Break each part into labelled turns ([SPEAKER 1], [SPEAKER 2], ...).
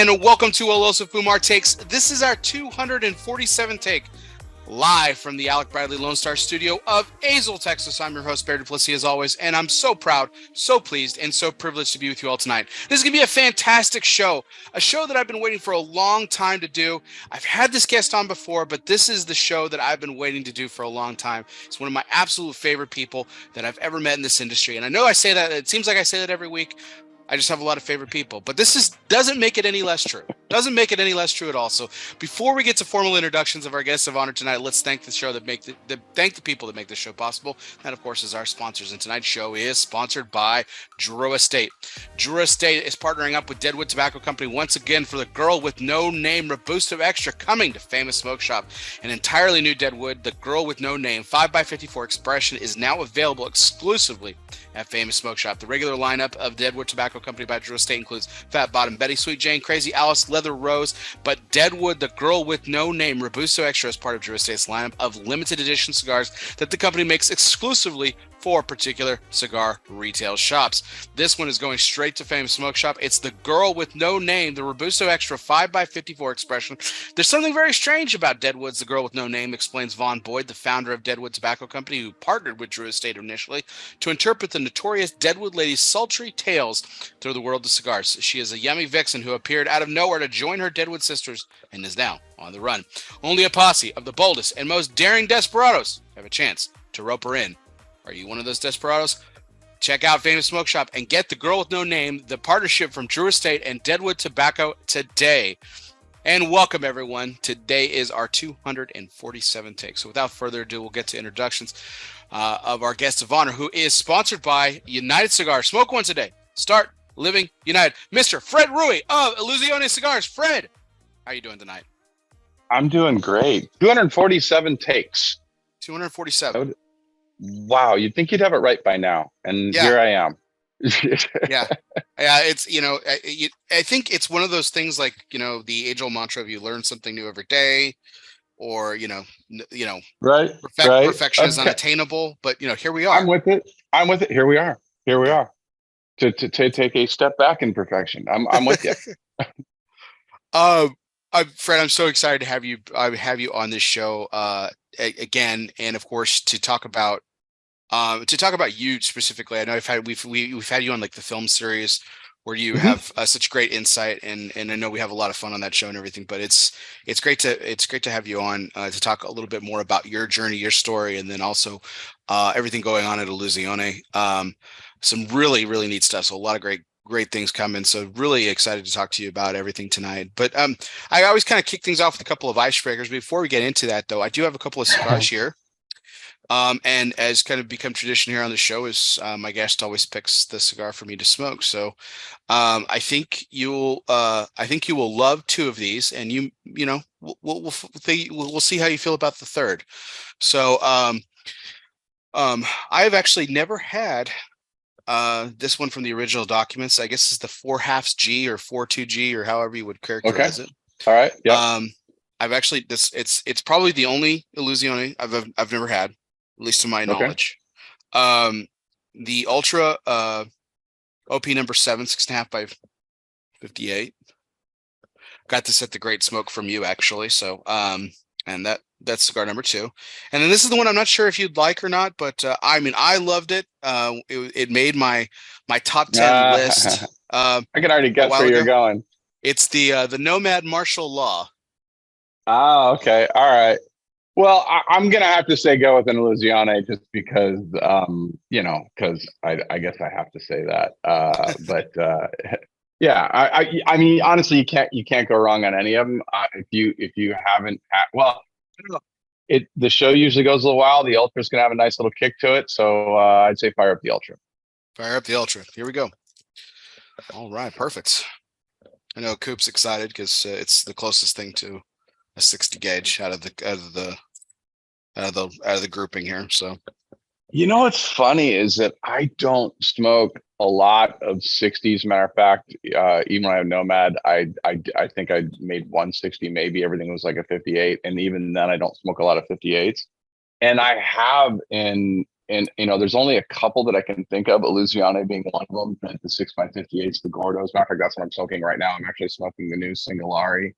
[SPEAKER 1] and welcome to ELOSOFUMARTAKES. This is our 247th take, live from the Alec Bradley Lone Star studio of Azle, Texas. I'm your host, Barry Duplessis, as always, and I'm so proud, so pleased, and so privileged to be with you all tonight. This is going to be a fantastic show, a show that I've been waiting for a long time to do. I've had this guest on before, but this is the show that I've been waiting to do for a long time. It's one of my absolute favorite people that I've ever met in this industry, and I know I say that, it seems like I say that every week. I just have a lot of favorite people, but this doesn't make it any less true. Doesn't make it any less true at all. So before we get to formal introductions of our guests of honor tonight, let's thank the show that thank the people that make this show possible. That, of course, is our sponsors. And tonight's show is sponsored by Drew Estate. Drew Estate is partnering up with Deadwood Tobacco Company once again for the Girl with No Name Robusto Extra coming to Famous Smoke Shop. An entirely new Deadwood, the Girl with No Name 5x54 expression is now available exclusively at Famous Smoke Shop. The regular lineup of Deadwood Tobacco Company by Drew Estate includes Fat Bottom Betty, Sweet Jane, Crazy Alice, Leather Rose, but Deadwood, the Girl with No Name Robusto Extra is part of Drew Estate's lineup of limited edition cigars that the company makes exclusively for particular cigar retail shops. This one is going straight to Famous Smoke Shop. It's the Girl with No Name, the Robusto Extra 5x54 expression. There's something very strange about Deadwood's The Girl with No Name, explains Vaughn Boyd, the founder of Deadwood Tobacco Company, who partnered with Drew Estate initially to interpret the notorious Deadwood lady's sultry tales through the world of cigars. She is a yummy vixen who appeared out of nowhere to join her Deadwood sisters and is now on the run. Only a posse of the boldest and most daring desperados have a chance to rope her in. Are you one of those desperados? Check out Famous Smoke Shop and get the Girl with No Name, the partnership from Drew Estate and Deadwood Tobacco today. And welcome, everyone. Today is our 247th take. So without further ado, we'll get to introductions of our guest of honor, who is sponsored by United Cigars. Smoke once a day. Start living united. Mr. Fred Rewey of Illusione Cigars. Fred, how are you doing tonight?
[SPEAKER 2] I'm doing great. 247 takes.
[SPEAKER 1] 247.
[SPEAKER 2] Wow, you'd think you'd have it right by now, and here I am.
[SPEAKER 1] yeah. It's I think it's one of those things like the age-old mantra of you learn something new every day, or
[SPEAKER 2] right.
[SPEAKER 1] Perfection is unattainable, but here we are.
[SPEAKER 2] I'm with it. Here we are. To take a step back in perfection. I'm with you.
[SPEAKER 1] Fred, I'm so excited to have you on this show again, and of course to talk about you specifically. I know we've had you on like the film series where you have such great insight, and I know we have a lot of fun on that show and everything. But it's great to have you on to talk a little bit more about your journey, your story, and then also everything going on at Illusione. Some really, really neat stuff. So a lot of great things coming. So really excited to talk to you about everything tonight. But I always kind of kick things off with a couple of icebreakers. Before we get into that, though, I do have a couple of cigars here. And as kind of become tradition here on the show is my guest always picks the cigar for me to smoke. So I think you'll love two of these, and we'll see how you feel about the third. So I've actually never had this one from the original documents. I guess it's the 4/2 G or 4/2 G or however you would characterize it.
[SPEAKER 2] All right. Yeah.
[SPEAKER 1] I've actually it's probably the only Illusione I've never had, at least to my knowledge. The Ultra OP number 7, 6.5 by 58. Got this at the Great Smoke from you, actually. So and that's cigar number 2. And then this is the one I'm not sure if you'd like or not, but I loved it. It made my top 10 list.
[SPEAKER 2] I can already guess where you're going.
[SPEAKER 1] It's the Nomad Martial Law.
[SPEAKER 2] Oh, okay. All right. Well, I'm gonna have to say go with an Illusione just because because I guess I have to say that. But yeah, I mean, honestly, you can't go wrong on any of them. If you haven't had, well, the show usually goes a little while. The Ultra's gonna have a nice little kick to it, so I'd say fire up the Ultra.
[SPEAKER 1] Fire up the Ultra. Here we go. All right, perfect. I know Coop's excited because it's the closest thing to a 60 gauge out of the grouping here. So
[SPEAKER 2] what's funny is that I don't smoke a lot of 60s. Matter of fact, even when I have Nomad, I think I made 160 maybe. Everything was like a 58, and even then I don't smoke a lot of 58s. And I have in and there's only a couple that I can think of, Illusione being one of them, the 6x58s, the Gordos. Matter of fact, that's what I'm smoking right now. I'm actually smoking the new Singolari.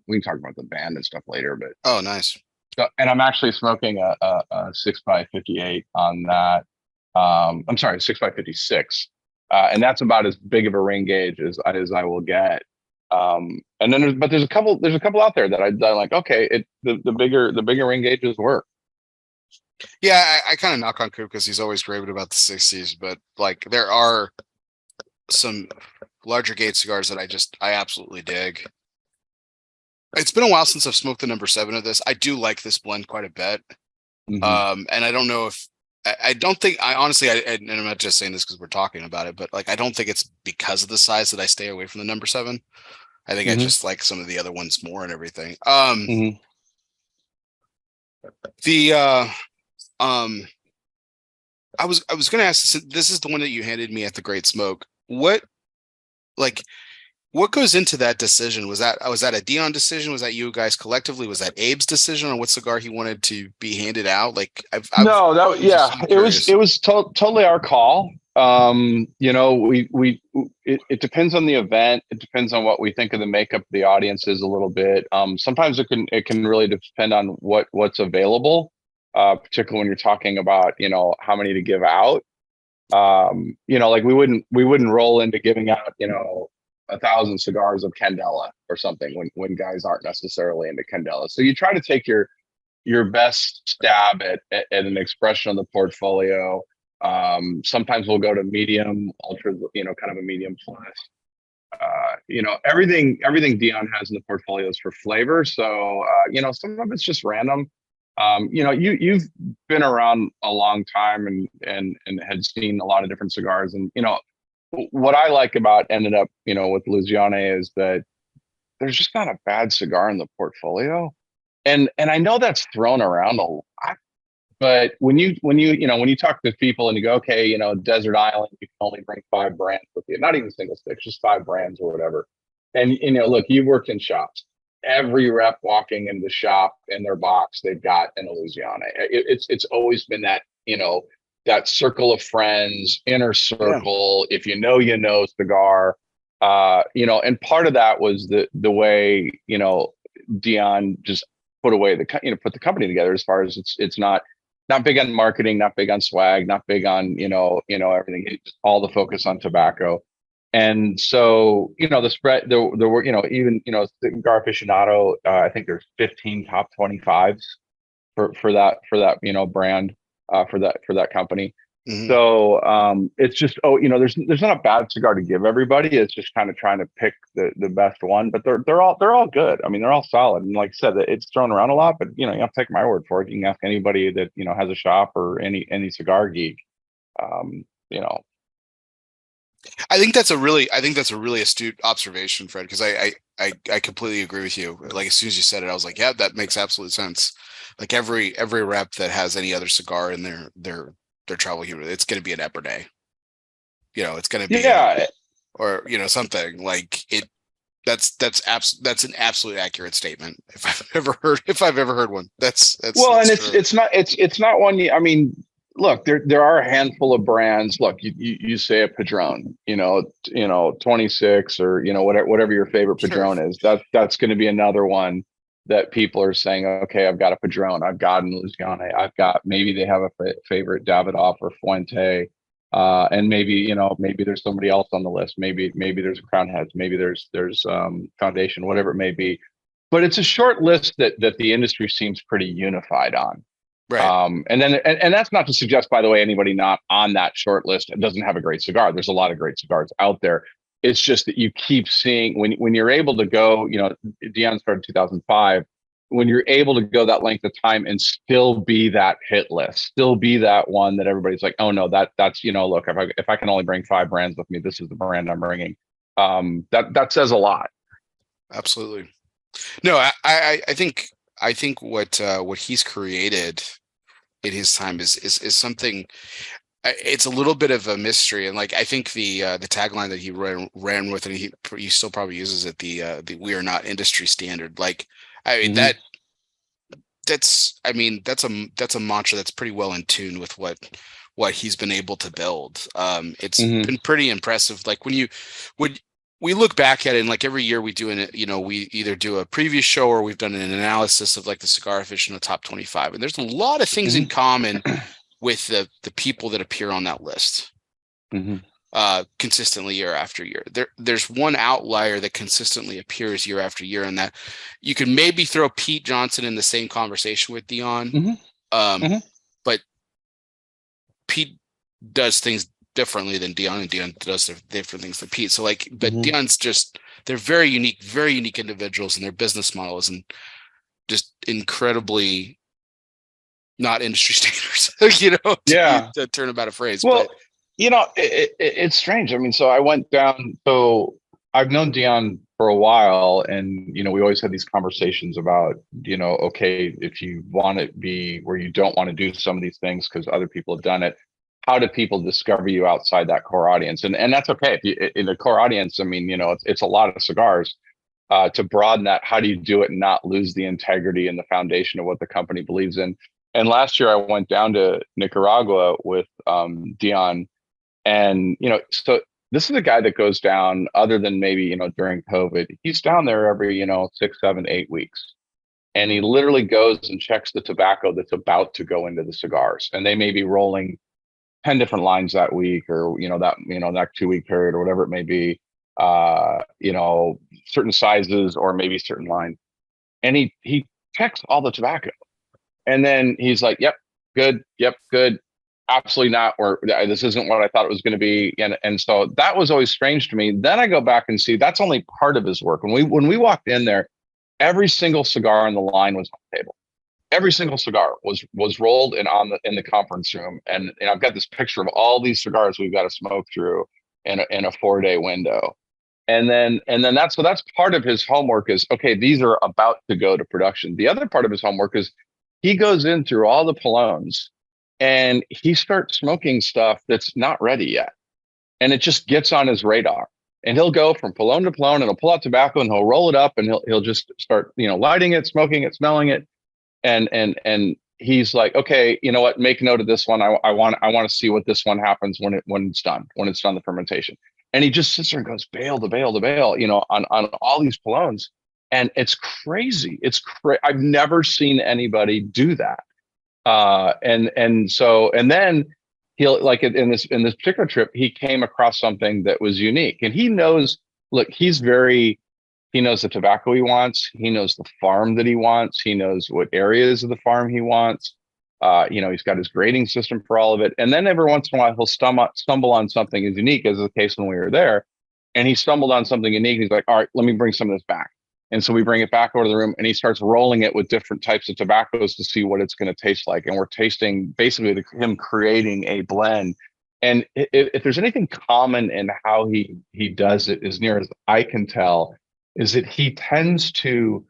[SPEAKER 2] We can talk about the band and stuff later, but
[SPEAKER 1] Oh, nice.
[SPEAKER 2] so, and I'm actually smoking a 6x58 on that. I'm sorry, 6x56, and that's about as big of a ring gauge as I will get. And then there's a couple out there that I like. Okay, the bigger ring gauges work.
[SPEAKER 1] Yeah, I kind of knock on Coop because he's always raving about the 60s, but like there are some larger gauge cigars that I absolutely dig. It's been a while since I've smoked the number 7 of this. I do like this blend quite a bit. And I don't know if I don't think I honestly, and I'm not just saying this because we're talking about it, but like I don't think it's because of the size that I stay away from the number 7. I think I just like some of the other ones more and everything. I was going to ask, this is the one that you handed me at the Great Smoke. What goes into that decision? Was that a Dion decision? Was that you guys collectively? Was that Abe's decision on what cigar he wanted to be handed out? Like,
[SPEAKER 2] it was totally our call. It depends on the event. It depends on what we think of the makeup of the audiences a little bit. Sometimes it can really depend on what's available, particularly when you're talking about how many to give out. Like we wouldn't roll into giving out 1,000 cigars of Candela or something when guys aren't necessarily into Candela. So you try to take your best stab at an expression of the portfolio. Sometimes we'll go to medium, ultra, kind of a medium plus. Everything Dion has in the portfolio is for flavor. So some of it's just random. You've been around a long time and had seen a lot of different cigars, and what I like about ended up, with Illusione is that there's just not a bad cigar in the portfolio. And I know that's thrown around a lot, but when you talk to people and you go, okay, Desert Island, you can only bring 5 brands with you, not even single sticks, just 5 brands or whatever. And, look, you've worked in shops. Every rep walking in the shop in their box, they've got an Illusione. It's always been that, that circle of friends, inner circle, if cigar, and part of that was the way, Dion just put the company together, as far as it's not big on marketing, not big on swag, not big on, everything. It's all the focus on tobacco. And so, the spread, there were, even, Cigar Aficionado, I think there's 15 top 25s for that, brand, for that company. So it's just, there's not a bad cigar to give everybody. It's just kind of trying to pick the best one, but they're all good. I mean, they're all solid. And like I said, it's thrown around a lot, but you have to take my word for it. You can ask anybody that, has a shop or any cigar geek,
[SPEAKER 1] I think that's a really astute observation, Fred, because I completely agree with you. Like, as soon as you said it, I was like, yeah, that makes absolute sense. Like every rep that has any other cigar in their travel humor, it's going to be an Epernay. It's going to be or something like it. That's an absolute accurate statement. If I've ever heard one, that's
[SPEAKER 2] well, and
[SPEAKER 1] true.
[SPEAKER 2] it's not one. I mean, look, there are a handful of brands. Look, you say a Padron, 26 or whatever your favorite Padron is. That's going to be another one that people are saying, okay, I've got a Padron, I've got an Illusione, I've got, maybe they have a favorite Davidoff or Fuente, and maybe there's somebody else on the list. Maybe there's a Crown Heads, maybe there's Foundation, whatever it may be. But it's a short list that the industry seems pretty unified on.
[SPEAKER 1] Right.
[SPEAKER 2] And that's not to suggest, by the way, anybody not on that short list doesn't have a great cigar. There's a lot of great cigars out there. It's just that you keep seeing when you're able to go, Dion started 2005, when you're able to go that length of time and still be that hit list, still be that one that everybody's like, oh no, that's, look, if I can only bring 5 brands with me, this is the brand I'm bringing. That says a lot.
[SPEAKER 1] Absolutely. No, I think what he's created in his time is something. It's a little bit of a mystery, and like I think the tagline that he ran with, and he still probably uses it. The "We are not industry standard." Like I mean I mean, that's a mantra that's pretty well in tune with what he's been able to build. It's been pretty impressive. Like when we look back at it, and like every year we do we either do a previous show or we've done an analysis of like the cigar aficionado top 25. And there's a lot of things in common with the people that appear on that list consistently year after year. There's one outlier that consistently appears year after year, and that you can maybe throw Pete Johnson in the same conversation with Dion. But Pete does things differently than Dion, and Dion does different things than Pete. So like, but Dion's they're very unique individuals, and their business model is just incredibly not industry standards, to turn about a phrase.
[SPEAKER 2] Well,
[SPEAKER 1] but
[SPEAKER 2] it's strange. I mean, so I went down, so I've known Dion for a while, and, we always had these conversations about, okay, if you want to be where you don't want to do some of these things because other people have done it, how do people discover you outside that core audience? And that's okay. If you, in the core audience, I mean, it's a lot of cigars. To broaden that, how do you do it and not lose the integrity and the foundation of what the company believes in? And last year I went down to Nicaragua with Dion, and so this is a guy that goes down, other than maybe during COVID, he's down there every 6, 7, 8 weeks, and he literally goes and checks the tobacco that's about to go into the cigars, and they may be rolling 10 different lines that week, or that 2-week period, or whatever it may be, certain sizes or maybe certain lines, and he checks all the tobacco, and then he's like, yep, good, absolutely not, or this isn't what I thought it was going to be. And so that was always strange to me. Then I go back and see that's only part of his work. When we walked in there, every single cigar in the line was on the table. Every single cigar was rolled and in the conference room. And I've got this picture of all these cigars we've got to smoke through in a 4-day window. And then that's part of his homework is, okay, these are about to go to production. The other part of his homework is he goes in through all the Polones and he starts smoking stuff that's not ready yet. And it just gets on his radar. And he'll go from Polone to Polone, and he'll pull out tobacco and he'll roll it up, and he'll just start, lighting it, smoking it, smelling it. And he's like, okay, you know what? Make note of this one. I want to see what this one happens when it's done the fermentation. And he just sits there and goes bale to bale to bale, on all these Polones. And it's crazy. I've never seen anybody do that. And then he'll, like, in this particular trip, he came across something that was unique, and he knows the tobacco he wants. He knows the farm that he wants. He knows what areas of the farm he wants. He's got his grading system for all of it. And then every once in a while, he'll stumble on something as unique as the case when we were there. And he stumbled on something unique. He's like, all right, let me bring some of this back. And so we bring it back over to the room, and he starts rolling it with different types of tobaccos to see what it's going to taste like. And we're tasting basically him creating a blend. And if there's anything common in how he does it, as near as I can tell, is that he tends to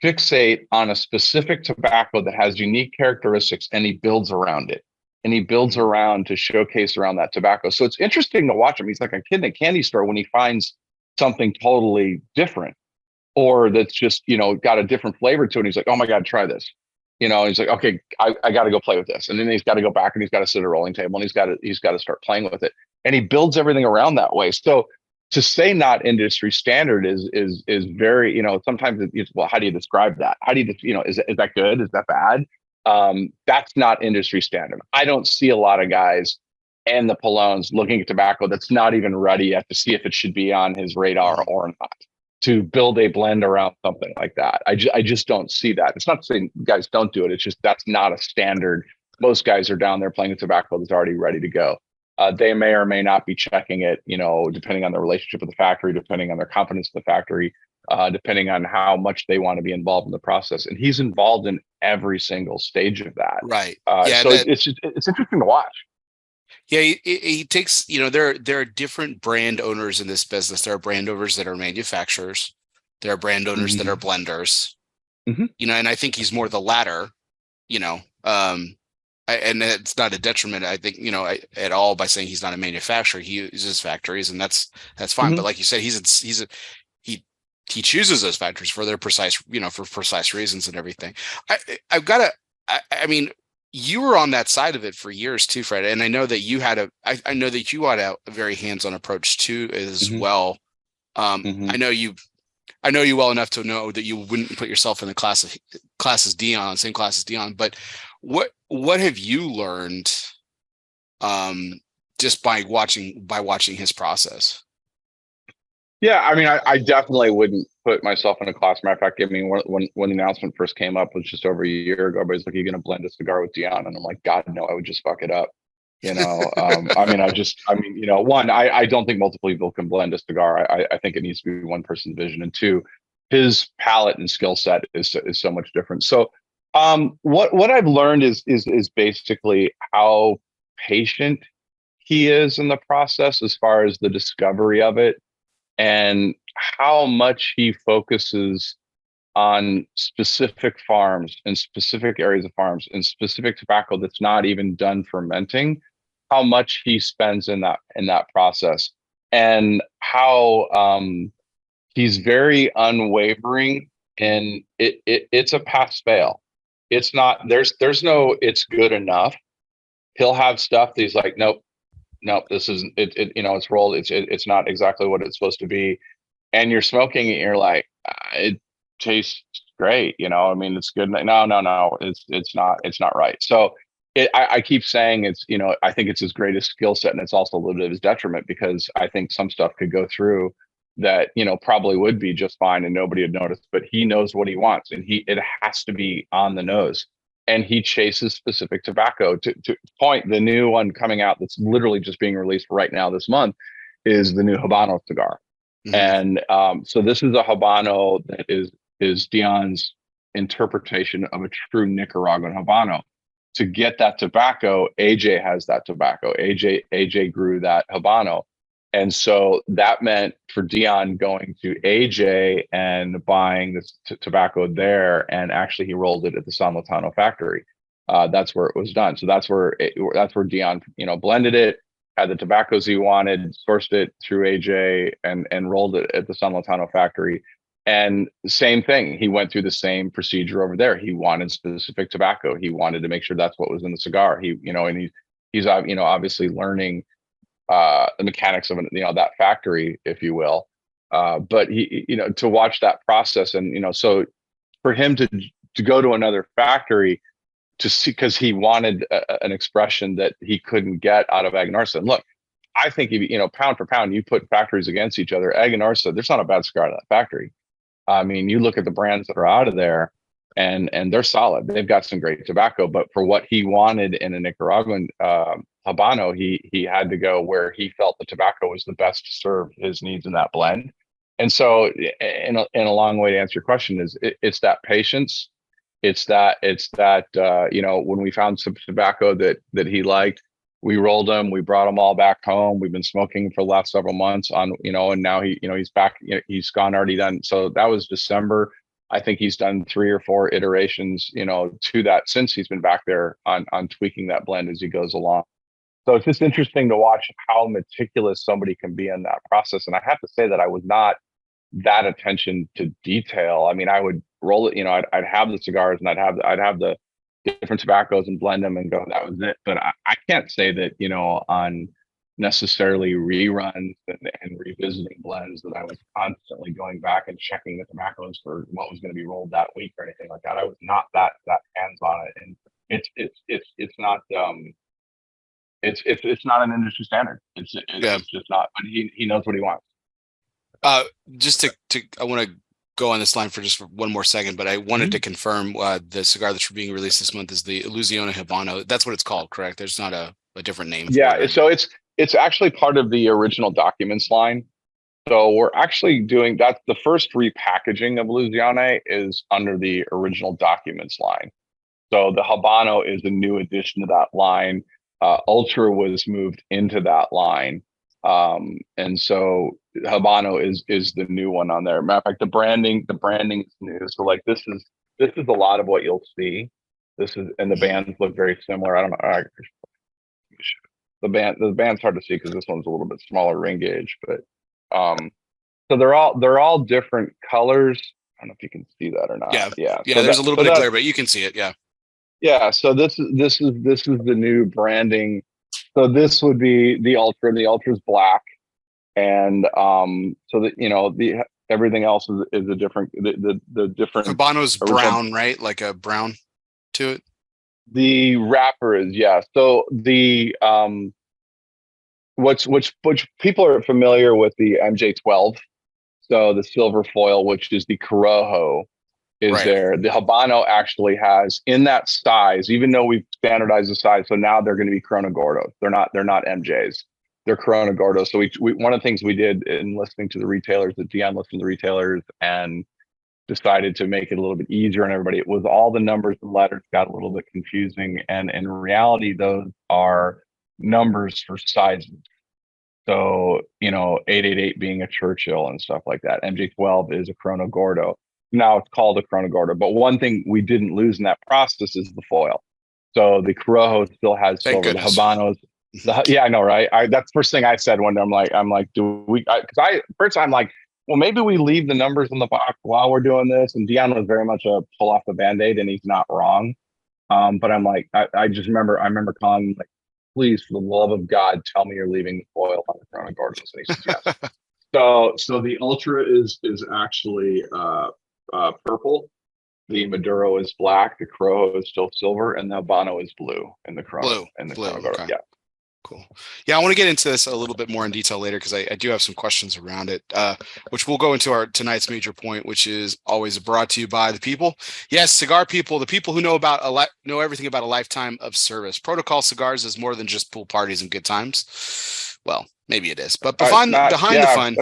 [SPEAKER 2] fixate on a specific tobacco that has unique characteristics, and he builds around it. And he builds around to showcase around that tobacco. So it's interesting to watch him. He's like a kid in a candy store when he finds something totally different, or that's just, got a different flavor to it. And he's like, oh my God, try this. He's like, okay, I got to go play with this. And then he's got to go back and he's got to sit at a rolling table, and he's got to start playing with it. And he builds everything around that way. So to say not industry standard is very, sometimes it's, well, how do you describe that? How do you, is that good? Is that bad? That's not industry standard. I don't see a lot of guys and the Polones looking at tobacco that's not even ready yet to see if it should be on his radar or not, to build a blend around something like that. I just don't see that. It's not saying guys don't do it. It's just that's not a standard. Most guys are down there playing with tobacco that's already ready to go. They may or may not be checking it, depending on their relationship with the factory, depending on their confidence in the factory, depending on how much they want to be involved in the process. And he's involved in every single stage of that.
[SPEAKER 1] Right.
[SPEAKER 2] It's interesting to watch.
[SPEAKER 1] Yeah, he takes, there are different brand owners in this business. There are brand owners that are manufacturers. There are brand owners that are blenders. And I think he's more the latter, and it's not a detriment, I think, at all by saying he's not a manufacturer. He uses factories, and that's fine. But like you said, he he chooses those factories for their precise, for precise reasons and everything. I've got to, I mean, you were on that side of it for years too, Fred. And I know that you had I know that you had a very hands-on approach too as
[SPEAKER 2] Mm-hmm.
[SPEAKER 1] well.
[SPEAKER 2] Mm-hmm.
[SPEAKER 1] I know you well enough to know that you wouldn't put yourself in the class as Dion, same class as Dion. But what have you learned just by watching his process?
[SPEAKER 2] Yeah, I mean, I definitely wouldn't put myself in a class. Matter of fact, I mean, when the announcement first came up, was just over a year ago. Everybody's like, "You're going to blend a cigar with Dion," and I'm like, "God, no! I would just fuck it up." One, I don't think multiple people can blend a cigar. I think it needs to be one person's vision, and two, his palate and skill set is so much different. So, what I've learned is basically how patient he is in the process as far as the discovery of it, and how much he focuses on specific farms and specific areas of farms and specific tobacco that's not even done fermenting, how much he spends in that process, and how he's very unwavering. And it's a pass fail. It's not, there's no it's good enough. He'll have stuff that he's like, nope, this isn't it, it's rolled, it's not exactly what it's supposed to be. And you're smoking it and you're like, it tastes great, I mean, it's good. No, it's not right. So I keep saying it's, I think it's his greatest skill set, and it's also a little bit of his detriment, because I think some stuff could go through that, probably would be just fine and nobody would notice, but he knows what he wants, and it has to be on the nose. And he chases specific tobacco. To point, the new one coming out that's literally just being released right now this month is the new Habano cigar. Mm-hmm. And so this is a Habano that is Dion's interpretation of a true Nicaraguan Habano. To get that tobacco, AJ has that tobacco. AJ grew that Habano. And so that meant for Dion going to AJ and buying this tobacco there, and actually he rolled it at the San Lotano factory. That's where it was done. So that's where Dion, blended it, had the tobaccos he wanted, sourced it through AJ, and rolled it at the San Lotano factory. And same thing, he went through the same procedure over there. He wanted specific tobacco. He wanted to make sure that's what was in the cigar. He's obviously learning the mechanics of that factory, if you will. But he, to watch that process, and so for him to go to another factory to see, because he wanted an expression that he couldn't get out of Aganorsa. And look, I think if pound for pound, you put factories against each other, Aganorsa, there's not a bad cigar in that factory. I mean, you look at the brands that are out of there, and they're solid. They've got some great tobacco, but for what he wanted in a Nicaraguan Habano, he had to go where he felt the tobacco was the best to serve his needs in that blend. And so, in a long way to answer your question, it's that patience. It's that when we found some tobacco that he liked, we rolled them, we brought them all back home. We've been smoking for the last several months and now he's back, he's already done. So that was December. I think he's done 3 or 4 iterations, to that since he's been back there on tweaking that blend as he goes along. So it's just interesting to watch how meticulous somebody can be in that process. And I have to say that I was not that attention to detail. I mean, I would roll it, I'd have the cigars, and I'd have the different tobaccos and blend them and go, that was it. But I can't say that, on necessarily reruns and revisiting blends, that I was constantly going back and checking the tobaccos for what was going to be rolled that week or anything like that. I was not that hands on it. And it's not it's not an industry standard. It's just not, but he knows what he wants.
[SPEAKER 1] Just to I want to go on this line for just one more second, but I wanted to confirm the cigar that's being released this month is the Illusione Habano. That's what it's called, correct? There's not a different name.
[SPEAKER 2] Yeah, so it's actually part of the original documents line. So we're actually doing that's the first repackaging of Illusione is under the original documents line. So the Habano is a new addition to that line. Ultra was moved into that line. And so Habano is the new one on there. Matter of fact, the branding is new. So like this is a lot of what you'll see. And the bands look very similar. I don't know. The band's hard to see because this one's a little bit smaller ring gauge, but So they're all different colors. I don't know if you can see that or not.
[SPEAKER 1] Yeah.
[SPEAKER 2] Yeah.
[SPEAKER 1] Yeah.
[SPEAKER 2] So
[SPEAKER 1] There's a little bit of glare, but you can see it. Yeah.
[SPEAKER 2] yeah. So this is the new branding. So this would be the Ultra. The Ultra is black, and so that the everything else is a different the different
[SPEAKER 1] Habano's
[SPEAKER 2] original.
[SPEAKER 1] brown, right? Like a brown to it.
[SPEAKER 2] The wrapper is, yeah. So the which people are familiar with the MJ12. So the silver foil, which is the Corojo, is
[SPEAKER 1] Right.
[SPEAKER 2] there. The Habano actually has in that size, even though we've standardized the size. So now they're going to be Corona Gordos. They're not MJs. They're Corona Gordos. So we one of the things we did in listening to the retailers, that Dion listened to the retailers and decided to make it a little bit easier on everybody. It was all the numbers and letters got a little bit confusing. And in reality, those are numbers for sizes. So, 888 being a Churchill and stuff like that. MJ12 is a Corona Gordo. Now it's called a Corona Gordo. But one thing we didn't lose in that process is the foil. So the Corojo still has
[SPEAKER 1] Thank
[SPEAKER 2] silver.
[SPEAKER 1] goodness.
[SPEAKER 2] The Habanos, yeah, I know, right? That's the first thing I said when I'm like, do we? Because first I'm like, well, maybe we leave the numbers in the box while we're doing this. And Dion was very much a pull off the Band-Aid, and he's not wrong. But I'm like, I just remember, calling like, please, for the love of God, tell me you're leaving the foil on the Corona Gordos. And he says, yes. So the Ultra is actually purple. The Maduro is black. The Corojo is still silver, and the Habano is blue in the Corona.
[SPEAKER 1] Blue.
[SPEAKER 2] Corona Gordo.
[SPEAKER 1] Okay.
[SPEAKER 2] Yeah.
[SPEAKER 1] Cool. Yeah, I want to get into this a little bit more in detail later because I do have some questions around it, which we'll go into our tonight's major point, which is always brought to you by the people. Yes, cigar people, the people who know everything about a lifetime of service. Protocol Cigars is more than just pool parties and good times. Well, maybe it is, but behind the fun.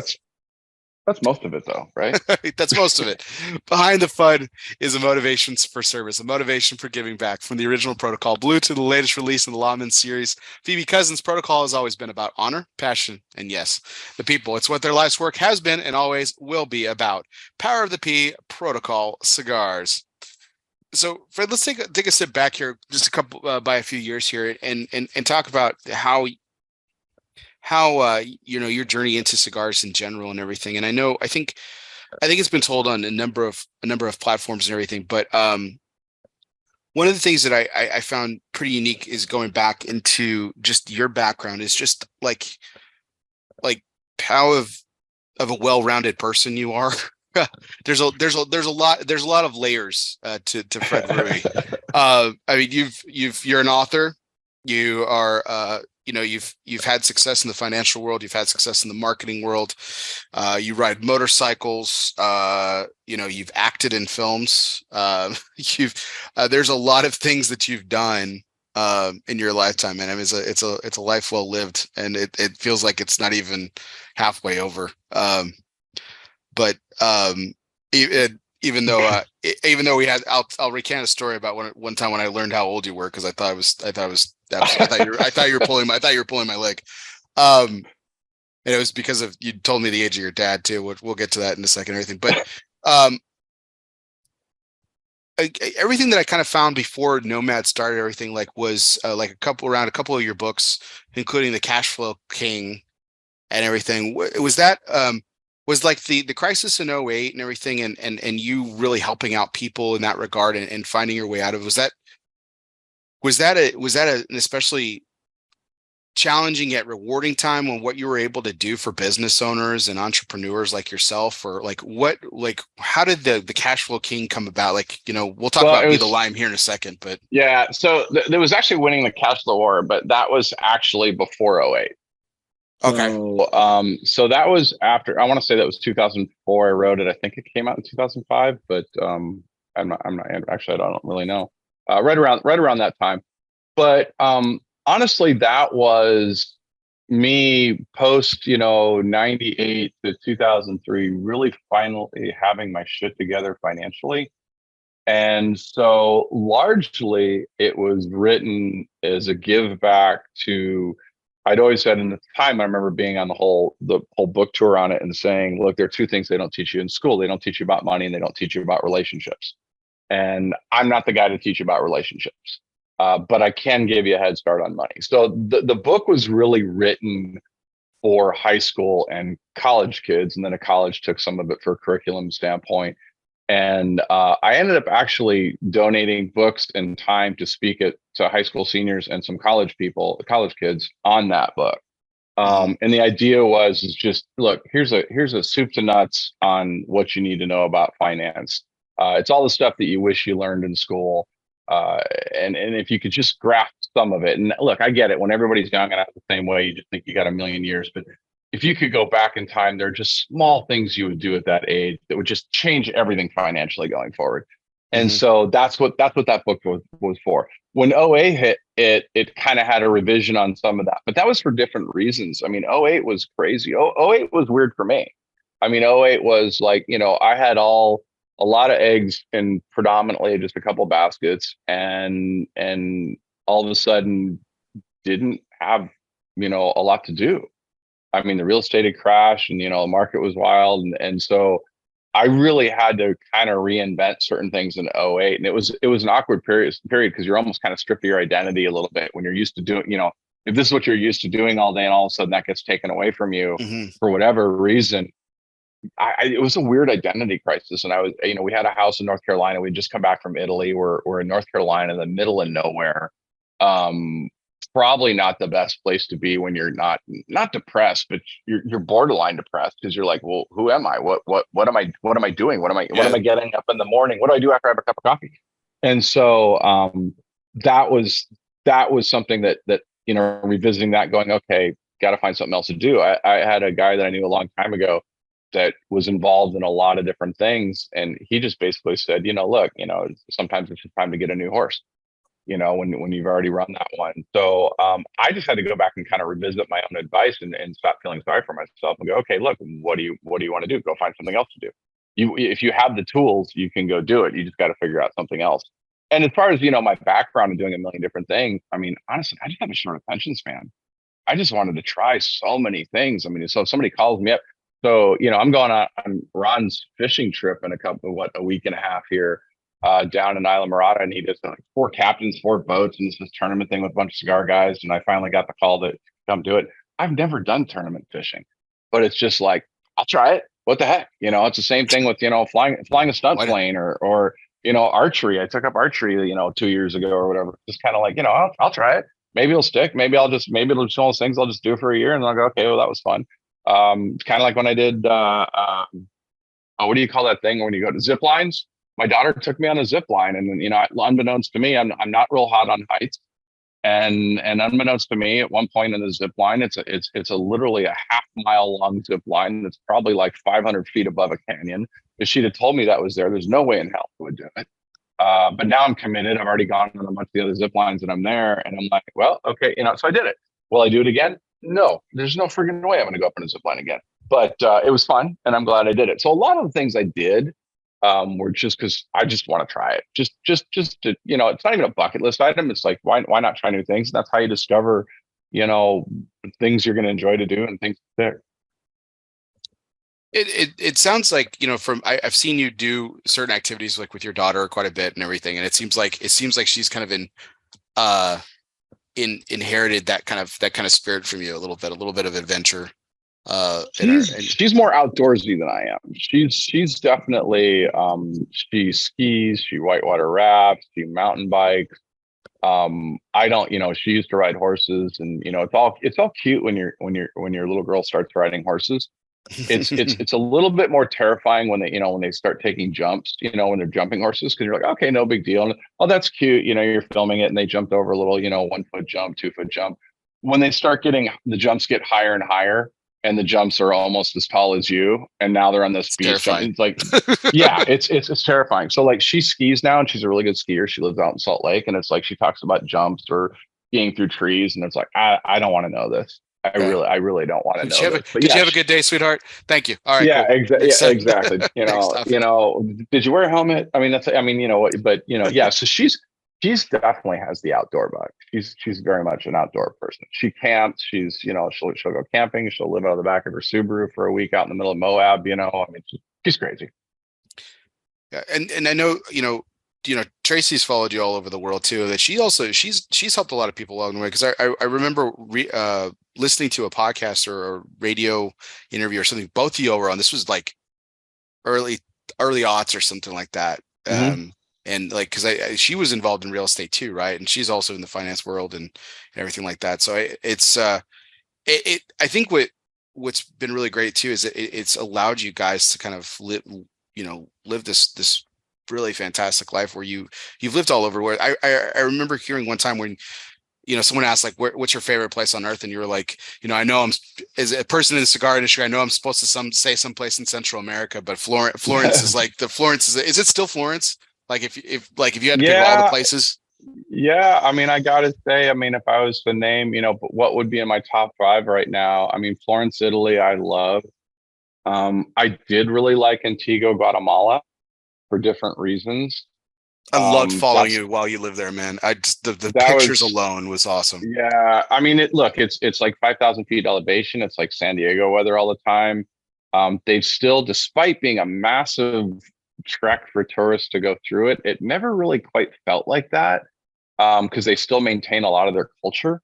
[SPEAKER 2] That's most of it, though, right?
[SPEAKER 1] That's most of it. Behind the fun is a motivation for service, a motivation for giving back. From the original Protocol Blue to the latest release in the Lawman series, Phoebe Cousins' Protocol has always been about honor, passion, and yes, the people. It's what their life's work has been and always will be about. Power of the P, Protocol Cigars. So, Fred, let's take a step back here, just a couple by a few years here, and talk about how your journey into cigars in general and everything. And I think it's been told on a number of platforms and everything, but one of the things that I found pretty unique is going back into just your background is just like how of a well-rounded person you are. There's a lot of layers to Fred Rewey. I mean, you're an author. You are you've had success in the financial world. You've had success in the marketing world. You ride motorcycles. You've acted in films. There's a lot of things that you've done in your lifetime, and I mean, it's a life well lived, and it feels like it's not even halfway over. But even though we had, I'll recant a story about one time when I learned how old you were, because I thought you were pulling my leg. And it was because of, you told me the age of your dad too. We'll get to that in a second, everything. But everything that I kind of found before Nomad started, everything was like a couple of your books, including the Cash Flow King and everything. Was that was like the crisis in '08 and everything, and you really helping out people in that regard and finding your way out of it? Was that an especially challenging yet rewarding time on what you were able to do for business owners and entrepreneurs like yourself? Or how did the Cash Flow King come about? We'll talk about Be the Lime here in a second, but
[SPEAKER 2] yeah, so there was actually winning the Cash Flow War, but that was actually before '08.
[SPEAKER 1] Okay.
[SPEAKER 2] So that was after, I want to say that was 2004. I wrote it. I think it came out in 2005, but I'm not actually, I don't really know. Right around that time. But honestly, that was me post 98 to 2003, really finally having my shit together financially. And so largely it was written as a give back to, I'd always said in the time, I remember being on the whole book tour on it and saying, look, there are two things they don't teach you in school. They don't teach you about money, and they don't teach you about relationships. And I'm not the guy to teach you about relationships, but I can give you a head start on money. So the book was really written for high school and college kids. And then a college took some of it for a curriculum standpoint. And I ended up actually donating books and time to speak to high school seniors and some college kids on that book. And the idea is just, look, here's a soup to nuts on what you need to know about finance. It's all the stuff that you wish you learned in school. And if you could just grasp some of it, and look, I get it. When everybody's young and act the same way, you just think you got a million years. But if you could go back in time, there are just small things you would do at that age that would just change everything financially going forward. And so that's what that book was for. When '08 hit, it kind of had a revision on some of that, but that was for different reasons. I mean, '08 was crazy. '08 was weird for me. I mean, '08 was like, I had a lot of eggs in predominantly just a couple baskets, and all of a sudden didn't have, a lot to do. I mean, the real estate had crashed, and the market was wild, and so I really had to kind of reinvent certain things in '08, and it was an awkward period because you're almost kind of stripped of your identity a little bit when you're used to doing, if this is what you're used to doing all day, and all of a sudden that gets taken away from you for whatever reason. It was a weird identity crisis, and I was, we had a house in North Carolina. We'd just come back from Italy. We're in North Carolina, in the middle of nowhere. Probably not the best place to be when you're not depressed, but you're borderline depressed, because you're like, well, who am I? What am I doing? What am I getting up in the morning? What do I do after I have a cup of coffee? And so that was something that revisiting that, going, okay, got to find something else to do. I had a guy that I knew a long time ago that was involved in a lot of different things, and he just basically said, look, sometimes it's just time to get a new horse. When you've already run that one. So I just had to go back and kind of revisit my own advice and stop feeling sorry for myself and go, okay, look, what do you want to do? Go find something else to do. If you have the tools, you can go do it. You just got to figure out something else. And as far as, my background and doing a million different things, I mean, honestly, I just have a short attention span. I just wanted to try so many things. I mean, so if somebody calls me up, so, I'm going on Ron's fishing trip in a week and a half here. Down in Isla Morada, and he does like 4 captains, 4 boats, and this tournament thing with a bunch of cigar guys. And I finally got the call to come do it. I've never done tournament fishing, but it's just like, I'll try it. What the heck? It's the same thing with, flying a stunt plane or archery. I took up archery, 2 years ago or whatever. Just kind of like, I'll try it. Maybe it'll stick. Maybe it'll just one of those things I'll just do for a year, and I'll go, okay, well, that was fun. It's kind of like when I did, what do you call that thing when you go to zip lines? My daughter took me on a zip line, and unbeknownst to me, I'm not real hot on heights, and unbeknownst to me, at one point in the zip line, it's a literally a half-mile long zip line that's probably like 500 feet above a canyon. If she'd have told me that was there's no way in hell I would do it. But now I'm committed. I've already gone on a bunch of the other zip lines, and I'm there, and I'm like, well, okay, so I did it. Will I do it again? No, there's no friggin' way I'm going to go up on a zip line again. But it was fun, and I'm glad I did it. So a lot of the things I did were just because I just want to try it. Just to, it's not even a bucket list item. It's like, why not try new things? And that's how you discover, things you're going to enjoy to do and things there.
[SPEAKER 1] It sounds like, I've seen you do certain activities like with your daughter quite a bit and everything. And it seems like she's kind of inherited that kind of spirit from you a little bit of adventure.
[SPEAKER 2] She's more outdoorsy than I am. She's definitely she skis, she whitewater rafts, she mountain bikes. I don't, she used to ride horses, and it's all cute when your little girl starts riding horses. It's a little bit more terrifying when they start taking jumps, when they're jumping horses, because you're like, okay, no big deal. And, oh, that's cute. You're filming it, and they jumped over a little, 1 foot jump, 2 foot jump. When they start the jumps get higher and higher, and the jumps are almost as tall as you, and now they're on this beach jump. It's like, yeah, it's terrifying. So like, she skis now, and she's a really good skier. She lives out in Salt Lake, and it's like she talks about jumps or skiing through trees, and it's like, I don't want to know this. I really don't want to know this.
[SPEAKER 1] Did you have a good day, sweetheart? Thank you. All right.
[SPEAKER 2] Yeah, cool. Exactly. Did you wear a helmet? I mean, yeah. So she's definitely has the outdoor bug. She's very much an outdoor person. She camps. She'll go camping. She'll live out of the back of her Subaru for a week out in the middle of Moab. I mean, she's crazy.
[SPEAKER 1] Yeah, and I know, Tracy's followed you all over the world too. That she's helped a lot of people along the way. Because I remember listening to a podcast or a radio interview or something. Both of you were on. This was like early aughts or something like that.
[SPEAKER 2] Mhm.
[SPEAKER 1] And like, because she was involved in real estate too, right? And she's also in the finance world and everything like that. So I think what's been really great too is it's allowed you guys to kind of live this really fantastic life where you've lived all over. Where I remember hearing one time when someone asked like what's your favorite place on earth, and you were like, I know I'm, as a person in the cigar industry, I know I'm supposed to say someplace in Central America, but Florence is like Florence is it still Florence? Like if you had to pick all the
[SPEAKER 2] Yeah,
[SPEAKER 1] places.
[SPEAKER 2] yeah. I mean, I gotta say, I mean, if I was to name, but what would be in my top five right now? I mean, Florence, Italy, I love. I did really like Antigua, Guatemala for different reasons.
[SPEAKER 1] I loved following
[SPEAKER 2] That's
[SPEAKER 1] you while you lived there, man. I just the
[SPEAKER 2] that
[SPEAKER 1] pictures
[SPEAKER 2] was
[SPEAKER 1] alone was awesome.
[SPEAKER 2] Yeah. I mean, it's like 5,000 feet elevation. It's like San Diego weather all the time. They've still, despite being a massive trek for tourists to go through it, it never really quite felt like that because they still maintain a lot of their culture.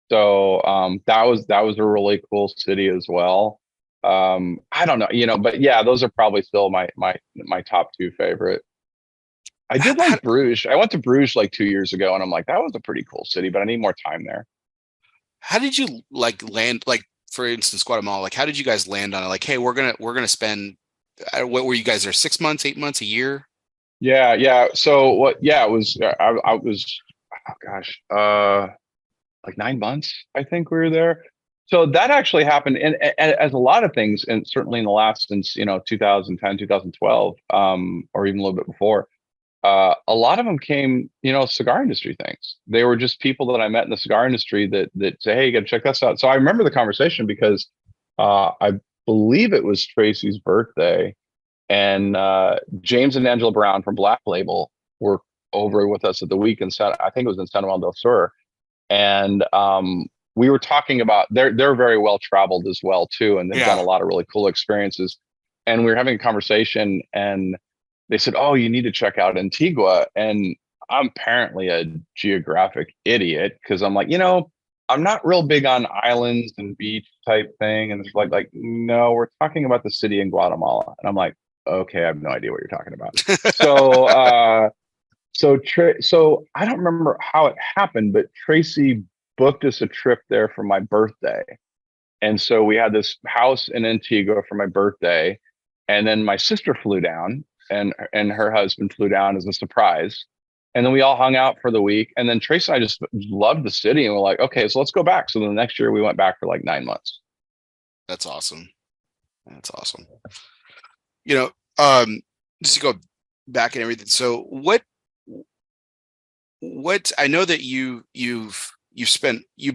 [SPEAKER 2] So that was a really cool city as well. I don't know, but yeah, those are probably still my top two favorite. I did
[SPEAKER 1] How,
[SPEAKER 2] like Bruges. I went to Bruges like 2 years ago, and I'm like, that was a pretty cool city, but I need more time there.
[SPEAKER 1] how did you like land, like for instance Guatemala, like how did you guys land on it? Like, hey, we're gonna spend what were you guys there, 6 months, 8 months, a year?
[SPEAKER 2] Yeah, yeah. So what? Yeah, it was. I was. Oh gosh, like 9 months. I think we were there. So that actually happened, and as a lot of things, and certainly in the last since 2010, 2012, or even a little bit before. A lot of them came, cigar industry things. They were just people that I met in the cigar industry that say, "Hey, you got to check this out." So I remember the conversation because I believe it was Tracy's birthday, and James and Angela Brown from Black Label were over with us at the week in I think it was in San Juan del Sur, and we were talking about they're very well traveled as well too, and they've done
[SPEAKER 1] Yeah.
[SPEAKER 2] a lot of really cool experiences. And we were having a conversation, and they said, "Oh, you need to check out Antigua." And I'm apparently a geographic idiot because I'm like, I'm not real big on islands and beach type thing. And it's no, we're talking about the city in Guatemala. And I'm like, okay, I have no idea what you're talking about. So, so I don't remember how it happened, but Tracy booked us a trip there for my birthday. And so we had this house in Antigua for my birthday. And then my sister flew down, and her husband flew down as a surprise. And then we all hung out for the week. And then Tracy and I just loved the city, and we're like, okay, so let's go back. So the next year we went back for like 9 months.
[SPEAKER 1] That's awesome. That's awesome. You know, um, just to go back and everything. So what I know that you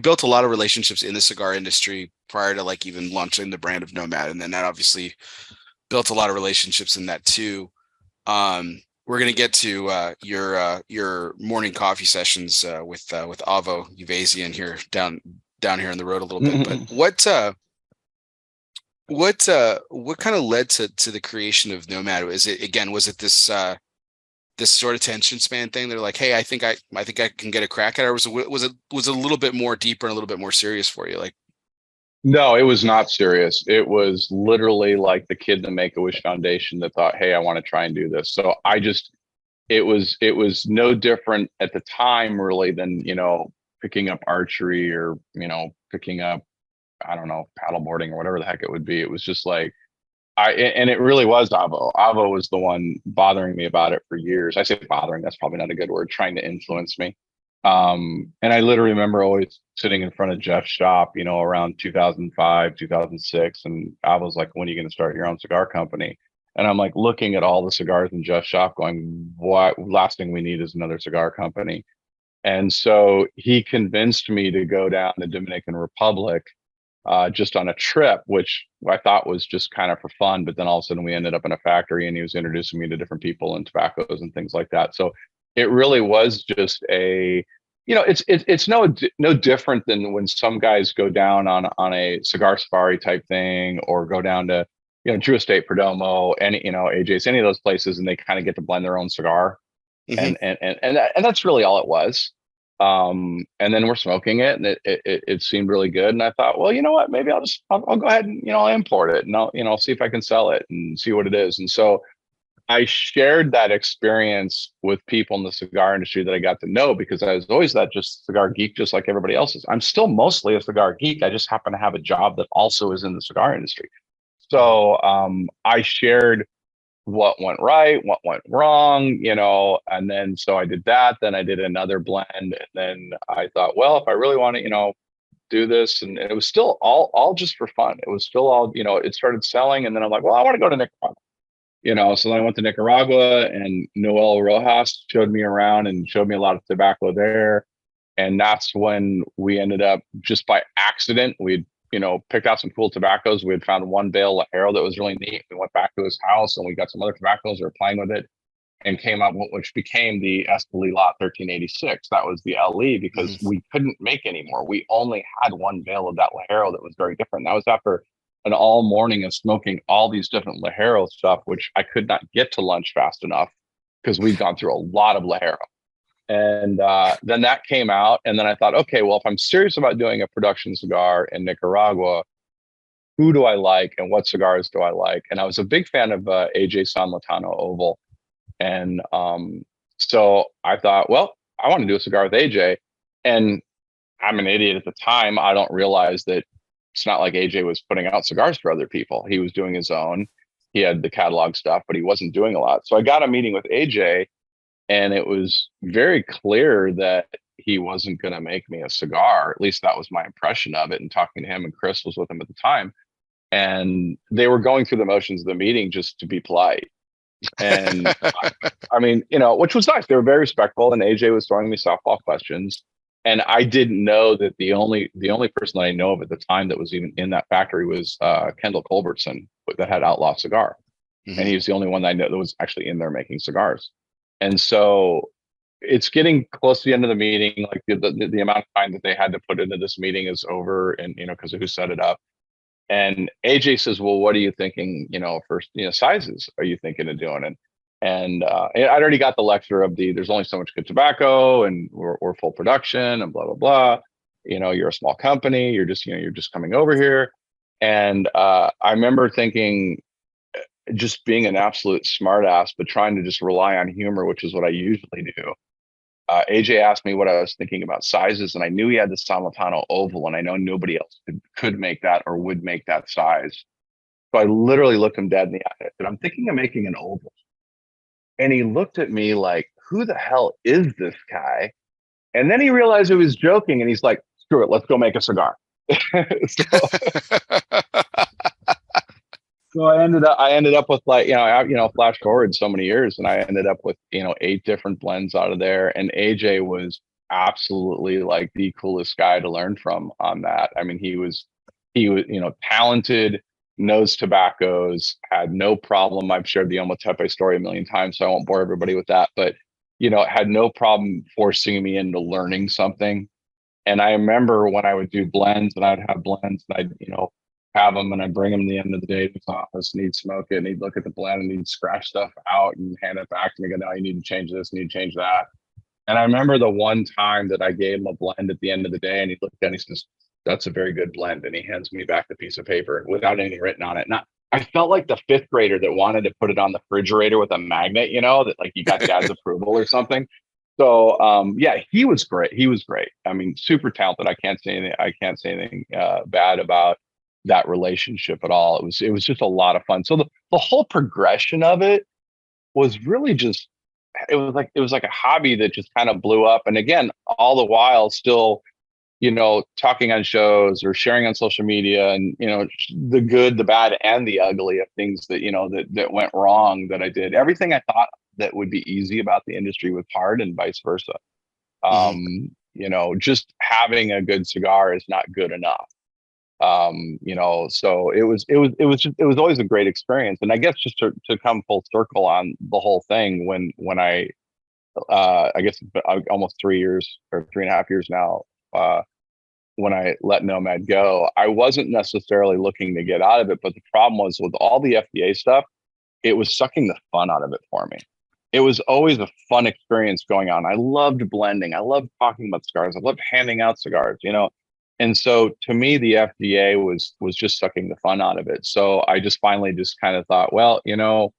[SPEAKER 1] built a lot of relationships in the cigar industry prior to like even launching the brand of Nomad, and then that obviously built a lot of relationships in that too. We're gonna get to your morning coffee sessions with Avo Uvasian here down here on the road a little bit. But what kind of led to the creation of Nomad? Was it this sort of tension span thing? They're like, hey, I think I can get a crack at it, or was it a little bit more deeper and a little bit more serious for you? Like,
[SPEAKER 2] No, it was not serious. It was literally like the kid in the Make-A-Wish Foundation that thought, "Hey, I want to try and do this." So it was no different at the time really than, picking up archery or, picking up, I don't know, paddleboarding or whatever the heck it would be. It was just like and it really was Avo. Avo was the one bothering me about it for years. I say bothering, that's probably not a good word, trying to influence me. And I literally remember always sitting in front of Jeff's shop, around 2005, 2006. And I was like, when are you going to start your own cigar company? And I'm like looking at all the cigars in Jeff's shop going, what last thing we need is another cigar company. And so he convinced me to go down the Dominican Republic just on a trip, which I thought was just kind of for fun. But then all of a sudden we ended up in a factory, and he was introducing me to different people and tobaccos and things like that. So it really was just it's no different than when some guys go down on a cigar safari type thing, or go down to Drew Estate, Perdomo, any AJ's, any of those places, and they kind of get to blend their own cigar.
[SPEAKER 1] Hmm.
[SPEAKER 2] And that's really all it was. And then we're smoking it, and it seemed really good. And I thought, well, you know what? Maybe I'll go ahead and I'll import it, and I'll see if I can sell it and see what it is. And so I shared that experience with people in the cigar industry that I got to know, because I was always that just cigar geek, just like everybody else is. I'm still mostly a cigar geek. I just happen to have a job that also is in the cigar industry. So I shared what went right, what went wrong, and then so I did that. Then I did another blend, and then I thought, well, if I really want to, do this, and it was still all just for fun. It was still all, it started selling, and then I'm like, well, I want to go to Nicaragua. So then I went to Nicaragua, and Noel Rojas showed me around and showed me a lot of tobacco there. And that's when we ended up, just by accident, we'd, picked out some cool tobaccos. We had found one bale Lajero that was really neat. We went back to his house and we got some other tobaccos. We were playing with it and came up with, which became the Esteli Lot 1386. That was the LE, because we couldn't make anymore. We only had one bale of that Lajero that was very different. That was after an all morning of smoking all these different Lajero stuff, which I could not get to lunch fast enough because we'd gone through a lot of Lajero. And then that came out. And then I thought, okay, well, if I'm serious about doing a production cigar in Nicaragua, who do I like and what cigars do I like? And I was a big fan of AJ San Latano Oval. And so I thought, well, I want to do a cigar with AJ. And I'm an idiot at the time. I don't realize that it's not like AJ was putting out cigars for other people. He was doing his own. He had the catalog stuff, but he wasn't doing a lot. So I got a meeting with AJ, and it was very clear that he wasn't going to make me a cigar. At least that was my impression of it. And talking to him, and Chris was with him at the time, and they were going through the motions of the meeting just to be polite. And I mean, which was nice. They were very respectful, and AJ was throwing me softball questions. And I didn't know that the only person that I know of at the time that was even in that factory was Kendall Culbertson, that had Outlaw Cigar. And he was the only one that I know that was actually in there making cigars. And so it's getting close to the end of the meeting. Like the amount of time that they had to put into this meeting is over, and because of who set it up. And AJ says, well, what are you thinking, for sizes are you thinking of doing? And I'd already got the lecture of there's only so much good tobacco, and we're full production, and blah, blah, blah. You're a small company. You're just coming over here. And I remember thinking, just being an absolute smartass, but trying to just rely on humor, which is what I usually do. AJ asked me what I was thinking about sizes, and I knew he had the San Latano Oval, and I know nobody else could make that or would make that size. So I literally looked him dead in the eye. I said, I'm thinking of making an oval. And he looked at me like, who the hell is this guy? And then he realized he was joking, and he's like, screw it, let's go make a cigar. So I ended up with, like, flash forward so many years, and I ended up with 8 different blends out of there. And AJ was absolutely like the coolest guy to learn from on that. I mean, he was talented, knows tobaccos, had no problem. I've shared the Omotepe story a million times, so I won't bore everybody with that. But had no problem forcing me into learning something. And I remember when I would do blends, and I'd have blends, and I'd have them, and I'd bring him at the end of the day to his office, and he'd smoke it, and he'd look at the blend, and he'd scratch stuff out and hand it back to me, and go, no, you need to change this, you need to change that. And I remember the one time that I gave him a blend at the end of the day, and he looked at it and he says, that's a very good blend. And he hands me back the piece of paper without anything written on it. And I felt like the 5th grader that wanted to put it on the refrigerator with a magnet, that like you got dad's approval or something. So yeah, he was great. He was great. I mean, super talented. I can't say anything bad about that relationship at all. It was just a lot of fun. So the whole progression of it was really just, it was like a hobby that just kind of blew up. And again, all the while still, talking on shows or sharing on social media, and, the good, the bad, and the ugly of things that, that went wrong that I did. Everything I thought that would be easy about the industry was hard, and vice versa. Just having a good cigar is not good enough. So it was always a great experience. And I guess just to come full circle on the whole thing, when I guess almost 3 years or 3.5 years now, when I let Nomad go, I wasn't necessarily looking to get out of it, but the problem was with all the FDA stuff, it was sucking the fun out of it for me. it was always a fun experience going on. I loved blending. I loved talking about cigars. I loved handing out cigars, you know. And so to me, the FDA was just sucking the fun out of it. So I just finally just kind of thought, well, you know,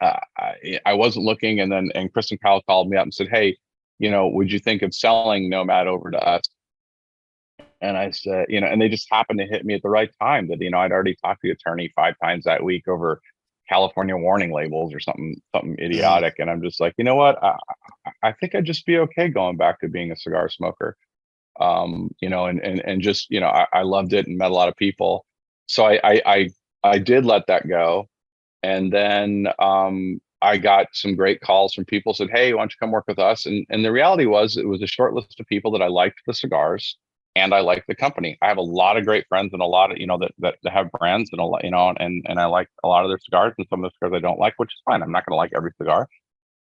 [SPEAKER 2] I wasn't looking, and Chris and Kyle called me up and said, hey, you know, would you think of selling Nomad over to us? And I said, you know, and they just happened to hit me at the right time that, you know, I'd already talked to the attorney 5 times that week over California warning labels or something idiotic. And I'm just like, you know what? I think I'd just be okay going back to being a cigar smoker. You know, and just, you know, I loved it and met a lot of people. So I did let that go. And then I got some great calls from people said, hey, why don't you come work with us? And the reality was it was a short list of people that I liked the cigars and I liked the company. I have a lot of great friends and a lot of, you know, that have brands and a lot, you know, and I like a lot of their cigars, and some of the cigars I don't like, which is fine. I'm not going to like every cigar.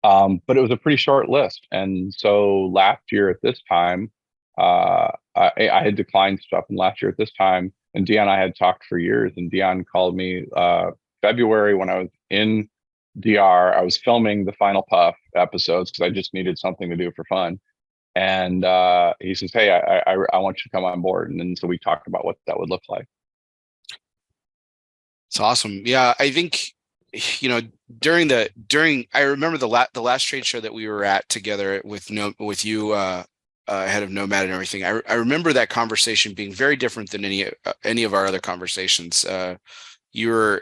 [SPEAKER 2] But it was a pretty short list. And so last year at this time, I had declined stuff. And last year at this time, and Dion and I had talked for years, and Dion called me February when I was in DR. I was filming the Final Puff episodes because I just needed something to do for fun. And he says, hey, I want you to come on board. And then so we talked about what that would look like.
[SPEAKER 1] It's awesome. Yeah, I think, you know, I remember the last trade show that we were at together with you, head of Nomad and everything. I remember that conversation being very different than any of our other conversations. You've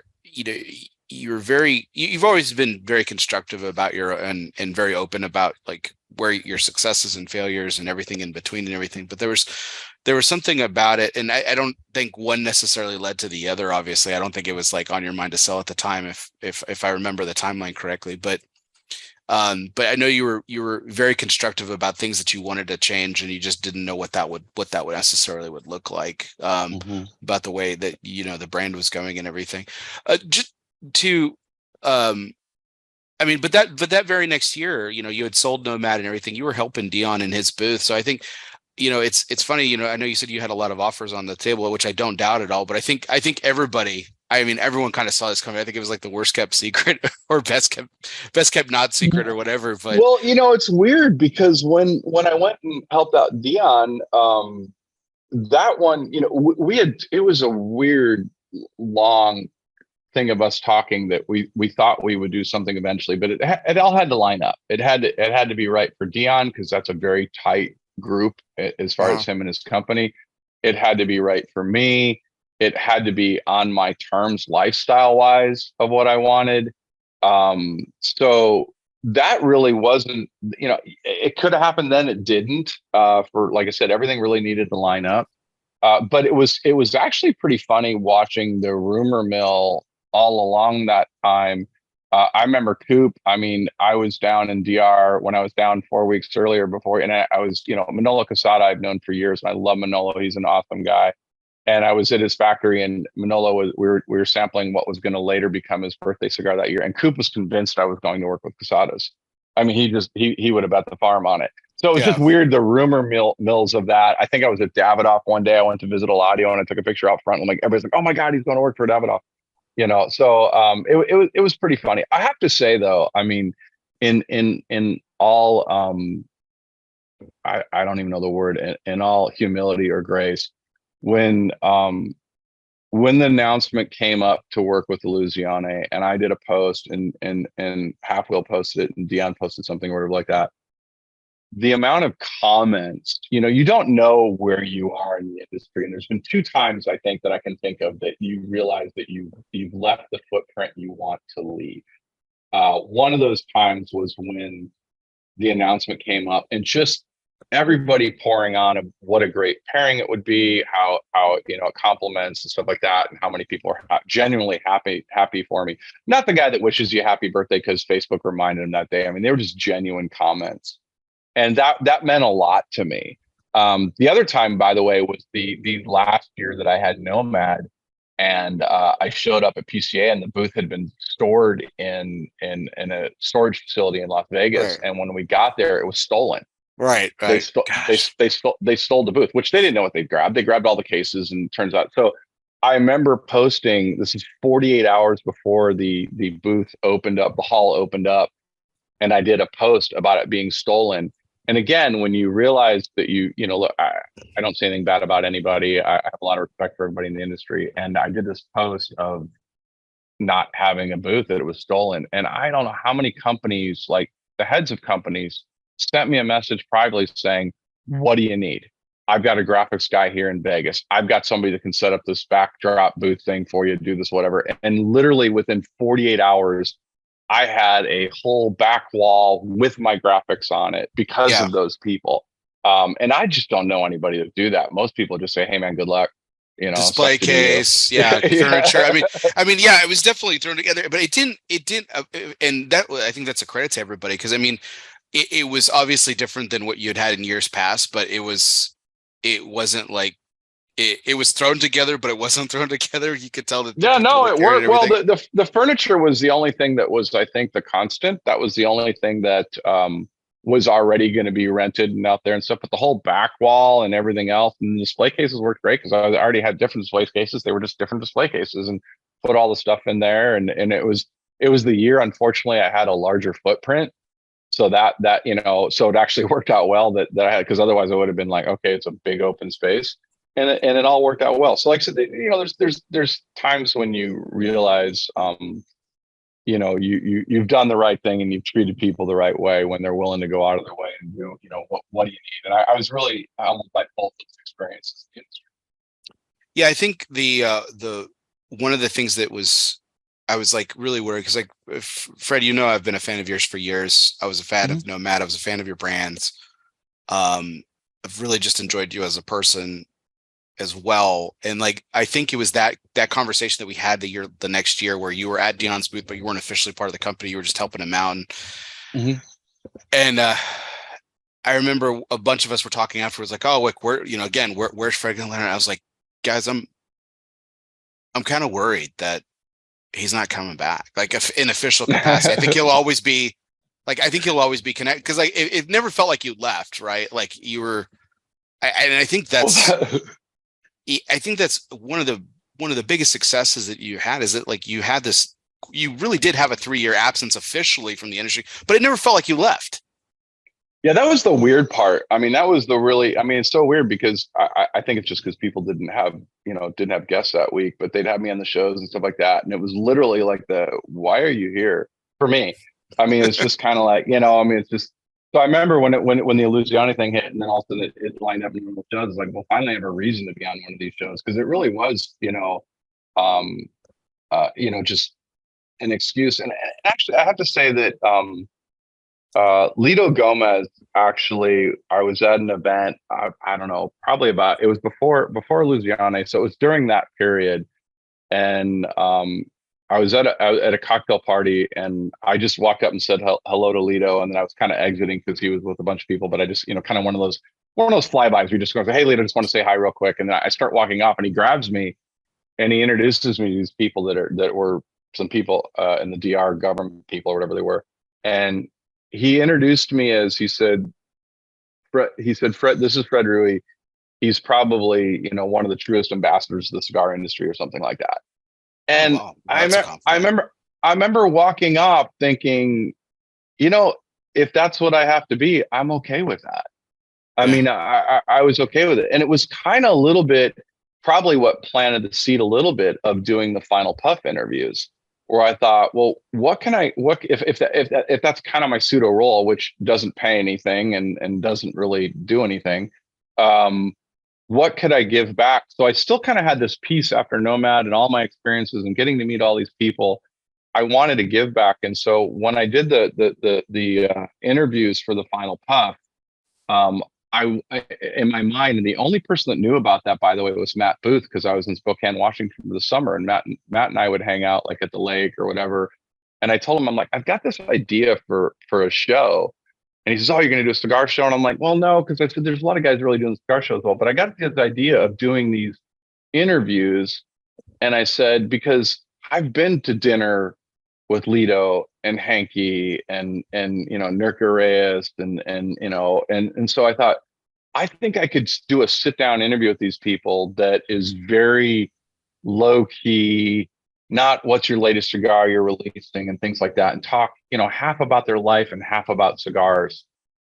[SPEAKER 1] always been very constructive about and very open about like where your successes and failures and everything in between and everything. But there was something about it, and I don't think one necessarily led to the other. Obviously, I don't think it was like on your mind to sell at the time, if I remember the timeline correctly. But I know you were very constructive about things that you wanted to change, and you just didn't know what that would necessarily would look like, about the way that, you know, the brand was going and everything. Just to, I mean, but that very next year, you know, you had sold Nomad and everything. You were helping Dion in his booth, so I think, you know, it's funny. You know, I know you said you had a lot of offers on the table, which I don't doubt at all. But I think everybody. I mean, everyone kind of saw this coming. I think it was like the worst kept secret or best kept not secret or whatever. But
[SPEAKER 2] well, you know, it's weird because when I went and helped out Dion, that one, you know, it was a weird long thing of us talking that we thought we would do something eventually, but it all had to line up. It had to be right for Dion because that's a very tight group as far as him and his company. It had to be right for me. It had to be on my terms, lifestyle wise, of what I wanted. So that really wasn't, you know, it could have happened then. It didn't. For, like I said, everything really needed to line up. But it was actually pretty funny watching the rumor mill all along that time. I remember Coop. I mean, I was down in DR when I was down 4 weeks earlier before, and I was, you know, Manolo Casada I've known for years, and I love Manolo. He's an awesome guy. And I was at his factory, and Manolo we were sampling what was going to later become his birthday cigar that year. And Coop was convinced I was going to work with Casadas. I mean, he would have bet the farm on it. So it was just weird, the rumor mills of that. I think I was at Davidoff one day. I went to visit Eladio, and I took a picture out front. And like everybody's like, "Oh my God, he's going to work for Davidoff." You know, so it was pretty funny. I have to say though, I mean, in all I don't even know the word, in all humility or grace, when the announcement came up to work with Illusione, and I did a post, and Half Wheel posted it, and Dion posted something or like that. The amount of comments, you know, you don't know where you are in the industry. And there's been 2 times I think that I can think of that you realize that you've left the footprint you want to leave. One of those times was when the announcement came up, and just everybody pouring on of what a great pairing it would be, how you know, compliments and stuff like that, and how many people are genuinely happy for me. Not the guy that wishes you happy birthday because Facebook reminded him that day. I mean, they were just genuine comments. And that meant a lot to me. The other time, by the way, was the last year that I had Nomad, and I showed up at PCA, and the booth had been stored in a storage facility in Las Vegas. Right. And when we got there, it was stolen.
[SPEAKER 1] Right.
[SPEAKER 2] They stole the booth, which they didn't know what they grabbed. They grabbed all the cases, and it turns out. So I remember posting. This is 48 hours before the booth opened up, the hall opened up. and I did a post about it being stolen. And again, when you realize that look, I don't say anything bad about anybody. I have a lot of respect for everybody in the industry. And I did this post of not having a booth, that it was stolen. And I don't know how many companies, like the heads of companies, sent me a message privately saying, what do you need? I've got a graphics guy here in Vegas. I've got somebody that can set up this backdrop booth thing for you, do this, whatever. And literally within 48 hours, I had a whole back wall with my graphics on it because of those people. And I just don't know anybody that do that. Most people just say, hey man, good luck.
[SPEAKER 1] Display case, furniture. I mean, yeah, it was definitely thrown together, but it didn't, and that, I think that's a credit to everybody, because I mean, it was obviously different than what you had in years past, but it wasn't like it was thrown together, but it wasn't thrown together. You could tell that.
[SPEAKER 2] Yeah, no, it worked. Well, the furniture was the only thing that was, I think, the constant. That was the only thing that was already going to be rented and out there and stuff. But the whole back wall and everything else, and the display cases worked great because I already had different display cases. They were just different display cases, and put all the stuff in there. And it was the year, unfortunately, I had a larger footprint. So that so it actually worked out well that I had, because otherwise I would have been like, okay, it's a big open space, and it all worked out well. So like I said, there's times when you realize, you've done the right thing and you've treated people the right way when they're willing to go out of their way and do, what do you need? And I was really humbled by both those experiences.
[SPEAKER 1] Yeah, I think the one of the things that I was like really worried, because like Fred, I've been a fan of yours for years. I was a fan of Nomad. I was a fan of your brands. I've really just enjoyed you as a person as well. And like, I think it was that conversation that we had the next year where you were at Dion's booth, but you weren't officially part of the company. You were just helping him out. And I remember a bunch of us were talking afterwards, like, oh, look, where's Fred gonna learn? I was like, guys, I'm kind of worried that he's not coming back, like in official capacity. I think he'll always be connected, because like it never felt like you left, right? Like you were, and I think that's one of the biggest successes that you had, is that like you really did have a 3-year absence officially from the industry, but it never felt like you left.
[SPEAKER 2] Yeah, that was the weird part. I mean, it's so weird because I think it's just because people didn't have guests that week, but they'd have me on the shows and stuff like that. And it was literally like why are you here for me? I mean, it's just kind of like, it's just, so I remember when the Illusione thing hit, and then all of a sudden it lined up in normal shows. It's like, well, finally I have a reason to be on one of these shows. Cause it really was, just an excuse. And actually I have to say that, Lito Gomez, actually, I was at an event, I don't know, probably it was before Illusione. So it was during that period. And I was at a cocktail party, and I just walked up and said hello to Lito. And then I was kind of exiting because he was with a bunch of people, but I just, kind of one of those flybys. We just go, hey, Lito, I just want to say hi real quick. And then I start walking off, and he grabs me and he introduces me to these people that were some people in the DR government people or whatever they were. And he introduced me as, he said, Fred, this is Fred Rewey. He's probably, one of the truest ambassadors of the cigar industry or something like that. And I remember walking up thinking, if that's what I have to be, I'm okay with that. I mean, I was okay with it. And it was kind of a little bit, probably what planted the seed a little bit of doing the Final Puff interviews, where I thought, well, if that's kind of my pseudo role, which doesn't pay anything and doesn't really do anything, what could I give back? So I still kind of had this piece after Nomad and all my experiences and getting to meet all these people. I wanted to give back. And so when I did the interviews for the Final Puff, I in my mind, and the only person that knew about that, by the way, was Matt Booth, because I was in Spokane, Washington for the summer, and Matt and I would hang out like at the lake or whatever. And I told him, I'm like, I've got this idea for a show. And he says, oh, you're going to do a cigar show? And I'm like, well, no, because I said, there's a lot of guys really doing cigar shows well, but I got this idea of doing these interviews. And I said, because I've been to dinner with Lito and Hanky and Nurka Reyes and so I thought, I think I could do a sit down interview with these people that is very low key, not what's your latest cigar you're releasing and things like that, and talk, half about their life and half about cigars.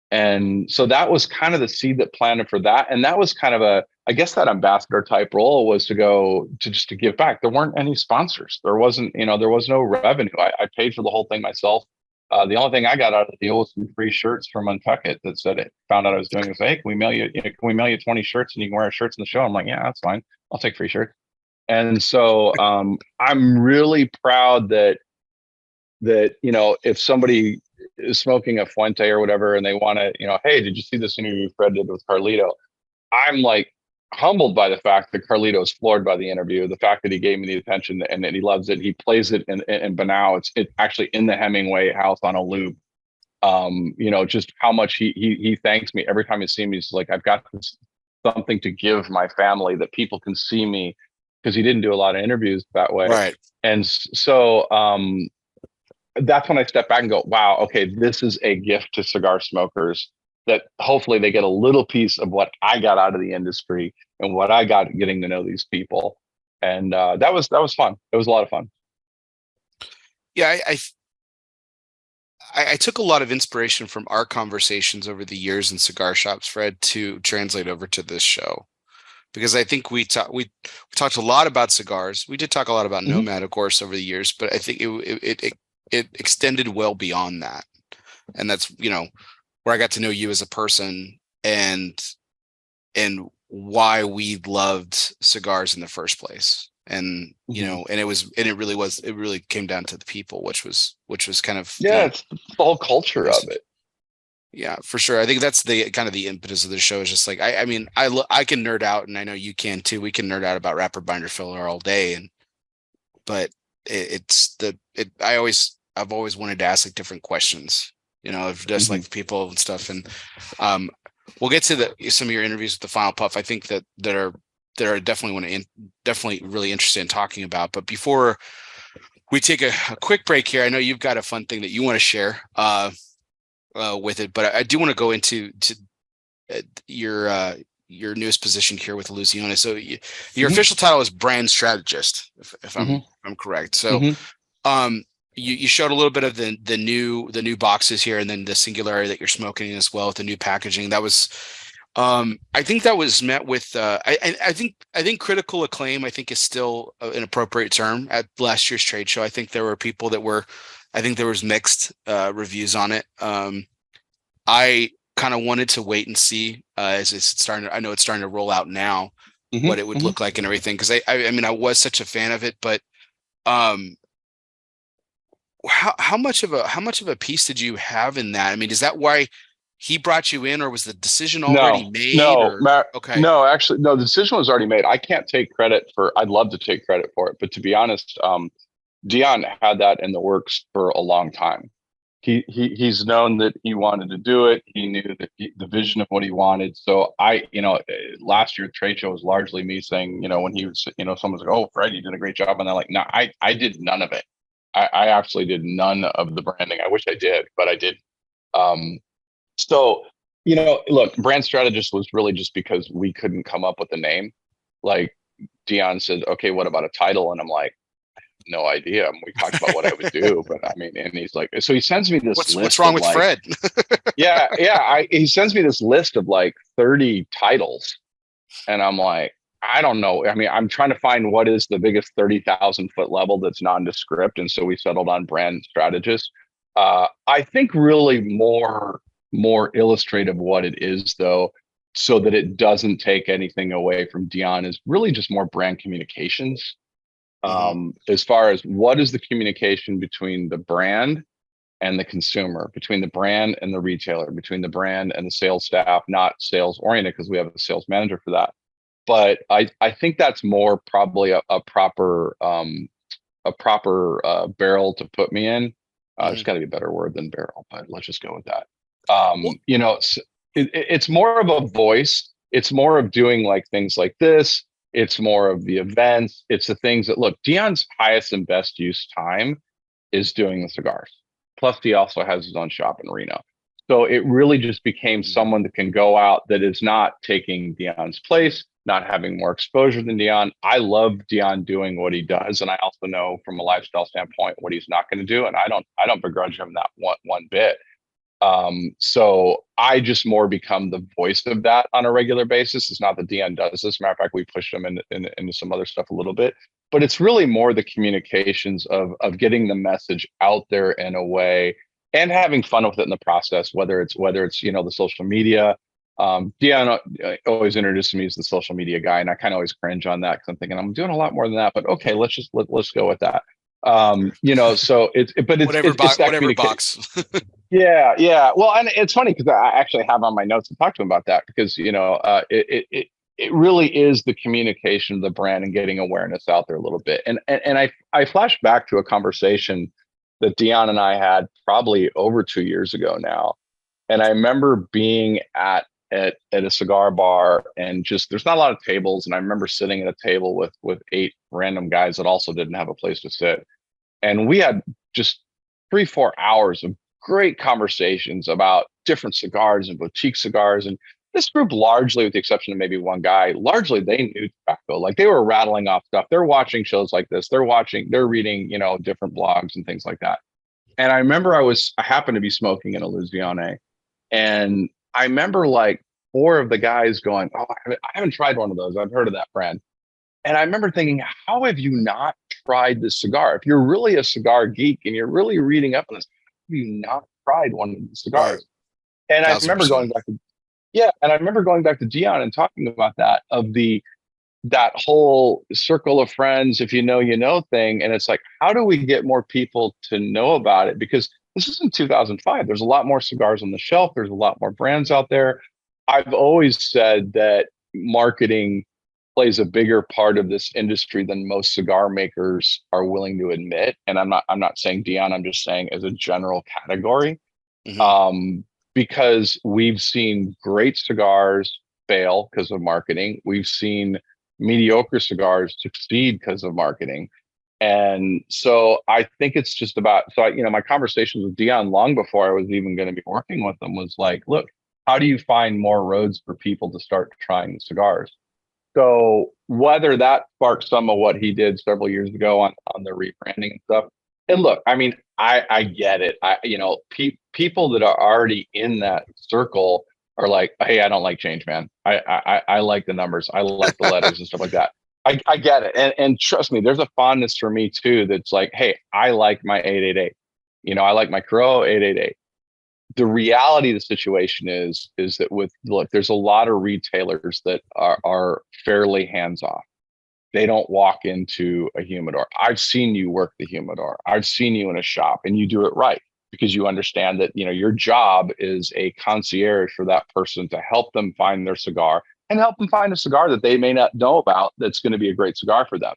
[SPEAKER 2] And so that was kind of the seed that planted for that. And that was kind of I guess that ambassador type role was to go to just to give back. There weren't any sponsors. There wasn't, there was no revenue. I paid for the whole thing myself. The only thing I got out of the deal was some free shirts from Untuckit that said it. Found out I was doing this. Hey, can we mail you 20 shirts and you can wear our shirts in the show? I'm like, yeah, that's fine. I'll take free shirts. And so I'm really proud that if somebody is smoking a Fuente or whatever and they want to, hey, did you see this interview Fred did with Carlito? I'm like humbled by the fact that Carlito is floored by the interview, the fact that he gave me the attention and that he loves it. He plays it in Banao. It's actually in the Hemingway house on a loop. Just how much he thanks me every time he sees me. He's like, I've got something to give my family that people can see me, because he didn't do a lot of interviews that way.
[SPEAKER 1] Right.
[SPEAKER 2] And so that's when I step back and go, wow, okay, this is a gift to cigar smokers, that hopefully they get a little piece of what I got out of the industry and what I got getting to know these people. And that was fun. It was a lot of fun.
[SPEAKER 1] Yeah, I took a lot of inspiration from our conversations over the years in cigar shops, Fred, to translate over to this show, because I think we talked a lot about cigars. We did talk a lot about Nomad, of course, over the years, but I think it extended well beyond that. And that's, where I got to know you as a person and why we loved cigars in the first place. And, and it really came down to the people, which was kind of,
[SPEAKER 2] it's the whole culture of it.
[SPEAKER 1] Yeah, for sure. I think that's the kind of the impetus of the show, is just like, I can nerd out, and I know you can too. We can nerd out about wrapper, binder, filler all day. But I've always wanted to ask like different questions, of just like people and stuff. And we'll get to some of your interviews with the Final Puff. I think that are definitely really interested in talking about. But before we take a quick break here, I know you've got a fun thing that you want to share with it, but I do want to go into your newest position here with Illusione. So your official title is brand strategist, if I'm correct. So you showed a little bit of the new boxes here, and then the Singularity that you're smoking as well with the new packaging. That was I think that was met with I think critical acclaim, I think, is still an appropriate term. At last year's trade show, I think there were people that I think there was mixed reviews on it. I kind of wanted to wait and see as it's starting. I know it's starting to roll out now, what it would look like and everything. Because I mean, I was such a fan of it, but how much of a piece did you have in that? I mean, is that why he brought you in, or was the decision already made?
[SPEAKER 2] Okay. No, actually, no, the decision was already made. I can't take credit for. I'd love to take credit for it, but to be honest, Dion had that in the works for a long time. He's known that he wanted to do it. He knew that the vision of what he wanted. So last year trade show was largely me saying, when he was, someone's like, "Oh, Fred, you did a great job," and they're like, "No, I did none of it. I actually did none of the branding. I wish I did, but I did." So, look, brand strategist was really just because we couldn't come up with a name. Like Dion said, "Okay, what about a title?" And I'm like, no idea. We talked about what I would do, but I mean, and he's like, so he sends me this list.
[SPEAKER 1] What's wrong with Fred?
[SPEAKER 2] He sends me this list of like 30 titles, and I'm like, I don't know. I mean, I'm trying to find what is the biggest 30,000 foot level that's nondescript, and so we settled on brand strategist. I think really more illustrative what it is, though, so that it doesn't take anything away from Dion, is really just more brand communications. As far as what is the communication between the brand and the consumer, between the brand and the retailer, between the brand and the sales staff, not sales oriented, because we have a sales manager for that. But I think that's more probably a proper barrel to put me in. There's got to be a better word than barrel, but let's just go with that. It's more of a voice. It's more of doing like things like this. It's more of the events. It's the things that, look, Dion's highest and best use time is doing the cigars. Plus, he also has his own shop in Reno. So it really just became someone that can go out that is not taking Dion's place, not having more exposure than Dion. I love Dion doing what he does, and I also know from a lifestyle standpoint what he's not going to do, and I don't begrudge him that one bit. So I just more become the voice of that on a regular basis. It's not that Dion does this. Matter of fact, we pushed him into some other stuff a little bit, but it's really more the communications of getting the message out there in a way and having fun with it in the process, whether it's the social media. Dion always introduced me as the social media guy, and I kind of always cringe on that because I'm thinking I'm doing a lot more than that, but okay, let's go with that. So it's
[SPEAKER 1] whatever box.
[SPEAKER 2] Yeah. Well, and it's funny because I actually have on my notes to talk to him about that because it really is the communication of the brand and getting awareness out there a little bit. And I flash back to a conversation that Dion and I had probably over 2 years ago now, and I remember being at a cigar bar, and just there's not a lot of tables, and I remember sitting at a table with 8 random guys that also didn't have a place to sit, and we had just 3-4 hours of great conversations about different cigars and boutique cigars. And this group, largely with the exception of maybe one guy, largely they knew tobacco. Like they were rattling off stuff. They're watching shows like this. They're reading, different blogs and things like that. And I remember I happened to be smoking in Illusione, and I remember like 4 of the guys going, "Oh, I haven't tried one of those. I've heard of that brand." And I remember thinking, how have you not tried this cigar? If you're really a cigar geek and you're really reading up on this, have you not tried one of the cigars? And I remember going back to Dion and talking about that, that whole circle of friends, if you know thing. And it's like, how do we get more people to know about it? Because this is in 2005. There's a lot more cigars on the shelf. There's a lot more brands out there. I've always said that marketing plays a bigger part of this industry than most cigar makers are willing to admit. And I'm not saying Dion, I'm just saying as a general category. Mm-hmm. Because we've seen great cigars fail because of marketing. We've seen mediocre cigars succeed because of marketing. And so I think it's just about, my conversations with Dion long before I was even going to be working with them was like, look, how do you find more roads for people to start trying cigars? So whether that sparked some of what he did several years ago on the rebranding and stuff. And look, I mean, I get it. People that are already in that circle are like, hey, I don't like change, man. I like the numbers. I like the letters and stuff like that. I get it. And trust me, there's a fondness for me too. That's like, hey, I like my 888. I like my Crow 888. The reality of the situation is that there's a lot of retailers that are fairly hands-off. They don't walk into a humidor. I've seen you work the humidor. I've seen you in a shop, and you do it right because you understand that your job is a concierge for that person to help them find their cigar and help them find a cigar that they may not know about that's going to be a great cigar for them.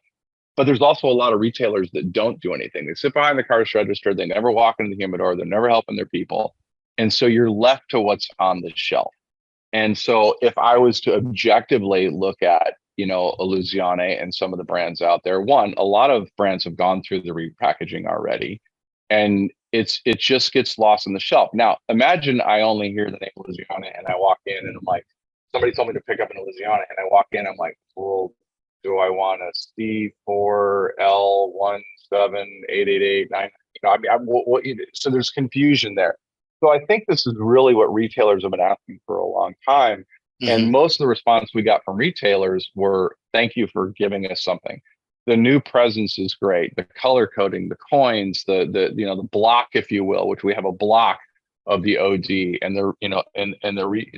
[SPEAKER 2] But there's also a lot of retailers that don't do anything. They sit behind the cash register. They never walk into the humidor. They're never helping their people. And so you're left to what's on the shelf. And so if I was to objectively look at, Illusione and some of the brands out there, one, a lot of brands have gone through the repackaging already, and it just gets lost on the shelf. Now, imagine I only hear the name Illusione and I walk in and I'm like, somebody told me to pick up an Illusione, and I walk in, I'm like, well, do I want a C4L17888? So there's confusion there. So I think this is really what retailers have been asking for a long time. Mm-hmm. And most of the response we got from retailers were, thank you for giving us something. The new presence is great. The color coding, the coins, the block, if you will, which we have a block of the OD, and the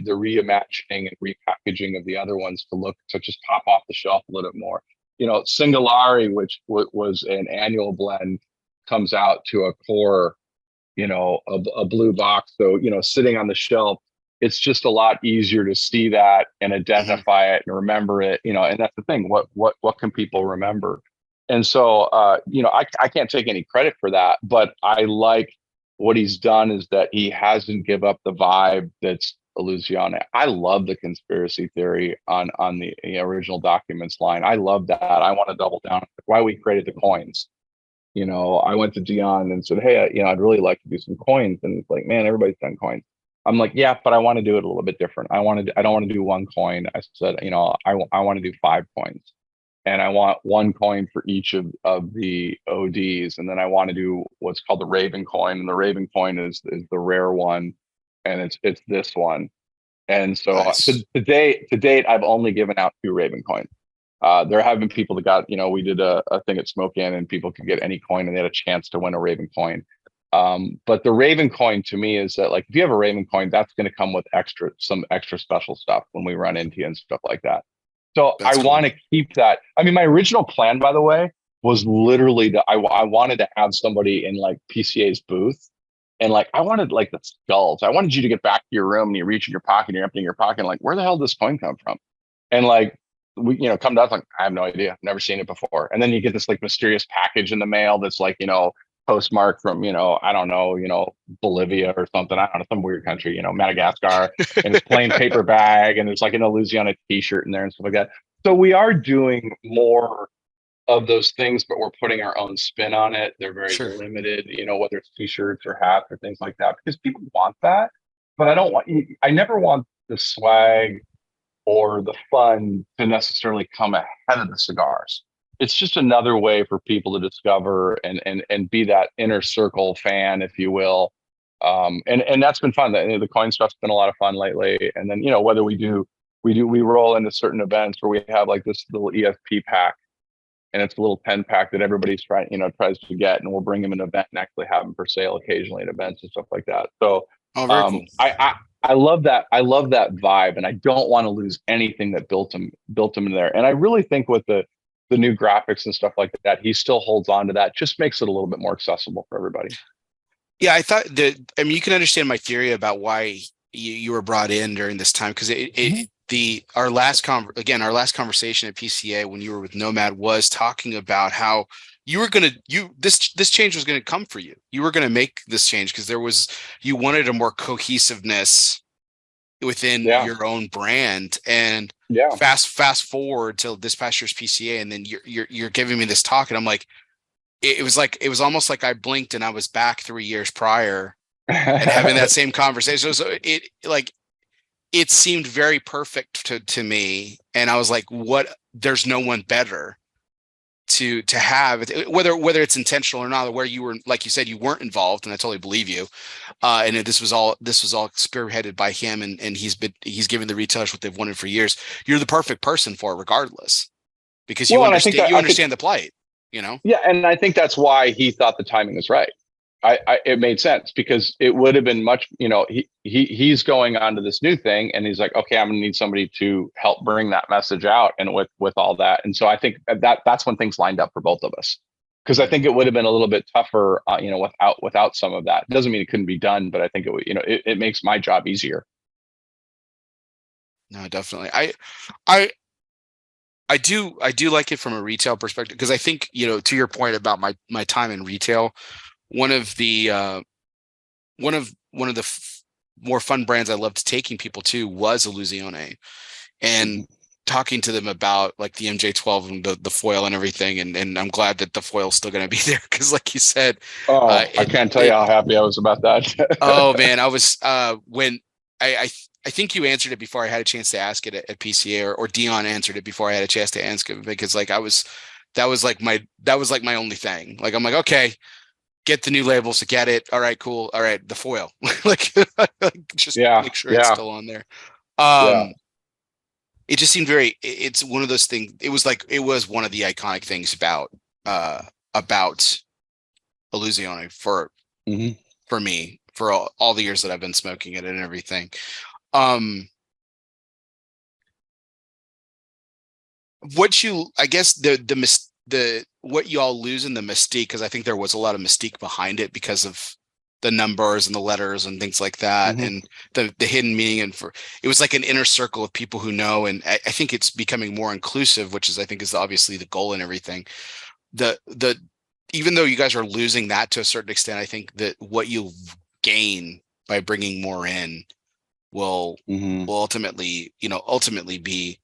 [SPEAKER 2] reimagining and repackaging of the other ones to just pop off the shelf a little bit more. Singolari, which was an annual blend, comes out to a core, a blue box. So, sitting on the shelf, it's just a lot easier to see that and identify it and remember it, and that's the thing. What can people remember? And so, I can't take any credit for that, but I like what he's done is that he hasn't give up the vibe that's Illusione. I love the conspiracy theory on the original documents line. I love that. I want to double down on why we created the coins. I went to Dion and said, hey, I'd really like to do some coins. And he's like, man, everybody's done coins. I'm like, yeah, but I want to do it a little bit different. I don't want to do one coin. I said, I want to do 5 coins, and I want one coin for each of the ODs. And then I want to do what's called the Raven coin. And the Raven coin is the rare one. And it's this one. And so
[SPEAKER 1] Nice.
[SPEAKER 2] to date, I've only given out 2 Raven coins. There have been people that got, we did a thing at Smoke Inn and people could get any coin and they had a chance to win a Raven coin. But the Raven coin to me is that, like, if you have a Raven coin, that's going to come with some extra special stuff when we run into you and stuff like that. So I
[SPEAKER 1] That's cool.
[SPEAKER 2] want to keep that. I mean, my original plan, by the way, was literally I wanted to have somebody in like PCA's booth, and like I wanted like the skulls. I wanted you to get back to your room and you reach in your pocket and you're emptying your pocket, and like, where the hell did this coin come from? And like we, come to us like, I have no idea, never seen it before. And then you get this like mysterious package in the mail that's like, postmarked from, I don't know, Bolivia or something. I don't know, some weird country, Madagascar, and it's plain paper bag, and there's like an Illusione t-shirt in there and stuff like that. So we are doing more of those things, but we're putting our own spin on it. They're very
[SPEAKER 1] Sure.
[SPEAKER 2] limited, whether it's t-shirts or hats or things like that, because people want that. But I never want the swag or the fun to necessarily come ahead of the cigars. It's just another way for people to discover and be that inner circle fan, if you will. And that's been fun. The coin stuff's been a lot of fun lately. And then, whether we roll into certain events where we have like this little ESP pack, and it's a little 10 pack that everybody's tries to get, and we'll bring them an event and actually have them for sale occasionally at events and stuff like that. So
[SPEAKER 1] Oh, very cool.
[SPEAKER 2] I love that. I love that vibe, and I don't want to lose anything that built him in there. And I really think with the new graphics and stuff like that, he still holds on to that. Just makes it a little bit more accessible for everybody.
[SPEAKER 1] Yeah, I thought that. I mean, you can understand my theory about why you were brought in during this time, because our last conversation at PCA when you were with Nomad was talking about how you were this change was gonna come for you. You were gonna make this change because you wanted a more cohesiveness within your own brand. And fast forward till this past year's PCA, and then you're giving me this talk, and I'm like, it was almost like I blinked and I was back 3 years prior and having that same conversation. So it seemed very perfect to me, and I was like, what? There's no one better to have it, whether it's intentional or not, where you were, like you said, you weren't involved, and I totally believe you. And this was all spearheaded by him, and he's given the retailers what they've wanted for years. You're the perfect person for it, regardless, because you understand the plight.
[SPEAKER 2] Yeah, and I think that's why he thought the timing was right. It made sense, because it would have been much, he's going on to this new thing, and he's like, okay, I'm gonna need somebody to help bring that message out, and with all that. And so I think that's when things lined up for both of us, because I think it would have been a little bit tougher, without some of that. It doesn't mean it couldn't be done, but I think it makes my job easier.
[SPEAKER 1] No, definitely. I do like it from a retail perspective, because I think, to your point about my time in retail, one of the more fun brands I loved taking people to was Illusione, and talking to them about like the MJ12 and the foil and everything. And I'm glad that the foil's still going to be there, because like you said,
[SPEAKER 2] I can't tell you how happy I was about that.
[SPEAKER 1] Oh man, I was when I think you answered it before I had a chance to ask it at PCA, or Dion answered it before I had a chance to ask it, because like that was like my only thing. Like, I'm like, okay, get the new labels, get it. All right, cool. All right, the foil, like just make sure it's still on there. It just seemed it's one of those things. It was one of the iconic things about Illusione for me, for all the years that I've been smoking it and everything. I guess what you all lose in the mystique, because I think there was a lot of mystique behind it because of the numbers and the letters and things like that, and the hidden meaning, and it was like an inner circle of people who know. And I think it's becoming more inclusive, which I think is obviously the goal and everything. Even though you guys are losing that to a certain extent, I think that what you gain by bringing more in will ultimately be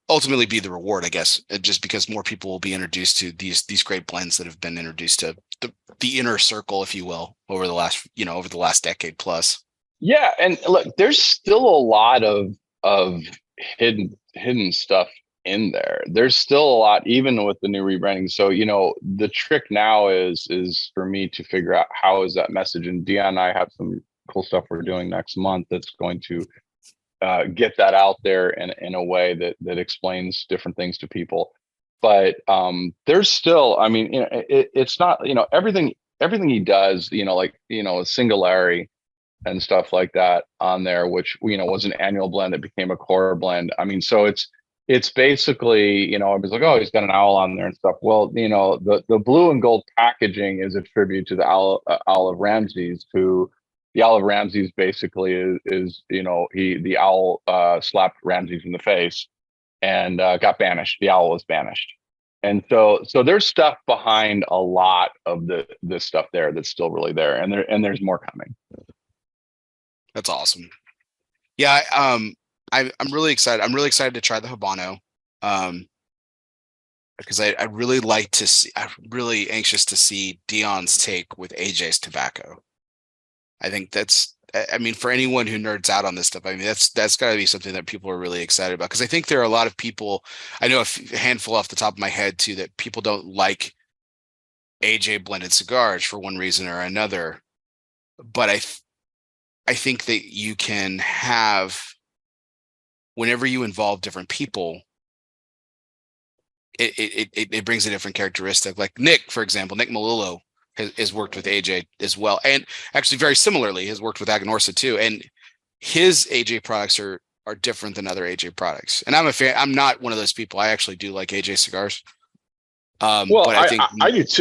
[SPEAKER 1] ultimately be the reward, I guess, just because more people will be introduced to these great blends that have been introduced to the inner circle, if you will, over the last decade plus.
[SPEAKER 2] Yeah, and look, there's still a lot of hidden stuff in there. There's still a lot, even with the new rebranding. So, the trick now is for me to figure out how is that message. And Dion and I have some cool stuff we're doing next month that's going to get that out there in a way that explains different things to people. But there's still, I mean, it's not, everything he does, Singularity and stuff like that on there, which was an annual blend that became a core blend. I mean, so it's basically, I was like, oh, he's got an owl on there and stuff. Well, the blue and gold packaging is a tribute to the owl of Ramses, who the owl of Ramses basically is the owl slapped Ramses in the face and got banished. The owl was banished. And so there's stuff behind a lot of this stuff there that's still really there, and there's more coming.
[SPEAKER 1] That's awesome. Yeah, I'm really excited. I'm really excited to try the Habano, because I really like to see. I'm really anxious to see Dion's take with AJ's tobacco. I think I mean, for anyone who nerds out on this stuff, I mean, that's got to be something that people are really excited about, because I think there are a lot of people. I know a handful off the top of my head too that people don't like AJ blended cigars for one reason or another, but I think that you can have, whenever you involve different people, it brings a different characteristic. Like Nick, for example, Nick Melillo has worked with AJ as well, and actually very similarly has worked with Aganorsa too. And his AJ products are different than other AJ products. And I'm a fan. I'm not one of those people. I actually do like AJ cigars.
[SPEAKER 2] Well,
[SPEAKER 1] but I think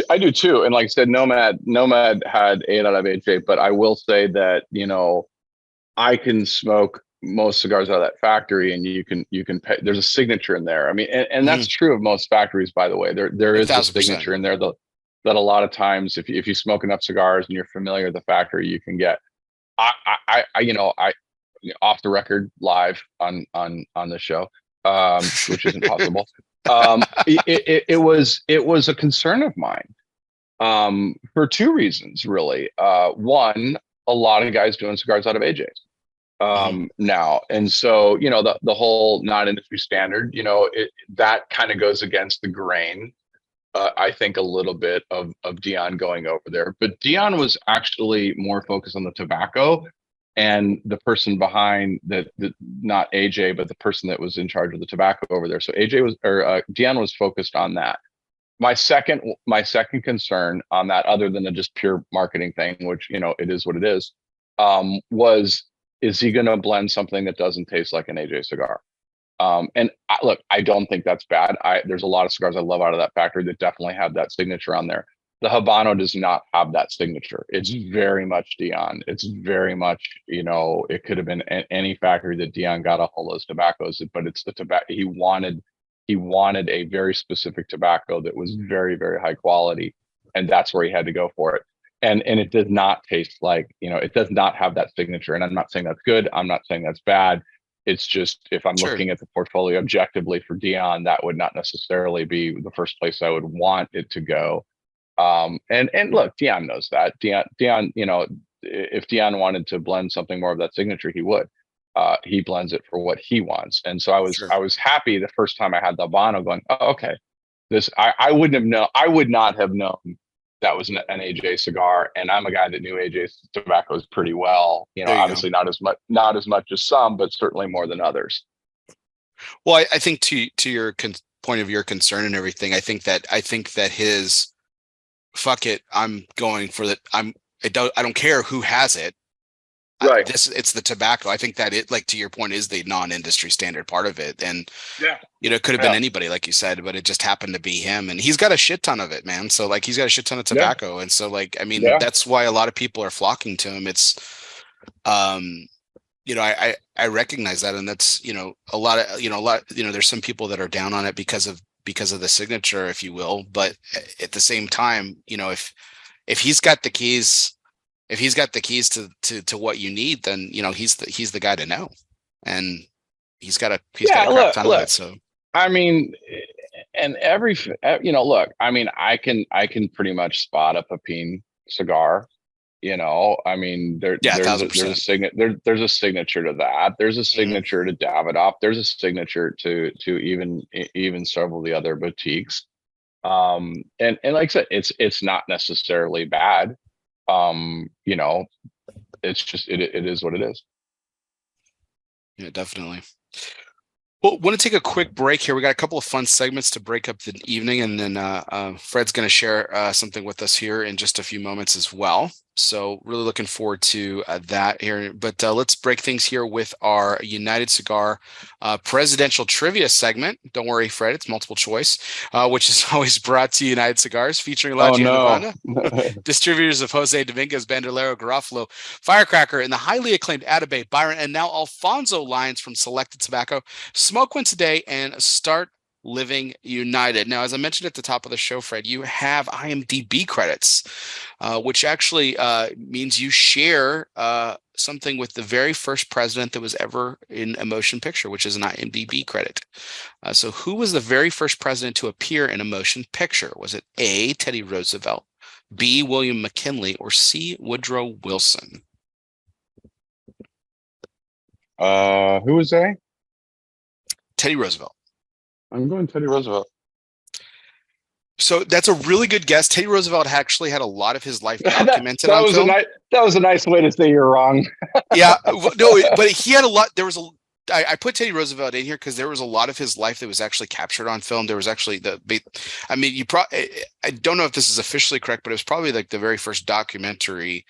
[SPEAKER 2] I do too. And like I said, Nomad had 8 out of AJ, but I will say that, I can smoke most cigars out of that factory, and you can pay, there's a signature in there. I mean, and that's true of most factories, by the way. There is a signature in there that a lot of times, if you smoke enough cigars and you're familiar with the factory, you can get. I off the record live on the show, which isn't possible. It was a concern of mine, for 2 reasons, really. One, a lot of guys doing cigars out of AJs now, and so the whole not industry standard, that kind of goes against the grain. I think a little bit of Dion going over there, but Dion was actually more focused on the tobacco, and the person behind that, not AJ, but the person that was in charge of the tobacco over there. So Dion was focused on that. My second concern on that, other than a just pure marketing thing, which it is what it is, is he going to blend something that doesn't taste like an AJ cigar? And look, I don't think that's bad. There's a lot of cigars I love out of that factory that definitely have that signature on there. The Habano does not have that signature. It's very much Dion. It's very much, it could have been any factory that Dion got a hold of those tobaccos, but it's the tobacco. He wanted a very specific tobacco that was very, very high quality, and that's where he had to go for it. And it does not taste like, it does not have that signature. And I'm not saying that's good. I'm not saying that's bad. It's just, if I'm looking at the portfolio objectively for Dion, that would not necessarily be the first place I would want it to go. And look, Dion knows that. Dion, if Dion wanted to blend something more of that signature, he would. He blends it for what he wants. And so I was happy the first time I had the Habano going, oh, okay. I would not have known that was an AJ cigar, and I'm a guy that knew AJ's tobaccos pretty well. Obviously not as much as some, but certainly more than others.
[SPEAKER 1] Well, I think to your point of your concern and everything, I think that his fuck it, I'm going for that. I don't care who has it.
[SPEAKER 2] Right.
[SPEAKER 1] It's the tobacco. I think that it, like to your point, is the non-industry standard part of it. And
[SPEAKER 2] yeah,
[SPEAKER 1] it could have been anybody, like you said, but it just happened to be him. And he's got a shit ton of it, man. So like he's got a shit ton of tobacco. And so like, I mean, that's why a lot of people are flocking to him. It's I recognize that. And that's, a lot, there's some people that are down on it because of the signature, if you will. But at the same time, if he's got the keys, to what you need, then he's the guy to know, and he's got a crap ton of it. So
[SPEAKER 2] I mean, and look, I mean, I can pretty much spot a Pepin cigar. I mean,
[SPEAKER 1] Yeah,
[SPEAKER 2] there's a
[SPEAKER 1] 1000%.
[SPEAKER 2] there's a signature to that. There's a signature to Davidoff. There's a signature to even several of the other boutiques. And like I said, it's not necessarily bad. It's just it is what it is.
[SPEAKER 1] Yeah, definitely. Well, want to take a quick break here. We got a couple of fun segments to break up the evening, and then Fred's going to share something with us here in just a few moments as well. So really looking forward to that here. But let's break things here with our United Cigar presidential trivia segment. Don't worry, Fred, it's multiple choice, which is always brought to United Cigars, featuring La Giovanna, distributors of Jose Dominguez, Bandolero, Garofalo, Firecracker, and the highly acclaimed Atabey, Byron, and now Alfonso lines from Selected Tobacco. Smoke one today and start living united. Now, as I mentioned at the top of the show, Fred, you have IMDb credits, which actually means you share something with the very first president that was ever in a motion picture, which is an IMDb credit. So who was the very first president to appear in a motion picture? Was it A, Teddy Roosevelt, B, William McKinley, or C, Woodrow Wilson?
[SPEAKER 2] Who was A?
[SPEAKER 1] Teddy Roosevelt.
[SPEAKER 2] I'm going Teddy Roosevelt.
[SPEAKER 1] So that's a really good guess. Teddy Roosevelt actually had a lot of his life documented on film.
[SPEAKER 2] That was a nice way to say you're wrong.
[SPEAKER 1] Yeah, no, but he had a lot. I put Teddy Roosevelt in here because there was a lot of his life that was actually captured on film. There was actually I don't know if this is officially correct, but it was probably like the very first documentary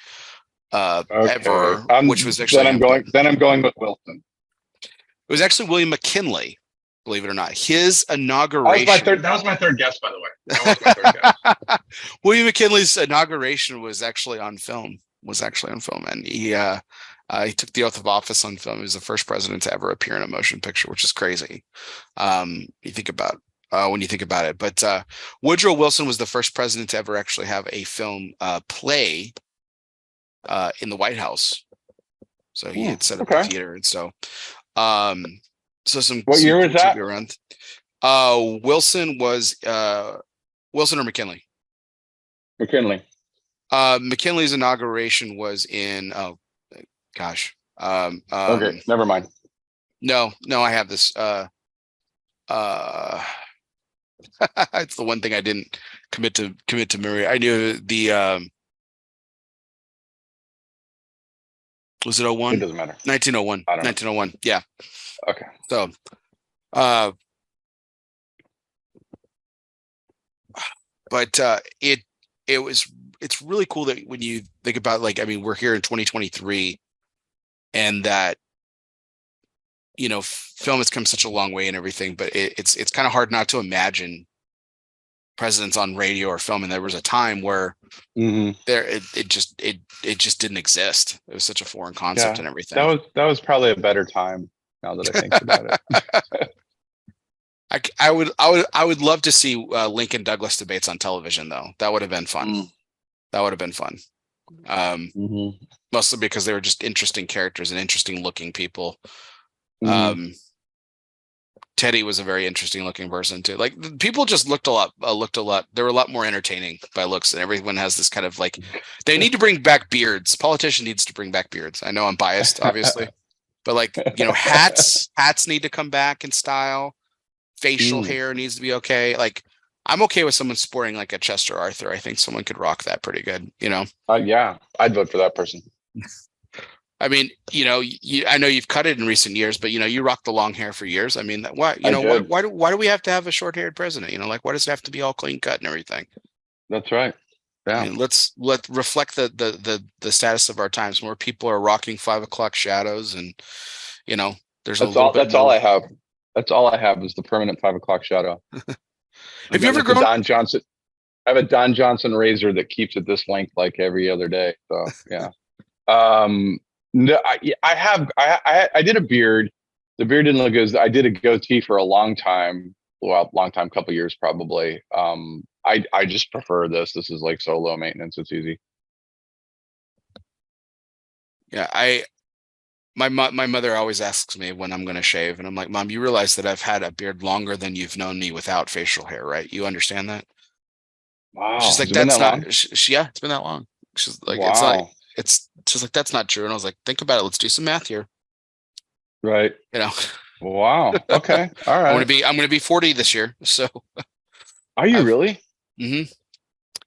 [SPEAKER 1] ever, which was actually.
[SPEAKER 2] Then I'm going with Wilson.
[SPEAKER 1] It was actually William McKinley. Believe it or not, his inauguration.
[SPEAKER 2] That was my third guess, by the way. That was my third guess.
[SPEAKER 1] William McKinley's inauguration was actually on film. And he took the oath of office on film. He was the first president to ever appear in a motion picture, which is crazy. When you think about it. But Woodrow Wilson was the first president to ever actually have a film play in the White House. So he had set up the theater, and so. What
[SPEAKER 2] year was that?
[SPEAKER 1] Around. Wilson was Wilson or McKinley?
[SPEAKER 2] McKinley.
[SPEAKER 1] McKinley's inauguration was in
[SPEAKER 2] okay, never mind.
[SPEAKER 1] No, I have this. It's the one thing I didn't commit to memory. I knew the was it 01?
[SPEAKER 2] It doesn't matter.
[SPEAKER 1] 1901. 1901. Yeah.
[SPEAKER 2] Okay.
[SPEAKER 1] So, but it's really cool that when you think about, like, I mean, we're here in 2023, and that, film has come such a long way and everything, but it's kind of hard not to imagine presidents on radio or film. And there was a time where it just didn't exist. It was such a foreign concept and everything.
[SPEAKER 2] That was probably a better time, now that I think about it.
[SPEAKER 1] I would love to see Lincoln Douglas debates on television, though. That would have been fun. That would have been fun. Mostly because they were just interesting characters and interesting looking people. Teddy was a very interesting looking person too. Like, people just looked a lot. They were a lot more entertaining by looks, and everyone has this kind of, like, they need to bring back beards. Politician needs to bring back beards. I know I'm biased, obviously, but, like, hats need to come back in style. Facial hair needs to be okay. Like, I'm okay with someone sporting like a Chester Arthur. I think someone could rock that pretty good.
[SPEAKER 2] Yeah, I'd vote for that person.
[SPEAKER 1] I mean, I know you've cut it in recent years, but you rocked the long hair for years. I mean, why do we have to have a short-haired president? Like, why does it have to be all clean cut and everything?
[SPEAKER 2] That's right. Yeah.
[SPEAKER 1] I mean, let's reflect the status of our times. More people are rocking 5 o'clock shadows, and there's
[SPEAKER 2] that's all I have. That's all I have is the permanent 5 o'clock shadow.
[SPEAKER 1] Have you ever grown
[SPEAKER 2] Don Johnson? I have a Don Johnson razor that keeps it this length like every other day. So yeah. No, I did a beard. The beard didn't look good. I did a goatee for a long time. Well, couple years probably. I just prefer this. This is like so low maintenance. It's easy.
[SPEAKER 1] Yeah, my mother always asks me when I'm going to shave, and I'm like, Mom, you realize that I've had a beard longer than you've known me without facial hair, right? You understand that? She's
[SPEAKER 2] Wow.
[SPEAKER 1] like,
[SPEAKER 2] Has it been
[SPEAKER 1] that's
[SPEAKER 2] that long?
[SPEAKER 1] not. Yeah, it's been that long. She's like, it's not.
[SPEAKER 2] Wow.
[SPEAKER 1] It's she's like, that's not true. And I was like, think about it. Let's do some math here.
[SPEAKER 2] Right.
[SPEAKER 1] You know,
[SPEAKER 2] Wow. Okay. All right.
[SPEAKER 1] I'm gonna be 40 this year. So
[SPEAKER 2] Are you
[SPEAKER 1] I've.
[SPEAKER 2] really?
[SPEAKER 1] hmm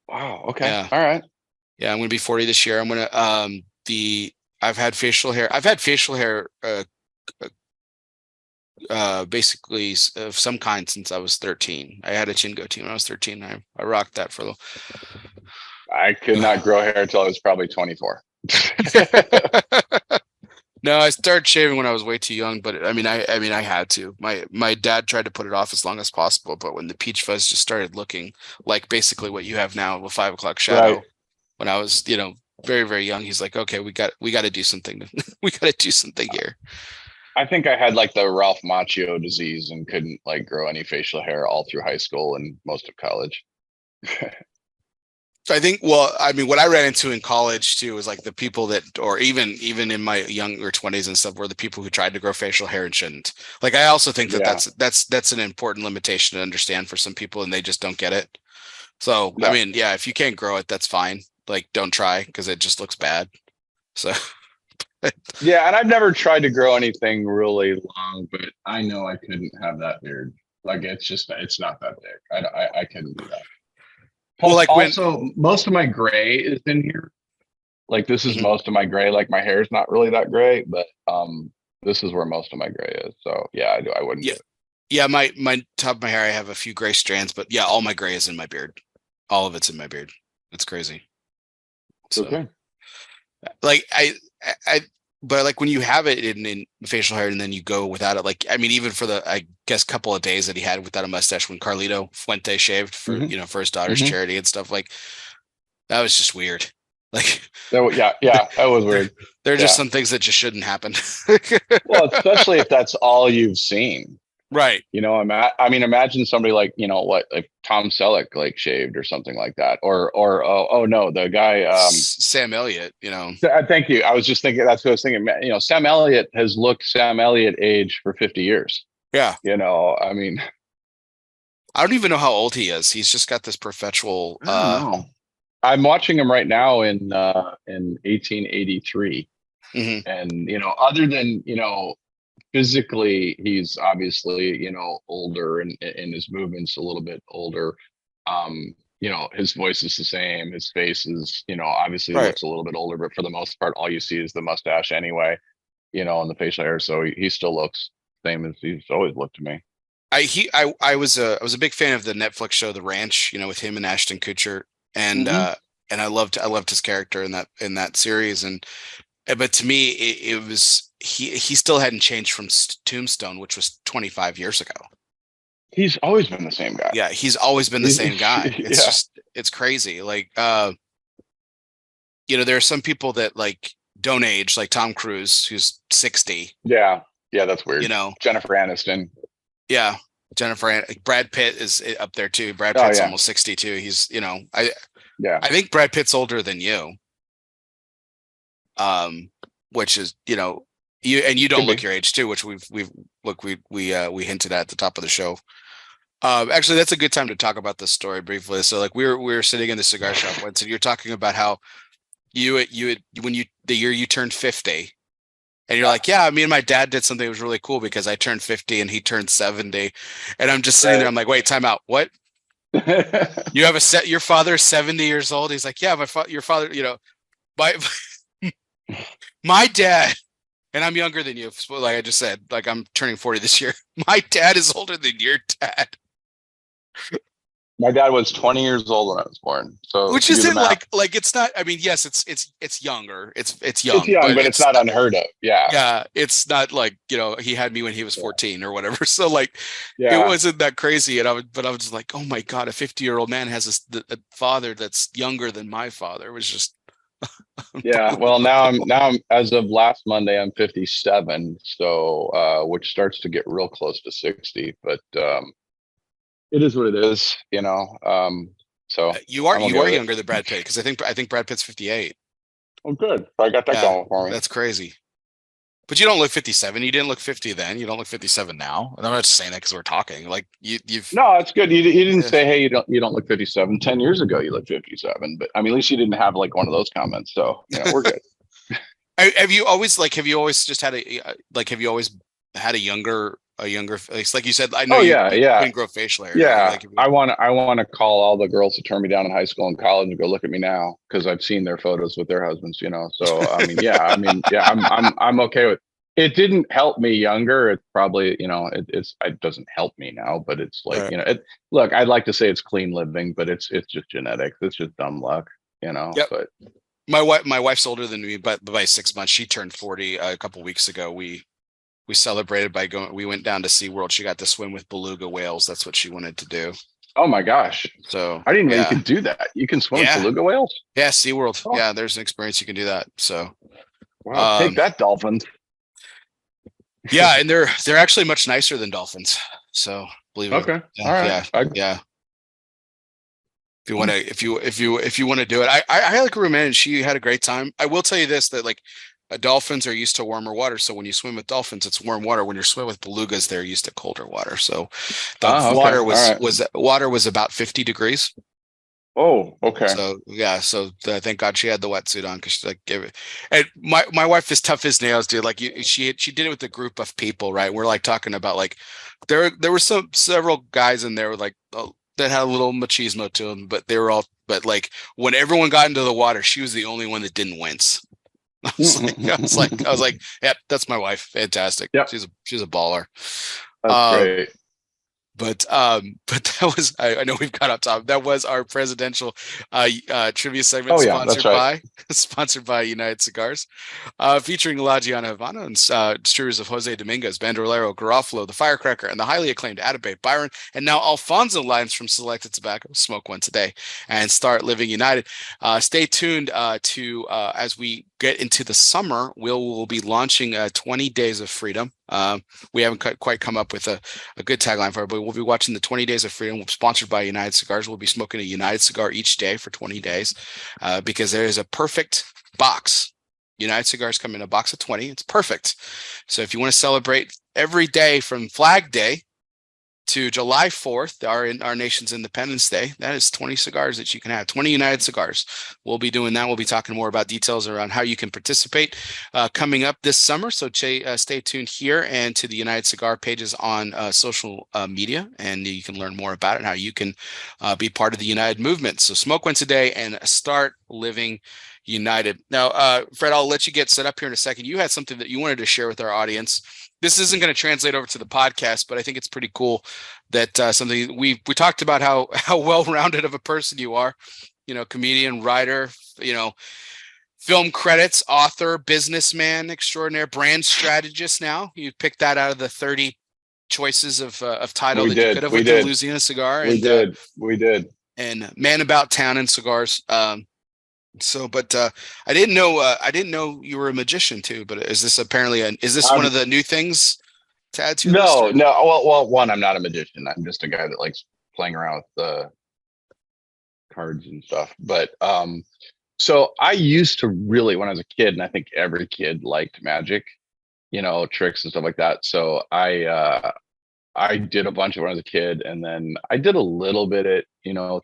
[SPEAKER 2] Wow. Okay.
[SPEAKER 1] Yeah,
[SPEAKER 2] All right.
[SPEAKER 1] yeah. I'm gonna be 40 this year. I'm gonna the I've had facial hair. I've had facial hair basically of some kind since I was 13. I had a chin goatee when I was 13. I rocked that for a little.
[SPEAKER 2] I could not grow hair until I was probably 24.
[SPEAKER 1] No, I started shaving when I was way too young, but I mean, I had to. My dad tried to put it off as long as possible, but when the peach fuzz just started looking like basically what you have now, a 5 o'clock shadow,
[SPEAKER 2] Right.
[SPEAKER 1] when I was, very, very young, he's like, okay, we got to do something. We got to do something here.
[SPEAKER 2] I think I had like the Ralph Macchio disease and couldn't like grow any facial hair all through high school and most of college.
[SPEAKER 1] So I think, well, I mean, what I ran into in college too was like the people that, or even in my younger 20s and stuff, were the people who tried to grow facial hair and shouldn't. Like, I also think that
[SPEAKER 2] Yeah.
[SPEAKER 1] that's an important limitation to understand for some people, and they just don't get it. So, I
[SPEAKER 2] Yeah.
[SPEAKER 1] mean, yeah, if you can't grow it, that's fine. Like, don't try because it just looks bad. So,
[SPEAKER 2] Yeah. And I've never tried to grow anything really long, but I know I couldn't have that beard. Like it's not that big. I couldn't do that.
[SPEAKER 1] well,
[SPEAKER 2] Plus,
[SPEAKER 1] like when,
[SPEAKER 2] also most of my gray is in here. Like this is
[SPEAKER 1] Mhm.
[SPEAKER 2] most of my gray. Like my hair is not really that gray, but this is where most of my gray is. So yeah, I wouldn't do
[SPEAKER 1] Yeah,
[SPEAKER 2] it.
[SPEAKER 1] yeah, my top of my hair, I have a few gray strands, but yeah, all my gray is in my beard. All of it's in my beard. It's crazy. So.
[SPEAKER 2] Okay.
[SPEAKER 1] Like I but like when you have it in facial hair and then you go without it, like I mean, even for the I guess couple of days that he had without a mustache when Carlito Fuente shaved for
[SPEAKER 2] Hmm.
[SPEAKER 1] for his daughter's
[SPEAKER 2] Hmm.
[SPEAKER 1] charity and stuff, like that was just weird. Like
[SPEAKER 2] Yeah, that was
[SPEAKER 1] there
[SPEAKER 2] weird.
[SPEAKER 1] there are just
[SPEAKER 2] Yeah.
[SPEAKER 1] some things that just shouldn't happen.
[SPEAKER 2] Well, especially if that's all you've seen.
[SPEAKER 1] Right.
[SPEAKER 2] I mean, imagine somebody like, what, like Tom Selleck like shaved or something like that. Or oh no, the guy
[SPEAKER 1] Sam Elliott,
[SPEAKER 2] thank you. I was just thinking that's what I was thinking. Sam Elliott has looked Sam Elliott age for 50 years.
[SPEAKER 1] Yeah.
[SPEAKER 2] I mean,
[SPEAKER 1] I don't even know how old he is. He's just got this perpetual
[SPEAKER 2] I don't know. I'm watching him right now in 1883.
[SPEAKER 1] Mhm.
[SPEAKER 2] And other than physically he's obviously older and his movements a little bit older. His voice is the same, his face is obviously
[SPEAKER 1] Right.
[SPEAKER 2] looks a little bit older, but for the most part all you see is the mustache anyway, and the facial hair, so he still looks same as he's always looked to me.
[SPEAKER 1] I was a big fan of the Netflix show The Ranch, with him and Ashton Kutcher, and
[SPEAKER 2] Hmm.
[SPEAKER 1] and I loved his character in that series, and but to me it was he still hadn't changed from Tombstone, which was 25 years ago.
[SPEAKER 2] He's always been the same guy.
[SPEAKER 1] Yeah, he's always been the same guy. It's
[SPEAKER 2] Yeah.
[SPEAKER 1] just it's crazy. Like there are some people that like don't age, like Tom Cruise, who's 60.
[SPEAKER 2] Yeah, that's weird.
[SPEAKER 1] You know,
[SPEAKER 2] Jennifer Aniston.
[SPEAKER 1] yeah. Brad Pitt is up there too. Brad
[SPEAKER 2] Oh
[SPEAKER 1] Pitt's
[SPEAKER 2] yeah.
[SPEAKER 1] almost 62. He's,
[SPEAKER 2] Yeah.
[SPEAKER 1] I think Brad Pitt's older than you. Which is, you don't
[SPEAKER 2] Could
[SPEAKER 1] look
[SPEAKER 2] be.
[SPEAKER 1] your age too, which we hinted at the top of the show. Actually, that's a good time to talk about this story briefly. So, like, we were sitting in the cigar shop once, and you're talking about how the year you turned 50, and you're like, yeah, me and my dad did something that was really cool because I turned 50 and he turned 70, and I'm just sitting there. I'm like, wait, time out. What? You have your father's 70 years old? He's like, yeah, your father, my my dad. And I'm younger than you, like I just said. Like I'm turning 40 this year. My dad is older than your dad.
[SPEAKER 2] My dad was 20 years old when I was born. So
[SPEAKER 1] Which isn't like it's not. I mean, yes, it's younger. It's young,
[SPEAKER 2] it's young, but it's not unheard of. Yeah.
[SPEAKER 1] Yeah, it's not like he had me when he was 14 or whatever. So like,
[SPEAKER 2] Yeah.
[SPEAKER 1] it wasn't that crazy. And I was just like, oh my god, a 50-year-old man has a father that's younger than my father. It was just.
[SPEAKER 2] Yeah. Well, now I'm as of last Monday, I'm 57. So which starts to get real close to 60. But it is what it is, So
[SPEAKER 1] You are
[SPEAKER 2] I'm okay with it.
[SPEAKER 1] younger than Brad Pitt because I think Brad Pitt's 58.
[SPEAKER 2] Oh, good. I got that going for me.
[SPEAKER 1] That's crazy. But you don't look 57. You didn't look 50 then. You don't look 57 now. And I'm not just saying that because we're talking. Like you've.
[SPEAKER 2] No, it's good. You didn't say, hey, you don't look 57. 10 years ago, you looked 57. But I mean, at least you didn't have like one of those comments. So we're good.
[SPEAKER 1] Have you always just had have you always had a younger face? Like you said, I know you couldn't grow facial hair.
[SPEAKER 2] Yeah.
[SPEAKER 1] Like
[SPEAKER 2] I want to call all the girls that turned me down in high school and college and go, look at me now, because I've seen their photos with their husbands, So I'm okay with. It didn't help me younger. It's probably, it doesn't help me now, but it's like,
[SPEAKER 1] right.
[SPEAKER 2] Look, I'd like to say it's clean living, but it's just genetics. It's just dumb luck,
[SPEAKER 1] Yep.
[SPEAKER 2] But
[SPEAKER 1] my wife's older than me, but by 6 months. She turned 40 a couple weeks ago. We celebrated by we went down to SeaWorld. She got to swim with beluga whales. That's what she wanted to do.
[SPEAKER 2] Oh my gosh.
[SPEAKER 1] So
[SPEAKER 2] I didn't know you could do that. You can swim with beluga whales?
[SPEAKER 1] Yeah, SeaWorld. Oh. Yeah, there's an experience you can do that. So
[SPEAKER 2] wow, take that, dolphins.
[SPEAKER 1] Yeah, and they're actually much nicer than dolphins. So believe it.
[SPEAKER 2] Okay. All right.
[SPEAKER 1] Yeah. If you want to do it, I like recommend it. She had a great time. I will tell you this, that like dolphins are used to warmer water. So when you swim with dolphins, it's warm water. When you're swimming with belugas, they're used to colder water. So the water was about 50 degrees.
[SPEAKER 2] Oh, okay.
[SPEAKER 1] So yeah, thank God she had the wetsuit on, because she like gave it. And my wife is tough as nails, dude. Like she did it with a group of people, right? We're like talking about like there were several guys in there with like that had a little machismo to them, but but like when everyone got into the water, she was the only one that didn't wince. I was like, yep, that's my wife. Fantastic. Yep. She's a baller.
[SPEAKER 2] That's great.
[SPEAKER 1] But that was, I know we've got up top. That was our presidential trivia segment, sponsored by United Cigars, featuring La Giana Havana and distributors of Jose Dominguez, Bandolero, Garofalo, the Firecracker, and the highly acclaimed Atabey, Byron, and now Alfonso lines from Selected Tobacco. Smoke one today and start living united. Stay tuned to as we get into the summer. We'll be launching 20 Days of Freedom. We haven't quite come up with a good tagline for it, but we'll be watching the 20 Days of Freedom, sponsored by United Cigars. We'll be smoking a United cigar each day for 20 days because there is a perfect box. United Cigars come in a box of 20. It's perfect. So if you want to celebrate every day from Flag Day to July 4th, our nation's Independence Day, that is 20 cigars that you can have, 20 United Cigars. We'll be doing that. We'll be talking more about details around how you can participate coming up this summer. So stay tuned here and to the United Cigar pages on social media, and you can learn more about it and how you can be part of the United movement. So smoke one today and start living united. Now, Fred, I'll let you get set up here in a second. You had something that you wanted to share with our audience. This isn't going to translate over to the podcast, but I think it's pretty cool that something we talked about how well-rounded of a person you are, comedian, writer, film credits, author, businessman extraordinaire, brand strategist. Now you picked that out of the 30 choices of title you could have with the Illusione Cigar.
[SPEAKER 2] We did.
[SPEAKER 1] And man about town and cigars. But I didn't know you were a magician too. But is this apparently one of the new things to add to?
[SPEAKER 2] No. Well, one, I'm not a magician. I'm just a guy that likes playing around with the cards and stuff. But so I used to really, when I was a kid, and I think every kid liked magic, tricks and stuff like that. So I did a bunch of when I was a kid, and then I did a little bit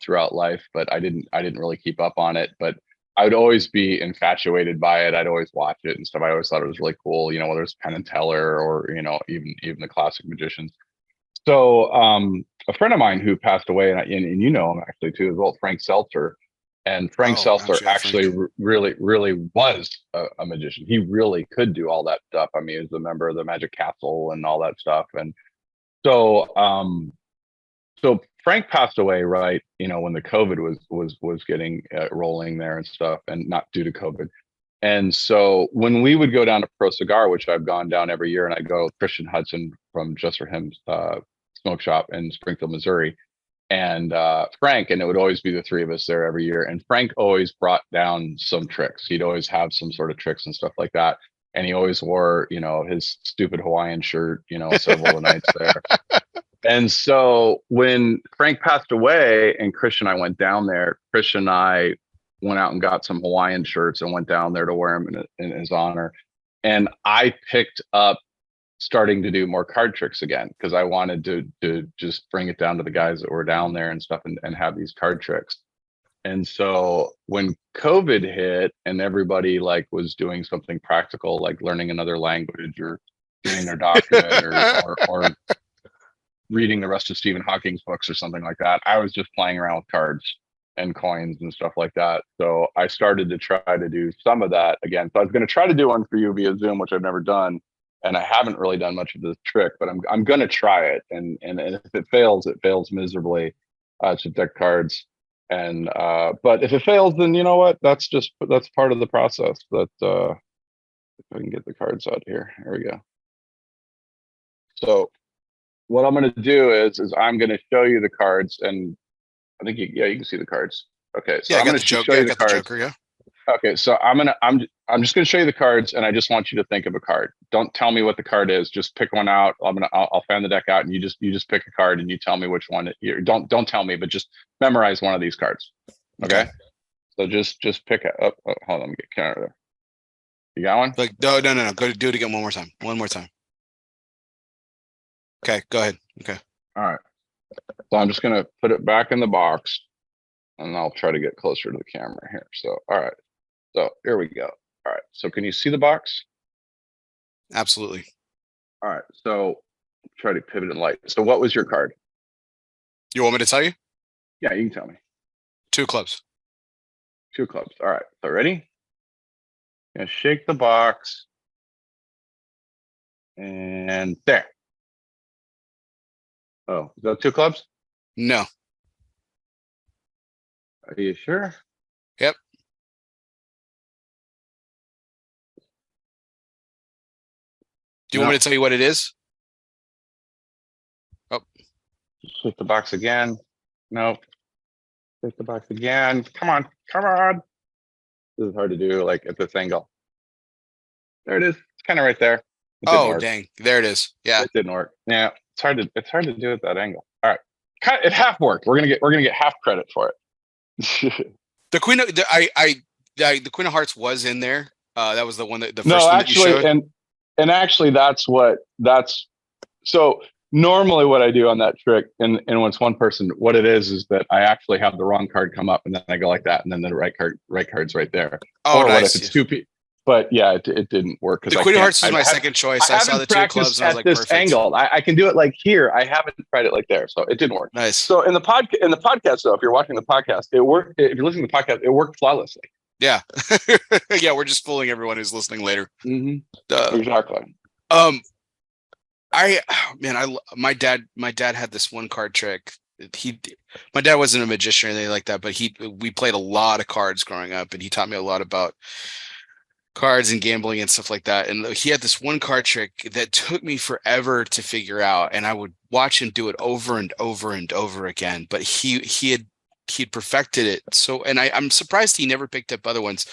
[SPEAKER 2] throughout life, but I didn't really keep up on it. But I would always be infatuated by it. I'd always watch it and stuff. I always thought it was really cool, whether it's Penn and Teller or, even the classic magicians. So a friend of mine who passed away, and you know him actually too, as well, Frank Seltzer. And Frank Seltzer actually really was a magician. He really could do all that stuff. I mean, he was a member of the Magic Castle and all that stuff. And so Frank passed away, right? When the COVID was getting rolling there and stuff, and not due to COVID. And so when we would go down to Pro Cigar, which I've gone down every year, and I go with Christian Hudson from Just for Him's smoke shop in Springfield, Missouri, and Frank, and it would always be the three of us there every year. And Frank always brought down some tricks. He'd always have some sort of tricks and stuff like that. And he always wore, his stupid Hawaiian shirt, several of the nights there. And so when Frank passed away and Christian and I went down there, Christian and I went out and got some Hawaiian shirts and went down there to wear them in his honor. And I picked up starting to do more card tricks again because I wanted to just bring it down to the guys that were down there and stuff and have these card tricks. And so when COVID hit and everybody like was doing something practical, like learning another language or doing their doctorate or reading the rest of Stephen Hawking's books or something like that, I was just playing around with cards and coins and stuff like that. So I started to try to do some of that again. So I was going to try to do one for you via Zoom, which I've never done. And I haven't really done much of this trick, but I'm going to try it. And if it fails miserably. It's a deck cards. And but if it fails, then you know what? That's part of the process. That if I can get the cards out here. Here we go. So what I'm going to do is I'm going to show you the cards, and I think you can see the cards. Okay, so I'm going to show you the cards.
[SPEAKER 1] Joker, yeah.
[SPEAKER 2] Okay, so I'm just going to show you the cards, and I just want you to think of a card. Don't tell me what the card is. Just pick one out. I'll fan the deck out, and you just pick a card, and you tell me which one. Don't tell me, but just memorize one of these cards. Okay. So just pick up. Oh, hold on, let me get Karen there. You got one?
[SPEAKER 1] Like no. Go do it again one more time. One more time. Okay, go ahead. Okay.
[SPEAKER 2] All right. So I'm just going to put it back in the box, and I'll try to get closer to the camera here. So all right. So here we go. All right. So can you see the box?
[SPEAKER 1] Absolutely.
[SPEAKER 2] All right. So try to pivot and light. So what was your card?
[SPEAKER 1] You want me to tell you?
[SPEAKER 2] Yeah, you can tell me.
[SPEAKER 1] 2 clubs.
[SPEAKER 2] 2 clubs. All right. So ready? Gonna shake the box. And there. Oh, is that 2 clubs?
[SPEAKER 1] No.
[SPEAKER 2] Are you sure?
[SPEAKER 1] Yep. Do you want me to tell you what it is? Oh.
[SPEAKER 2] Shake the box again. Nope. Shake the box again. Come on. Come on. This is hard to do like at this angle. There it is. It's kind of right there.
[SPEAKER 1] Oh, dang. There it is. Yeah.
[SPEAKER 2] It didn't work. Yeah. It's hard to do at that angle. All right. It half worked. We're gonna get half credit for it.
[SPEAKER 1] The Queen of the Queen of Hearts was in there. That was the one that first
[SPEAKER 2] no,
[SPEAKER 1] one
[SPEAKER 2] actually,
[SPEAKER 1] that you showed.
[SPEAKER 2] And actually that's so normally what I do on that trick, and when it's one person, what it is that I actually have the wrong card come up, and then I go like that, and then the right card's right there.
[SPEAKER 1] Oh,
[SPEAKER 2] or
[SPEAKER 1] nice.
[SPEAKER 2] What if it's 2 people? But yeah, it didn't work
[SPEAKER 1] because the Queen of Hearts was my second choice. I saw the 2 clubs, and I was like,
[SPEAKER 2] this
[SPEAKER 1] perfect.
[SPEAKER 2] Angle. I can do it like here. I haven't tried it like there, so it didn't work.
[SPEAKER 1] Nice.
[SPEAKER 2] So in the podcast, though, if you're watching the podcast, it worked. If you're listening to the podcast, it worked flawlessly.
[SPEAKER 1] Yeah, yeah. We're just fooling everyone who's listening later.
[SPEAKER 2] Mm-hmm. Exactly.
[SPEAKER 1] My dad had this one card trick. My dad wasn't a magician or anything like that, but we played a lot of cards growing up, and he taught me a lot about cards and gambling and stuff like that. And he had this one card trick that took me forever to figure out, and I would watch him do it over and over and over again. But he'd perfected it. So, and I'm surprised he never picked up other ones,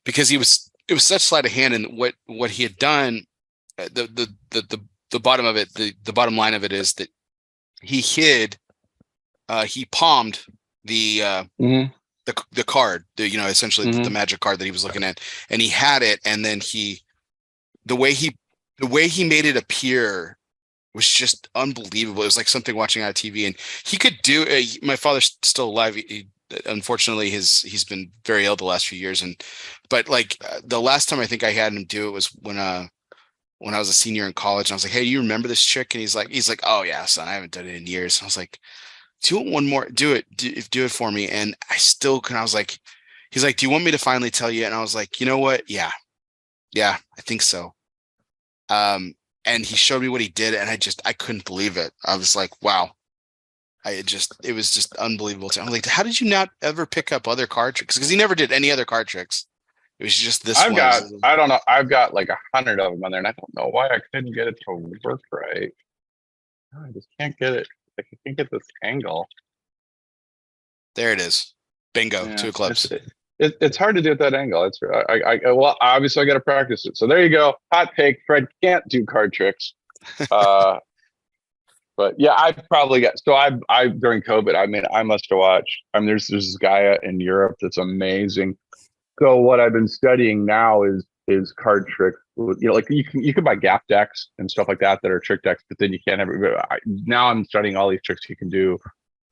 [SPEAKER 1] because it was such sleight of hand. And what he had done, the bottom of it, the bottom line of it is that he palmed the card, essentially the magic card that he was looking at, and he had it, and then the way he made it appear was just unbelievable. It was like something watching on TV, and he could do. My father's still alive. Unfortunately, he's been very ill the last few years, but the last time I think I had him do it was when I was a senior in college, and I was like, "Hey, you remember this trick?" And he's like, "Oh yeah, son, I haven't done it in years." And I was like, "Do it one more, do it for me." And I was like, he's like, "Do you want me to finally tell you?" And I was like, "You know what? Yeah, I think so." And he showed me what he did, and I couldn't believe it. I was like, wow. It was just unbelievable. I'm like, how did you not ever pick up other card tricks? Because he never did any other card tricks. It was just this one.
[SPEAKER 2] I don't know. I've got like 100 of them on there, and I don't know why I couldn't get it to work right. I just can't get it. I can't get this angle.
[SPEAKER 1] There it is. Bingo. Yeah, 2 clubs.
[SPEAKER 2] It's hard to do at that angle. It's well, obviously I got to practice it. So there you go. Hot take. Fred can't do card tricks. But yeah, I probably got. So I during COVID, I must have watched. There's this guy in Europe that's amazing. So what I've been studying now is card tricks like you can buy gap decks and stuff like that are trick decks, but then you can't have it. Now I'm studying all these tricks you can do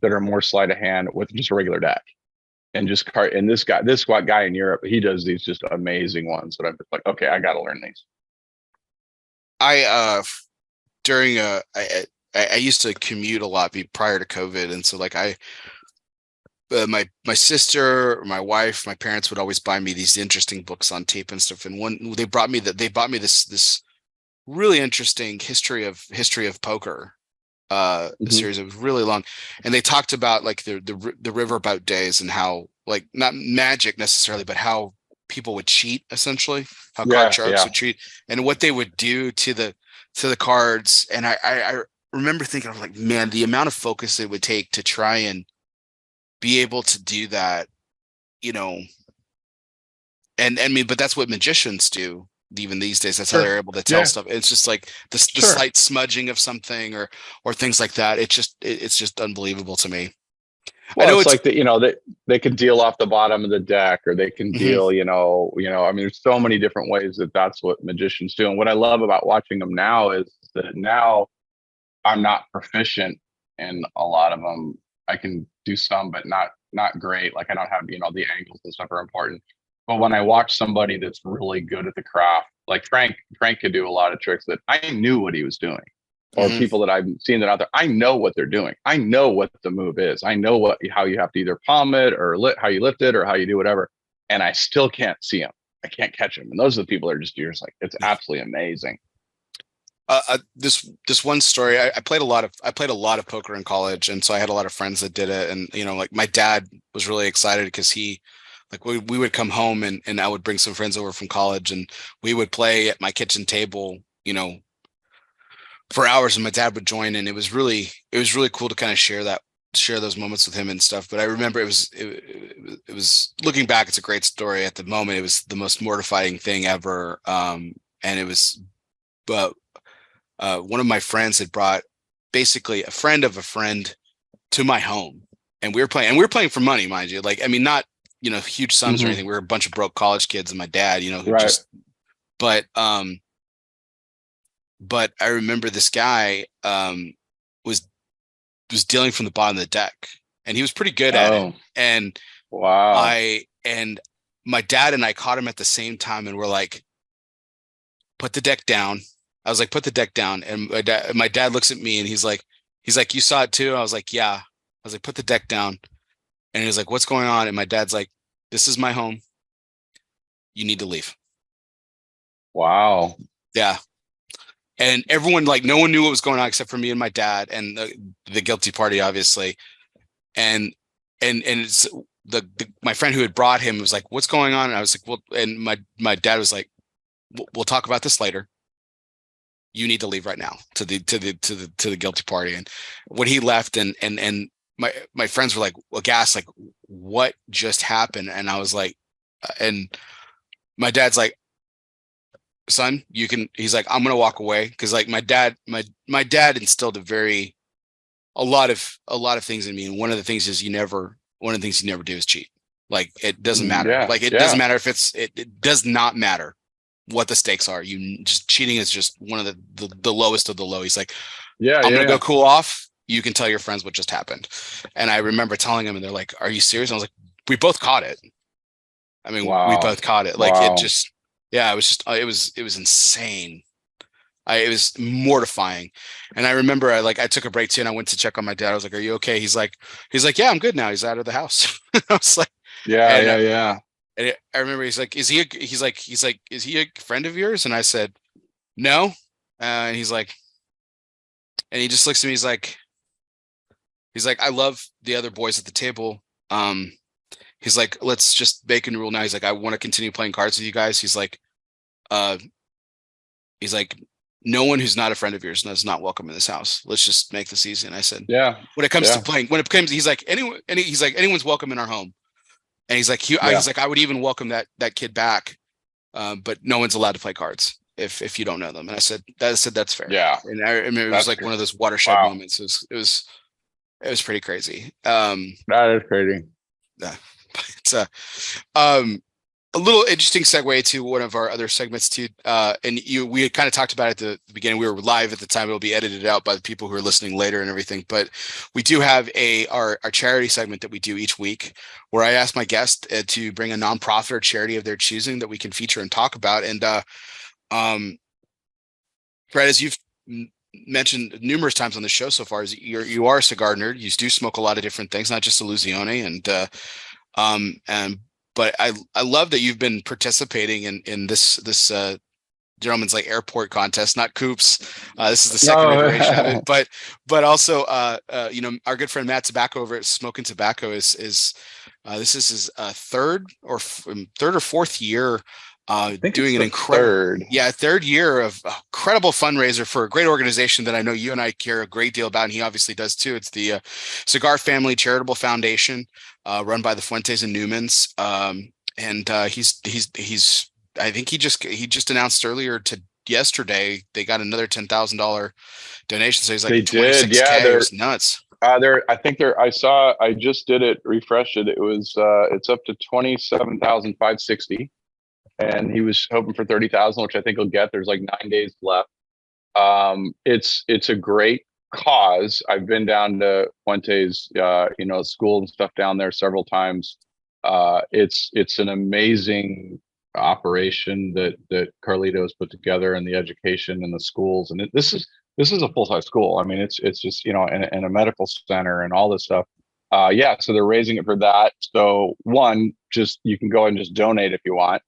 [SPEAKER 2] that are more sleight of hand with just a regular deck. And this guy in Europe, he does these just amazing ones that I'm just like, okay, I got to learn these.
[SPEAKER 1] I used to commute a lot prior to COVID, and so like my sister, my wife, my parents would always buy me these interesting books on tape and stuff. And they bought me this really interesting history of poker, a series that was really long, and they talked about like the riverboat days and how, like, not magic necessarily, but how people would cheat, essentially, how card sharks would cheat and what they would do to the cards. And I remember thinking, I'm like, man, the amount of focus it would take to try and be able to do that, and I mean, but that's what magicians do even these days. That's how they're able to tell stuff. It's just like the slight smudging of something or things like that. It's just unbelievable to me.
[SPEAKER 2] Well, I know it's like that, they can deal off the bottom of the deck, or they can deal, I mean, there's so many different ways that's what magicians do. And what I love about watching them now is that now I'm not proficient in a lot of them. I can do some, but not great. Like, I don't have, the angles and stuff are important. But when I watch somebody that's really good at the craft, like Frank could do a lot of tricks that I knew what he was doing. Or people that I've seen that out there, I know what they're doing. I know what the move is. I know how you have to either palm it or how you lift it or how you do whatever. And I still can't see them. I can't catch them. And those are the people that are you're just like, it's absolutely amazing.
[SPEAKER 1] This one story, I played a lot of poker in college, and so I had a lot of friends that did it. And like, my dad was really excited because we would come home and I would bring some friends over from college, and we would play at my kitchen table, for hours, and my dad would join, and it was really cool to kind of share those moments with him and stuff. But I remember it was looking back, it's a great story. At the moment, it was the most mortifying thing ever. And it was, but one of my friends had brought basically a friend of a friend to my home, and we were playing for money, mind you. Like, I mean, not, huge sums or anything. We were a bunch of broke college kids, and my dad, who just, but I remember this guy was dealing from the bottom of the deck, and he was pretty good at it. And
[SPEAKER 2] wow,
[SPEAKER 1] my dad and I caught him at the same time, and we're like, put the deck down. I was like, put the deck down. And my dad looks at me, and he's like, you saw it too? I was like, yeah. I was like, put the deck down. And he was like, what's going on? And my dad's like, this is my home. You need to leave.
[SPEAKER 2] Wow.
[SPEAKER 1] Yeah. And everyone, like, no one knew what was going on except for me and my dad and the guilty party, obviously. And it's my friend who had brought him was like, what's going on? And I was like, well, and my dad was like, we'll talk about this later. You need to leave right now to the guilty party. And when he left, and my friends were like, aghast, like, what just happened? And I was like, and my dad's like, son, he's like, I'm gonna walk away, because like my dad instilled a lot of things in me, and one of the things you never do is cheat. Like, it doesn't matter. Doesn't matter if it does not matter what the stakes are. Cheating is just one of the lowest of the low. He's like, I'm gonna go cool off. You can tell your friends what just happened. And I remember telling him, and they're like, are you serious? And I was like, we both caught it. I mean, we both caught it. Like, it just, yeah, it was just, it was insane. It was mortifying. And I remember I took a break too, and I went to check on my dad. I was like, are you okay? He's like, yeah, I'm good now. He's out of the house. I was like,
[SPEAKER 2] yeah.
[SPEAKER 1] And I remember he's like, is he a friend of yours? And I said, no. And he's like, and he just looks at me. He's like, I love the other boys at the table. He's like, let's just make a new rule now. He's like, I want to continue playing cards with you guys. He's like, no one who's not a friend of yours is not welcome in this house. Let's just make this easy. And I said,
[SPEAKER 2] yeah.
[SPEAKER 1] When it comes to playing, he's like, anyone's welcome in our home. And he's like, he's like, I would even welcome that kid back, but no one's allowed to play cards if you don't know them. And I said that's fair.
[SPEAKER 2] Yeah.
[SPEAKER 1] And I remember it was like one of those watershed moments. It was pretty crazy.
[SPEAKER 2] That is crazy.
[SPEAKER 1] Yeah. It's a little interesting segue to one of our other segments too. And we had kind of talked about it at the beginning. We were live at the time. It'll be edited out by the people who are listening later and everything. But we do have our charity segment that we do each week, where I ask my guest to bring a nonprofit or charity of their choosing that we can feature and talk about. And Fred, as you've mentioned numerous times on the show so far, is you are a cigar nerd. You do smoke a lot of different things, not just Illusione, and but I love that you've been participating in this gentleman's like airport contest, not Coops. This is the second iteration of it, but also our good friend Matt Tobacco over at Smoking Tobacco is this is his third or fourth year doing an incredible third year of incredible fundraiser for a great organization that I know you and I care a great deal about, and he obviously does too. It's the Cigar Family Charitable Foundation, run by the Fuentes and Newmans, and he's I think he just announced yesterday they got another $10,000 donation, so he's like,
[SPEAKER 2] they
[SPEAKER 1] 26K.
[SPEAKER 2] did, yeah,
[SPEAKER 1] it's nuts.
[SPEAKER 2] I just did it, refreshed it. It was it's up to 27,560. And he was hoping for 30,000, which I think he'll get. There's like 9 days left. It's a great cause. I've been down to Fuentes, school and stuff down there several times. It's an amazing operation that Carlito's put together, and the education and the schools. And this is a full-size school. I mean, it's just, and a medical center and all this stuff. So they're raising it for that. So one, just, you can go and just donate if you want.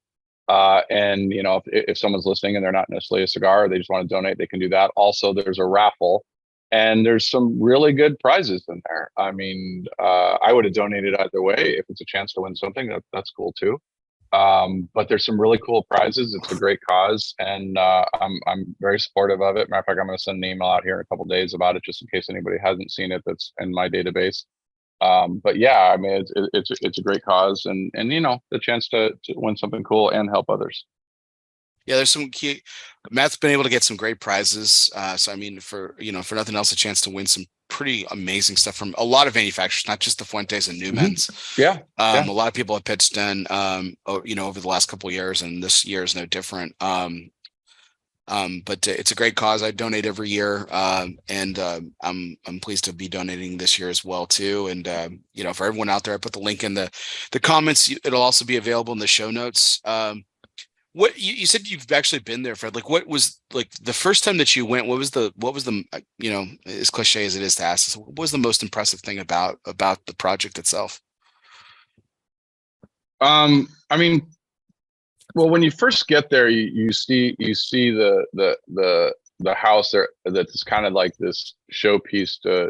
[SPEAKER 2] And if someone's listening and they're not necessarily a cigar, or they just want to donate, they can do that. Also, there's a raffle, and there's some really good prizes in there. I mean, I would have donated either way. If it's a chance to win something, that's cool too. But there's some really cool prizes. It's a great cause, and I'm very supportive of it. Matter of fact, I'm going to send an email out here in a couple of days about it, just in case anybody hasn't seen it that's in my database. But yeah, I mean, it's a great cause, and the chance to win something cool and help others.
[SPEAKER 1] Yeah, there's some key. Matt's been able to get some great prizes. So I mean, for nothing else, a chance to win some pretty amazing stuff from a lot of manufacturers, not just the Fuentes and Newmans.
[SPEAKER 2] Yeah.
[SPEAKER 1] A lot of people have pitched in, over the last couple of years, and this year is no different. But it's a great cause. I donate every year, and I'm pleased to be donating this year as well too. And for everyone out there, I put the link in the comments. It'll also be available in the show notes. What you said, you've actually been there, Fred. Like, what was like the first time that you went? What was the as cliche as it is to ask, what was the most impressive thing about the project itself?
[SPEAKER 2] I mean, well, when you first get there, you see the house there that's kind of like this showpiece to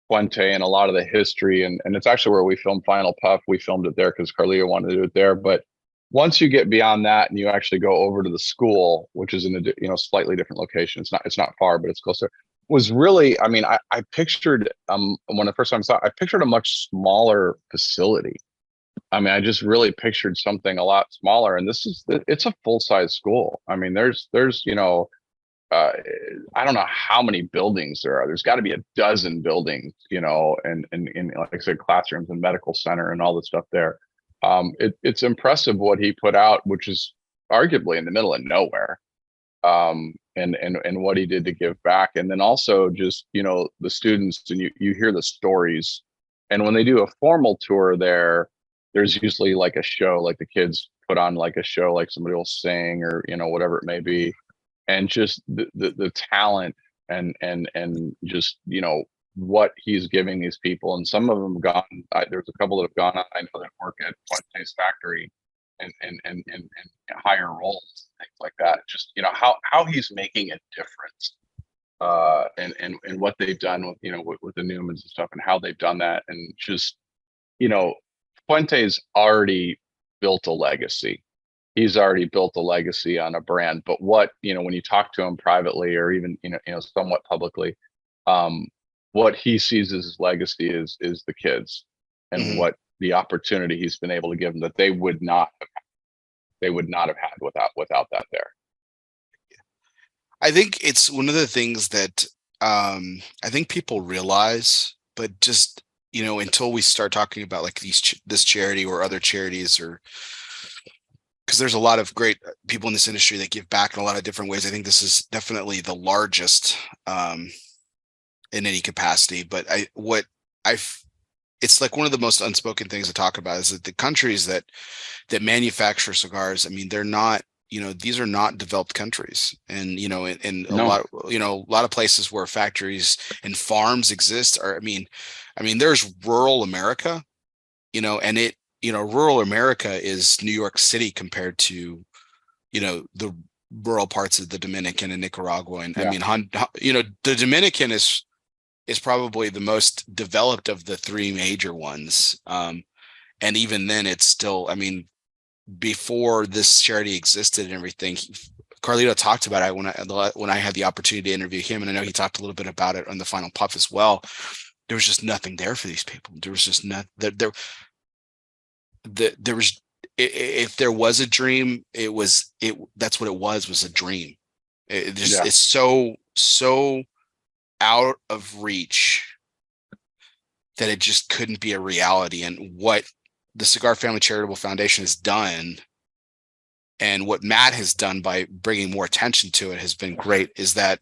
[SPEAKER 2] Fuente and a lot of the history, and it's actually where we filmed Final Puff. We filmed it there because Carlito wanted to do it there. But once you get beyond that and you actually go over to the school, which is in a slightly different location, it's not far, but it's closer. Was really, I mean, I pictured when the first time I saw it, I pictured a much smaller facility. I mean, I just really pictured something a lot smaller, and it's a full-size school. I mean, there's I don't know how many buildings there are. There's got to be a dozen buildings, and like I said, classrooms and medical center and all the stuff there. It's impressive what he put out, which is arguably in the middle of nowhere, and what he did to give back. And then also just, the students, and you hear the stories. And when they do a formal tour there's usually like a show, like the kids put on like a show, like somebody will sing or, whatever it may be. And just the talent and just, what he's giving these people. And some of them there's a couple that have gone on, I know, that work at Fuente's factory and higher roles, things like that. Just, how he's making a difference. And what they've done with the Newmans and stuff, and how they've done that. And just, Fuente's already built a legacy. He's already built a legacy on a brand. But what, when you talk to him privately, or even, somewhat publicly, what he sees as his legacy is the kids, and what the opportunity he's been able to give them that they would not have had without that there.
[SPEAKER 1] I think it's one of the things that I think people realize, but just, until we start talking about like this charity or other charities or because there's a lot of great people in this industry that give back in a lot of different ways. I think this is definitely the largest in any capacity. But it's like one of the most unspoken things to talk about is that the countries that manufacture cigars, I mean, they're not, these are not developed countries. And, in a lot, a lot of places where factories and farms exist are, I mean, there's rural America, and rural America is New York City compared to, the rural parts of the Dominican and Nicaragua. And I mean, the Dominican is probably the most developed of the three major ones. And even then it's still, I mean, before this charity existed and everything, Carlito talked about it when I had the opportunity to interview him. And I know he talked a little bit about it on the Final Puff as well. There was just nothing there for these people. There was just not there was, if there was a dream, that's what it was a dream. It's so out of reach that it just couldn't be a reality. And what the Cigar Family Charitable Foundation has done, and what Matt has done by bringing more attention to it, has been great. Is that,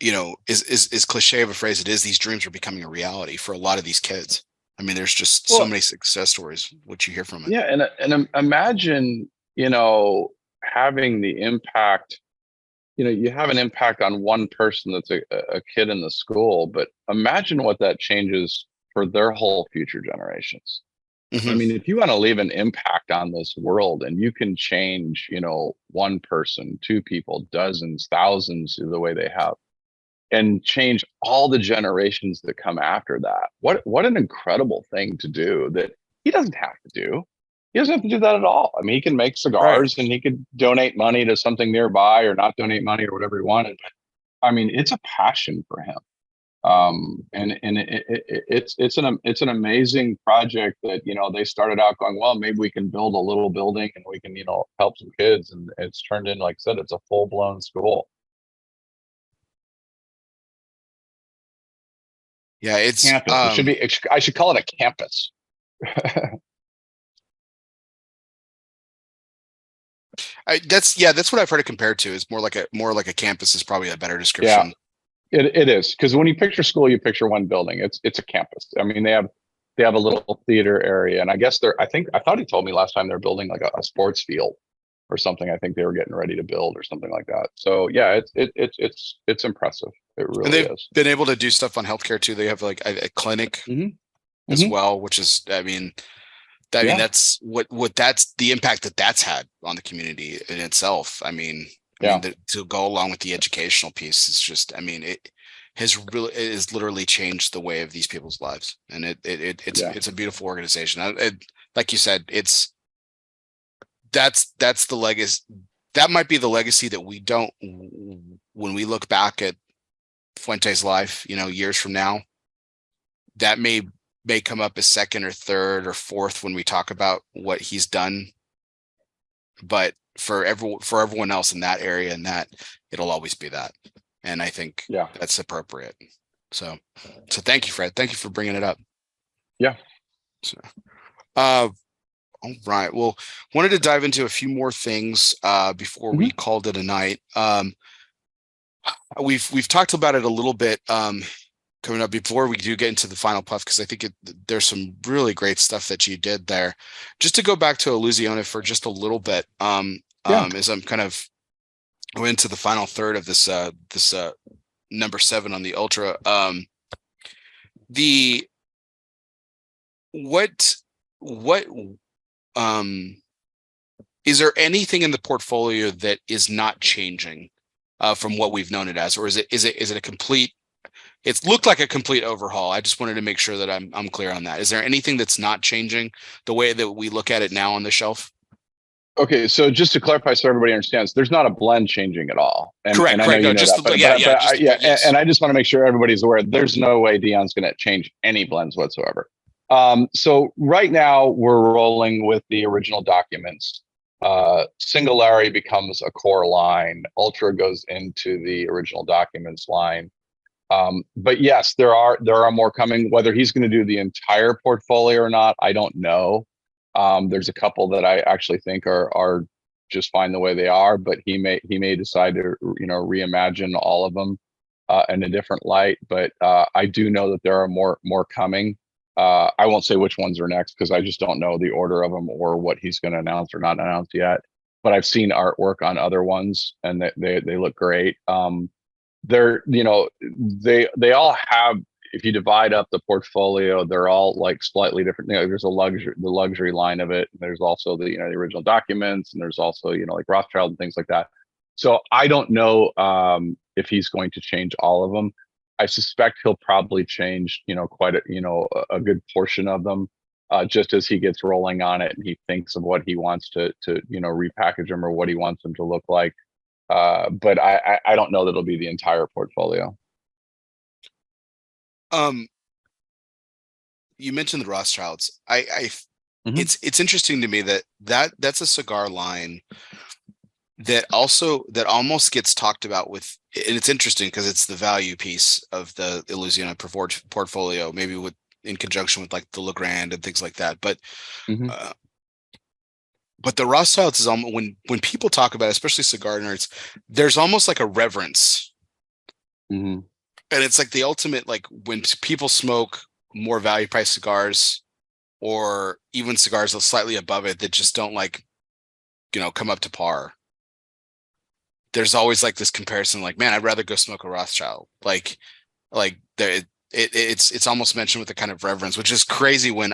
[SPEAKER 1] is cliche of a phrase it is, these dreams are becoming a reality for a lot of these kids. I mean, there's just so many success stories, what you hear from it.
[SPEAKER 2] Yeah. And imagine, having the impact, you have an impact on one person that's a kid in the school, but imagine what that changes for their whole future generations. Mm-hmm. I mean, if you want to leave an impact on this world and you can change, one person, two people, dozens, thousands the way they have, and change all the generations that come after that. What an incredible thing to do that he doesn't have to do. He doesn't have to do that at all. I mean, he can make cigars and he could donate money to something nearby or not donate money or whatever he wanted. But I mean, it's a passion for him. And it's an amazing project that, they started out going, well, maybe we can build a little building and we can, help some kids. And it's turned in, like I said, it's a full blown school.
[SPEAKER 1] Yeah, it's
[SPEAKER 2] campus. It should be. I should call it a campus.
[SPEAKER 1] That's what I've heard it compared to. It's more like a campus is probably a better description.
[SPEAKER 2] Yeah, it is, because when you picture school, you picture one building. It's a campus. I mean, they have a little theater area, and I guess I thought he told me last time they're building like a sports field or something. I think they were getting ready to build or something like that. So yeah, it's impressive. It really is. And they've
[SPEAKER 1] been able to do stuff on healthcare too. They have like a clinic as well, which is, I mean, that's that's the impact that's had on the community in itself. I mean, to go along with the educational piece is just, I mean, it has literally changed the way of these people's lives, and it's a beautiful organization. Like you said, that's the legacy. That might be the legacy that we don't, when we look back at Fuente's life, years from now, that may come up as second or third or fourth when we talk about what he's done. But for everyone else in that area, and that it'll always be that. And I think that's appropriate. So thank you, Fred. Thank you for bringing it up.
[SPEAKER 2] Yeah.
[SPEAKER 1] So, all right. Well, wanted to dive into a few more things before we called it a night. We've talked about it a little bit coming up before we do get into the final puff, because I think there's some really great stuff that you did there. Just to go back to Illusione for just a little bit, as I'm kind of went into the final third of this number 7 on the Ultra. Is there anything in the portfolio that is not changing from what we've known it as, or is it a complete? It's looked like a complete overhaul. I just wanted to make sure that I'm clear on that. Is there anything that's not changing the way that we look at it now on the shelf?
[SPEAKER 2] Okay, so just to clarify, so everybody understands, there's not a blend changing at all.
[SPEAKER 1] Correct. No,
[SPEAKER 2] and I just want to make sure everybody's aware. There's no way Dion's going to change any blends whatsoever. So right now we're rolling with the original documents. Singularity becomes a core line. Ultra goes into the original documents line. But yes, there are more coming. Whether he's going to do the entire portfolio or not, I don't know. There's a couple that I actually think are just fine the way they are, but he may decide to reimagine all of them in a different light. But I do know that there are more coming. I won't say which ones are next because I just don't know the order of them or what he's going to announce or not announce yet. But I've seen artwork on other ones and they look great. They're they all have, if you divide up the portfolio, they're all like slightly different. There's the luxury line of it. There's also the original documents, and there's also like Rothschild and things like that. So I don't know if he's going to change all of them. I suspect he'll probably change quite a good portion of them just as he gets rolling on it and he thinks of what he wants to repackage them or what he wants them to look like. But I don't know that it'll be the entire portfolio.
[SPEAKER 1] You mentioned the Rothschilds. It's interesting to me that's a cigar line that almost gets talked about with, and it's interesting because it's the value piece of the Illusione portfolio, maybe in conjunction with like the Legrand and things like that. But but the Rothschilds is almost, when people talk about it, especially cigar nerds, there's almost like a reverence. And it's like the ultimate, like when people smoke more value price cigars or even cigars slightly above it that just don't come up to par. There's always like this comparison, like, man, I'd rather go smoke a Rothschild. It's almost mentioned with a kind of reverence, which is crazy when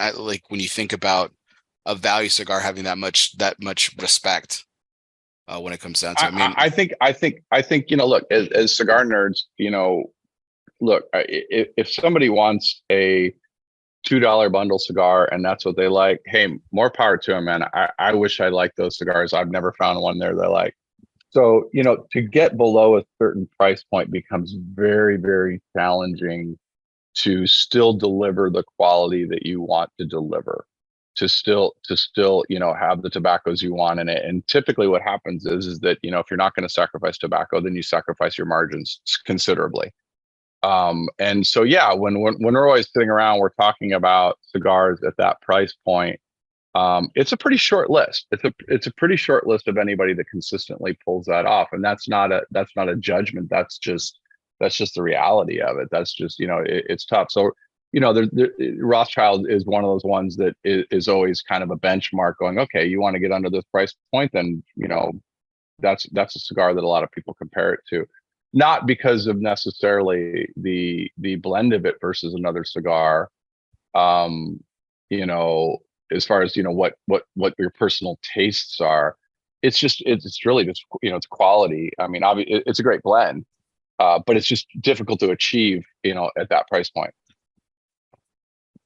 [SPEAKER 1] you think about a value cigar having that much respect when it comes down to it.
[SPEAKER 2] I think look, as cigar nerds, look, if somebody wants a $2 bundle cigar and that's what they like, hey, more power to them, man. I wish I liked those cigars. I've never found one there that I like. So, to get below a certain price point becomes very, very challenging to still deliver the quality that you want to deliver, to still have the tobaccos you want in it. And typically what happens is that, if you're not going to sacrifice tobacco, then you sacrifice your margins considerably. And so, yeah, when we're always sitting around, we're talking about cigars at that price point. It's a pretty short list. It's a pretty short list of anybody that consistently pulls that off. And that's not a judgment. That's just the reality of it. That's just, it's tough. So, Rothschild is one of those ones that is always kind of a benchmark going, okay, you want to get under this price point, then, that's a cigar that a lot of people compare it to. Not because of necessarily the blend of it versus another cigar, as far as what your personal tastes are. It's really just it's quality. I mean, obviously it's a great blend, but it's just difficult to achieve at that price point.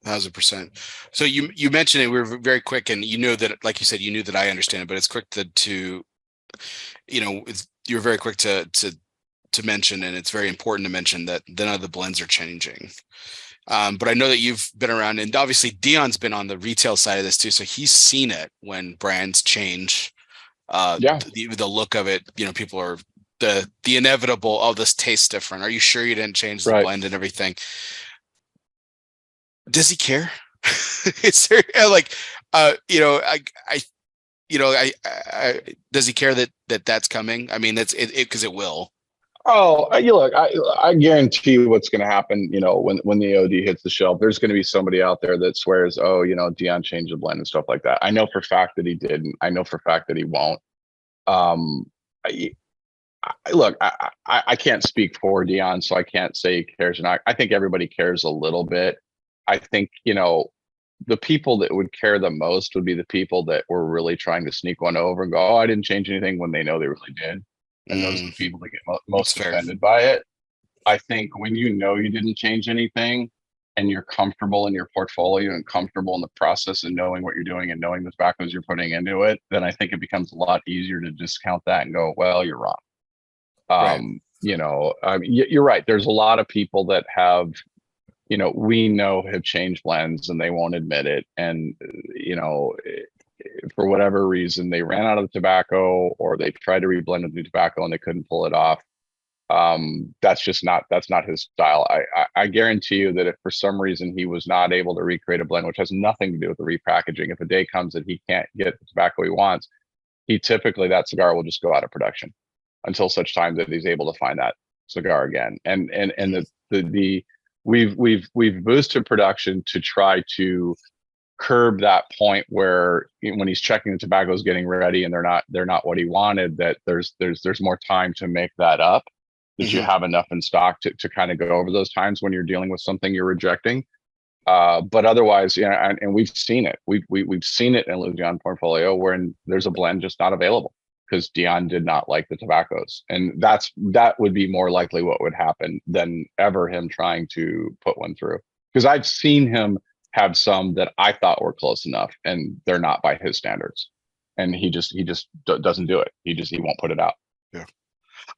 [SPEAKER 1] 1,000%. So you mentioned it. We were very quick, and that, like you said, you knew that I understand it, but it's quick to you're very quick to mention, and it's very important to mention that none of the blends are changing. But I know that you've been around, and obviously Dion's been on the retail side of this too, so he's seen it when brands change. The look of it, people are the inevitable. Oh, this tastes different. Are you sure you didn't change the blend and everything? Does he care? Is there does he care that that's coming? I mean, that's it because it will.
[SPEAKER 2] Oh, look, I guarantee you what's going to happen, when the OD hits the shelf, there's going to be somebody out there that swears, oh, Dion changed the blend and stuff like that. I know for a fact that he didn't. I know for a fact that he won't. Look, I can't speak for Dion, so I can't say he cares or not. I think everybody cares a little bit. I think, the people that would care the most would be the people that were really trying to sneak one over and go, oh, I didn't change anything, when they know they really did. And those are the people that get most offended by it. I think when you didn't change anything and you're comfortable in your portfolio and comfortable in the process and knowing what you're doing and knowing the tobaccos you're putting into it, then I think it becomes a lot easier to discount that and go, well, you're wrong. You're right. There's a lot of people that have, have changed blends and they won't admit it. And, for whatever reason, they ran out of the tobacco or they tried to reblend with new tobacco and they couldn't pull it off. That's not his style. I guarantee you that if for some reason he was not able to recreate a blend, which has nothing to do with the repackaging, if a day comes that he can't get the tobacco he wants, that cigar will just go out of production until such time that he's able to find that cigar again. And we've boosted production to try to curb that point where when he's checking the tobaccos getting ready and they're not what he wanted, that there's more time to make that up, that you have enough in stock to kind of go over those times when you're dealing with something you're rejecting. But otherwise, and we've seen it. We've seen it in Illusione portfolio where there's a blend just not available because Dion did not like the tobaccos, and that would be more likely what would happen than ever him trying to put one through. Because I've seen him have some that I thought were close enough, and they're not by his standards, and he just doesn't do it. He won't put it out.
[SPEAKER 1] Yeah.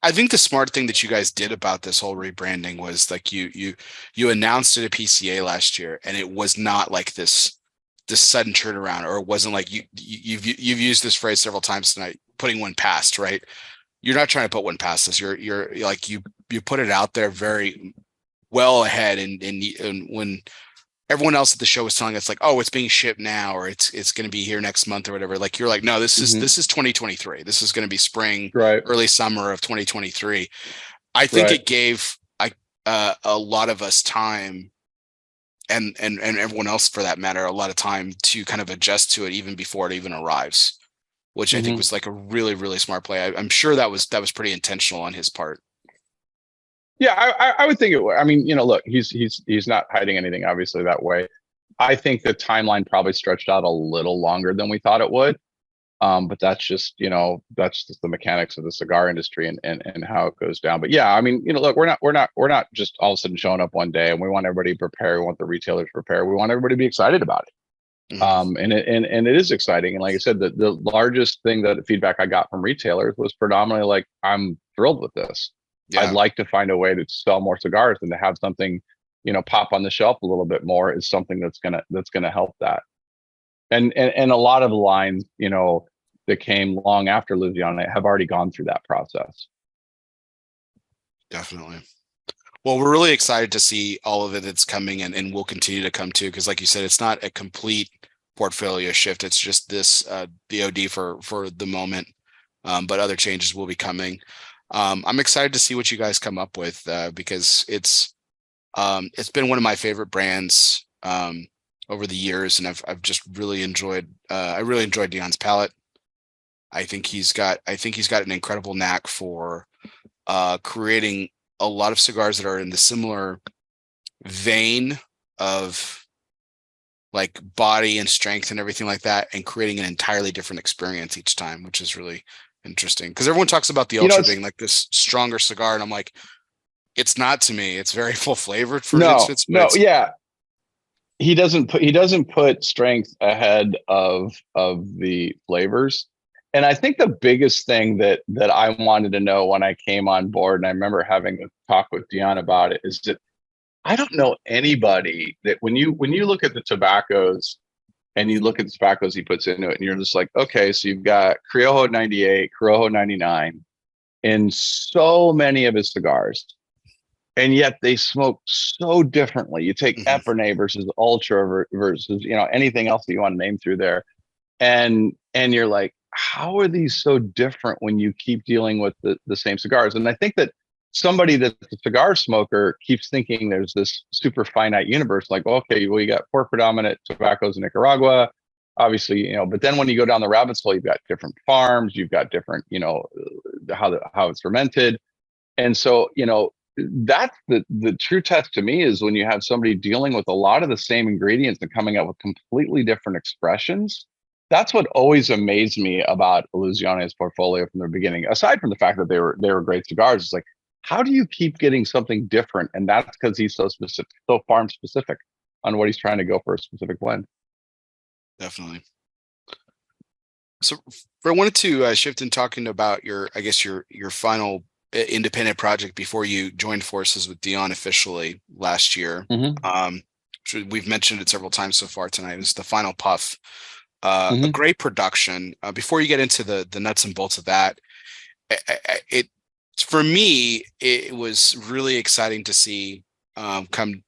[SPEAKER 1] I think the smart thing that you guys did about this whole rebranding was like you announced it at PCA last year, and it was not like this sudden turnaround, or it wasn't like you've used this phrase several times tonight, putting one past, right? You're not trying to put one past this. You're like you put it out there very well ahead, and when everyone else at the show was telling us like, oh, it's being shipped now, or it's going to be here next month or whatever. Like, you're like, no, this is 2023. This is going to be spring, early summer of 2023. I think it gave a lot of us time, and everyone else for that matter, a lot of time to kind of adjust to it even before it even arrives, which I think was like a really, really smart play. I'm sure that was pretty intentional on his part.
[SPEAKER 2] Yeah, I would think it would. I mean, look, he's not hiding anything, obviously, that way. I think the timeline probably stretched out a little longer than we thought it would. But that's just the mechanics of the cigar industry and how it goes down. But yeah, I mean, look, we're not just all of a sudden showing up one day, and we want everybody to prepare. We want the retailers to prepare. We want everybody to be excited about it. And it is exciting. And like I said, the largest thing that the feedback I got from retailers was predominantly like, I'm thrilled with this. Yeah. I'd like to find a way to sell more cigars, and to have something, pop on the shelf a little bit more is something that's gonna help that. And a lot of the lines, that came long after Illusione have already gone through that process.
[SPEAKER 1] Definitely. Well, we're really excited to see all of it that's coming, and will continue to come too, because like you said, it's not a complete portfolio shift. It's just this BOD for the moment, but other changes will be coming. I'm excited to see what you guys come up with, because it's been one of my favorite brands over the years, and I've just really enjoyed. I really enjoyed Dion's palate. I think he's got an incredible knack for creating a lot of cigars that are in the similar vein of like body and strength and everything like that, and creating an entirely different experience each time, which is really interesting, because everyone talks about the Ultra being like this stronger cigar, and I'm like, it's not to me. It's very full flavored for instance.
[SPEAKER 2] Yeah. He doesn't put strength ahead of the flavors. And I think the biggest thing that I wanted to know when I came on board, and I remember having a talk with Dion about it, is that I don't know anybody that when you look at the tobaccos, and you look at the tobaccos he puts into it, and you're just like, okay, so you've got Criollo 98, Corojo 99 in so many of his cigars, and yet they smoke so differently. You take Epernay versus Ultra versus anything else that you want to name through there, and you're like, how are these so different when you keep dealing with the same cigars? And I think that somebody that's a cigar smoker keeps thinking there's this super finite universe, like, okay, well, you got 4 predominant tobaccos in Nicaragua, obviously, but then when you go down the rabbit hole, you've got different farms, you've got different, how it's fermented. And so, that's the true test to me, is when you have somebody dealing with a lot of the same ingredients and coming up with completely different expressions. That's what always amazed me about Illusione's portfolio from the beginning, aside from the fact that they were great cigars. It's like, how do you keep getting something different? And that's because he's so specific, so farm specific on what he's trying to go for a specific blend.
[SPEAKER 1] Definitely. So I wanted to shift in talking about your final independent project before you joined forces with Dion officially last year. We've mentioned it several times so far tonight. It's the Final Puff. A great production. Before you get into the nuts and bolts of that, it's for me, it was really exciting to see coming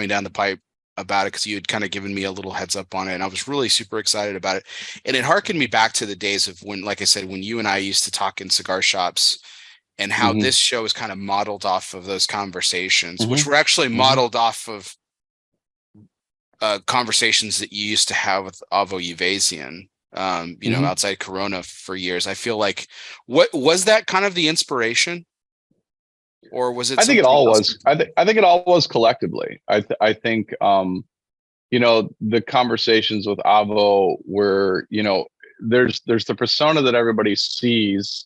[SPEAKER 1] down the pipe about it, because you had kind of given me a little heads up on it, and I was really super excited about it. And it harkened me back to the days of when, like I said, when you and I used to talk in cigar shops, and how this show is kind of modeled off of those conversations, which were actually modeled off of conversations that you used to have with Avo Uvasian, you know, outside Corona for years. I feel like, what was that kind of the inspiration, or was it?
[SPEAKER 2] I think it all was. I think it all was collectively. I think you know, the conversations with Avo were, you know, there's the persona that everybody sees,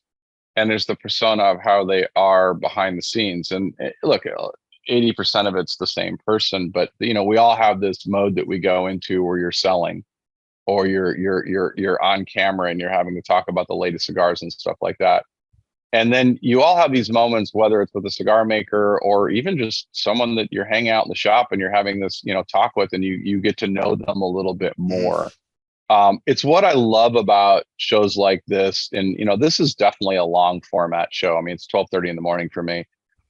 [SPEAKER 2] and there's the persona of how they are behind the scenes. And look, 80% of it's the same person, but you know, we all have this mode that we go into where you're selling, or you're on camera and you're having to talk about the latest cigars and stuff like that. And then you all have these moments, whether it's with a cigar maker or even just someone that you're hanging out in the shop and you're having this, you know, talk with, and you get to know them a little bit more. It's what I love about shows like this. And, you know, this is definitely a long format show. I mean, it's 12:30 in the morning for me.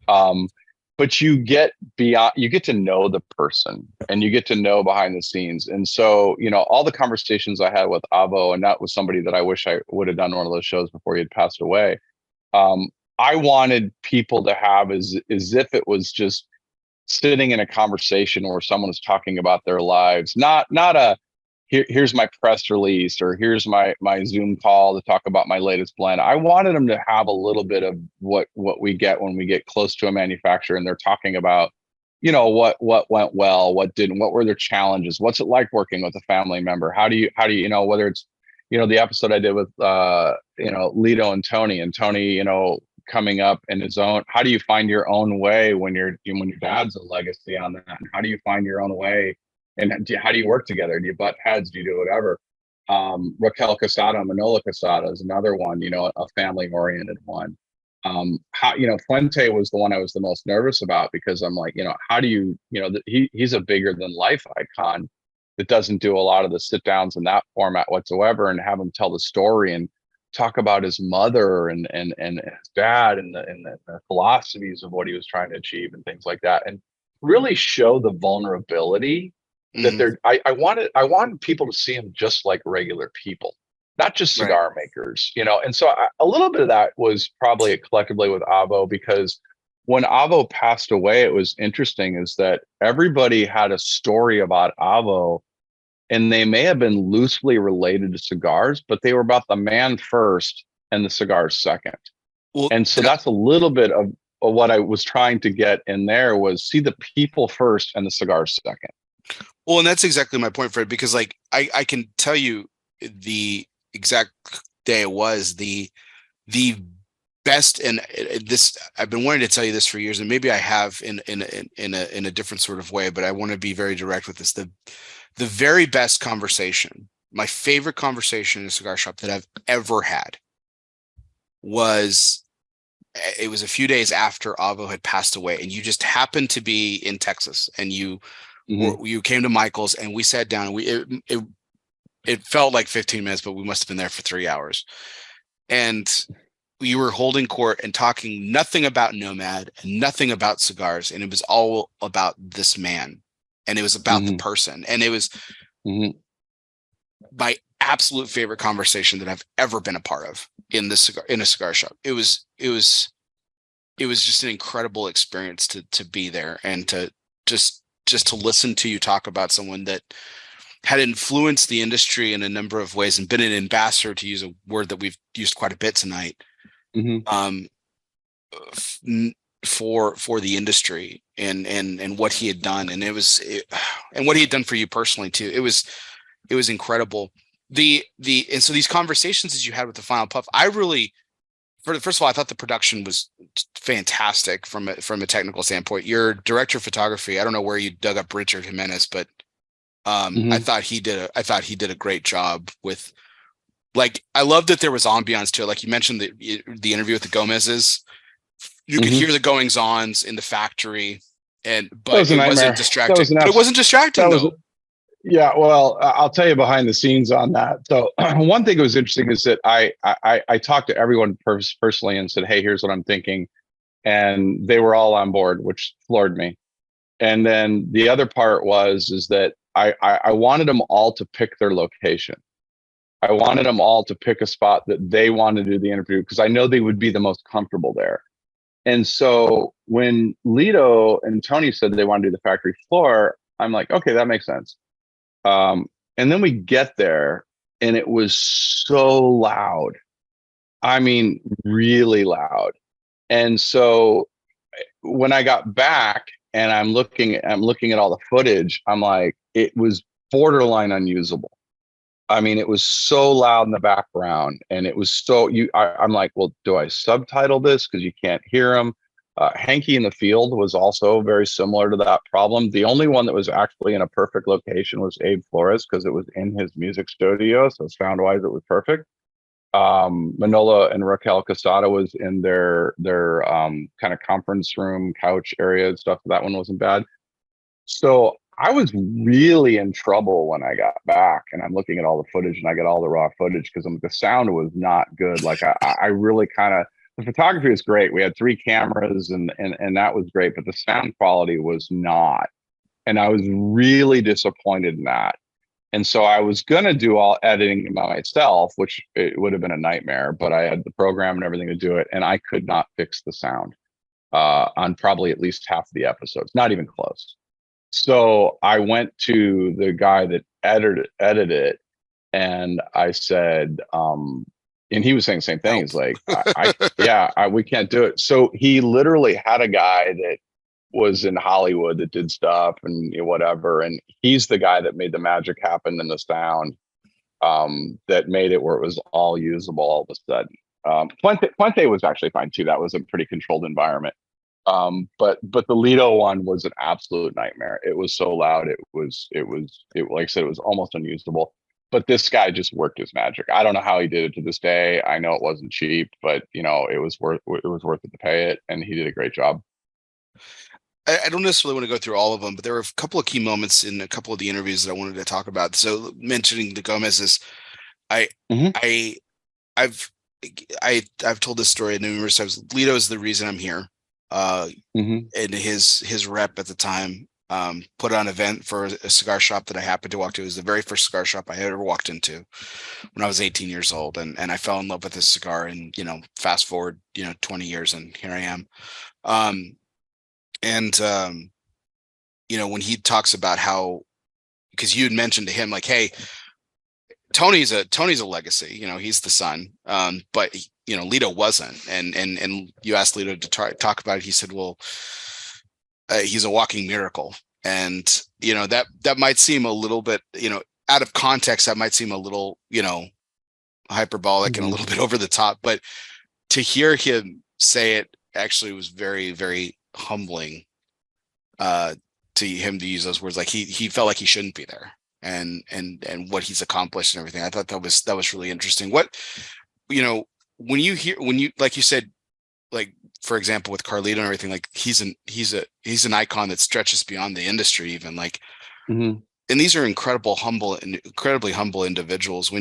[SPEAKER 2] But you get to know the person, and you get to know behind the scenes. And so, you know, all the conversations I had with Avo, and that was somebody that I wish I would have done one of those shows before he had passed away. I wanted people to have as if it was just sitting in a conversation where someone is talking about their lives, not a here's my press release, or here's my Zoom call to talk about my latest blend. I wanted them to have a little bit of what we get when we get close to a manufacturer and they're talking about, you know, what went well, what didn't, what were their challenges, what's it like working with a family member, how do you know, whether it's, you know, the episode I did with you know, Lito and Tony, you know, coming up in his own, how do you find your own way when your dad's a legacy on that, and how do you find your own way, and how do you work together? Do you butt heads? Do you do whatever? Raquel Casado, Manolo Casado is another one, you know, a family oriented one. How, you know, Fuente was the one I was the most nervous about, because I'm like, you know, how do you know, he's a bigger than life icon that doesn't do a lot of the sit downs in that format whatsoever, and have him tell the story and talk about his mother and his dad and the philosophies of what he was trying to achieve and things like that, and really show the vulnerability that I wanted people to see him just like regular people, not just cigar makers, you know. And so a little bit of that was probably collectively with Avo, because when Avo passed away, it was interesting is that everybody had a story about Avo, and they may have been loosely related to cigars, but they were about the man first and the cigars second. Well, and so that's a little bit of what I was trying to get in there, was see the people first and the cigars second.
[SPEAKER 1] Well, and that's exactly my point, Fred, because like I can tell you the exact day it was the best, and this, I've been wanting to tell you this for years, and maybe I have in a different sort of way, but I want to be very direct with this. The very best conversation, my favorite conversation in a cigar shop that I've ever had was, it was a few days after Avo had passed away, and you just happened to be in Texas, and you came to Michael's, and we sat down, and it felt like 15 minutes, but we must have been there for 3 hours. And you were holding court and talking nothing about Nomad and nothing about cigars. And it was all about this man, and it was about the person. And it was my absolute favorite conversation that I've ever been a part of in a cigar shop. It was just an incredible experience to be there, and to just to listen to you talk about someone that had influenced the industry in a number of ways and been an ambassador, to use a word that we've used quite a bit tonight, for the industry, and what he had done. And and what he had done for you personally too. It was incredible. And so these conversations that you had with the Final Puff, I really, first of all, I thought the production was fantastic from a technical standpoint. Your director of photography, I don't know where you dug up Richard Jimenez, but I thought he did a great job with, like, I love that there was ambiance to it. Like you mentioned the interview with the Gomez's, you could hear the goings ons in the factory, but it wasn't distracting. But it wasn't distracting though.
[SPEAKER 2] Yeah, well, I'll tell you behind the scenes on that. So one thing that was interesting is that I talked to everyone personally and said, hey, here's what I'm thinking. and they were all on board, which floored me. And then the other part is that I wanted them all to pick their location. I wanted them all to pick a spot that they wanted to do the interview because I know they would be the most comfortable there. And so when Lito and Tony said they want to do the factory floor, I'm like, okay, that makes sense. And then we get there and it was so loud. I mean, really loud. And so when I got back and I'm looking at all the footage, I'm like, it was borderline unusable. I mean, it was so loud in the background, and it was so I'm like, well, do I subtitle this because you can't hear them? Hanky in the Field was also very similar to that problem. The only one that was actually in a perfect location was Abe Flores because it was in his music studio, so sound wise it was perfect. Manola and Raquel Casada was in their kind of conference room couch area and stuff. That one wasn't bad. So I was really in trouble when I got back, and I'm looking at all the footage, and I get all the raw footage because the sound was not good. Like I really kind of, the photography was great. We had 3 cameras, and that was great, but the sound quality was not. And I was really disappointed in that. And so I was gonna do all editing by myself, which it would have been a nightmare. But I had the program and everything to do it, and I could not fix the sound on probably at least half of the episodes, not even close. So I went to the guy that edited it, and I said, and he was saying the same thing. He's like, we can't do it. So he literally had a guy that was in Hollywood that did stuff and whatever, and he's the guy that made the magic happen in the sound, that made it where it was all usable all of a sudden. Puente was actually fine too. That was a pretty controlled environment. But the Lido one was an absolute nightmare. It was so loud. It like I said, it was almost unusable. But this guy just worked his magic. I don't know how he did it to this day. I know it wasn't cheap, but it was worth it to pay it, and he did a great job.
[SPEAKER 1] I don't necessarily want to go through all of them, but there were a couple of key moments in a couple of the interviews that I wanted to talk about. So mentioning the Gomez's, I've told this story numerous times. Lito is the reason I'm here. And his rep at the time put on an event for a cigar shop that I happened to walk to. It was the very first cigar shop I had ever walked into when I was 18 years old, and I fell in love with this cigar. And fast forward 20 years, and here I am. When he talks about how, because you had mentioned to him like, hey, Tony's a legacy, he's the son, but Lito wasn't, and you asked Lito to talk about it. He said, well, he's a walking miracle. And that might seem a little bit, out of context, that might seem a little hyperbolic and a little bit over the top, but to hear him say it actually was very, very humbling to him to use those words. Like he felt like he shouldn't be there, and what he's accomplished and everything. I thought that was really interesting. What when you like you said, like for example with Carlito and everything, like he's an icon that stretches beyond the industry even, like and these are incredibly humble individuals.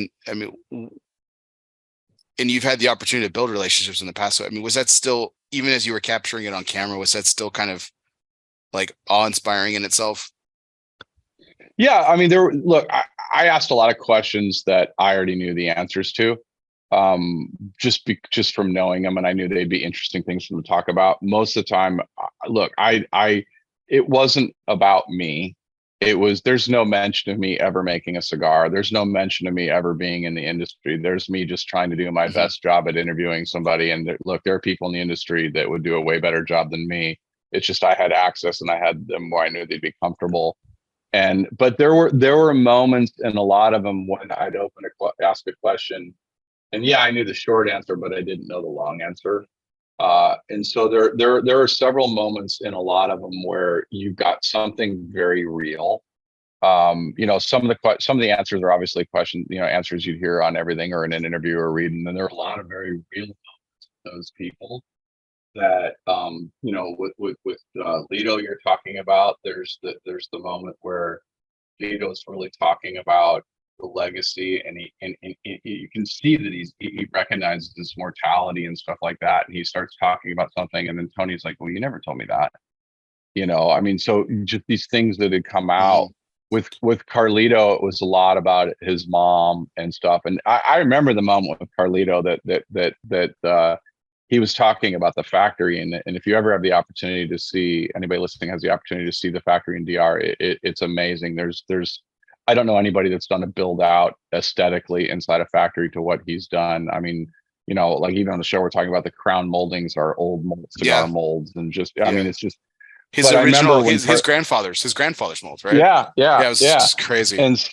[SPEAKER 1] And you've had the opportunity to build relationships in the past. So, was that still, even as you were capturing it on camera, was that still kind of like awe-inspiring in itself?
[SPEAKER 2] Yeah, I asked a lot of questions that I already knew the answers to, just from knowing them, and I knew they'd be interesting things for them to talk about. Most of the time, it wasn't about me. There's no mention of me ever making a cigar. There's no mention of me ever being in the industry. There's me just trying to do my best job at interviewing somebody. And there are people in the industry that would do a way better job than me. It's just I had access and I had them where I knew they'd be comfortable. But there were moments, and a lot of them, when I'd ask a question, and I knew the short answer, but I didn't know the long answer. And so there are several moments in a lot of them where you got something very real. Some of the answers are obviously questions, answers you'd hear on everything or in an interview or read, and then there are a lot of very real moments with those people that with Lito you're talking about. There's the moment where Lito's really talking about the legacy, and you can see that he recognizes his mortality and stuff like that. And he starts talking about something, and then Tony's like, "Well, you never told me that." I mean, so just these things that had come out with Carlito, it was a lot about his mom and stuff. And I remember the moment with Carlito that he was talking about the factory. And if you ever have the opportunity to see, anybody listening has the opportunity to see the factory in DR, it's amazing. There's I don't know anybody that's done a build out aesthetically inside a factory to what he's done. I mean, like even on the show, we're talking about the crown moldings are old cigar molds, and I mean, it's just
[SPEAKER 1] his original, his grandfather's molds, right?
[SPEAKER 2] Yeah.
[SPEAKER 1] It was just crazy.
[SPEAKER 2] And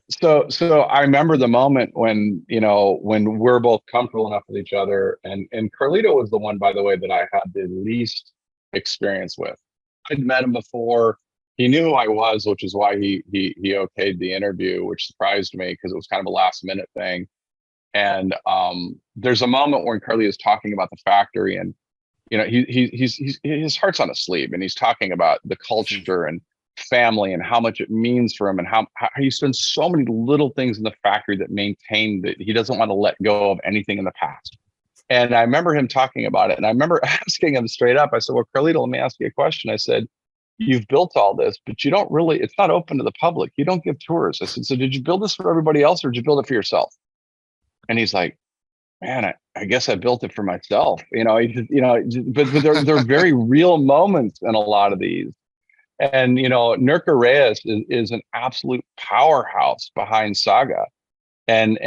[SPEAKER 2] so I remember the moment when we're both comfortable enough with each other, and Carlito was the one, by the way, that I had the least experience with. I'd met him before. He knew who I was, which is why he okayed the interview, which surprised me because it was kind of a last minute thing. And there's a moment when Carlito is talking about the factory, and he's his heart's on his sleeve, and he's talking about the culture and family and how much it means for him, and how he spends so many little things in the factory that maintain that he doesn't want to let go of anything in the past. And I remember him talking about it, and I remember asking him straight up. I said, "Well, Carlito, let me ask you a question." I said, "You've built all this, but you don't really, it's not open to the public. You don't give tours." I said, "So did you build this for everybody else, or did you build it for yourself?" And he's like, "Man, I guess I built it for myself." But there are very real moments in a lot of these. And, Nurka Reyes is an absolute powerhouse behind Saga. And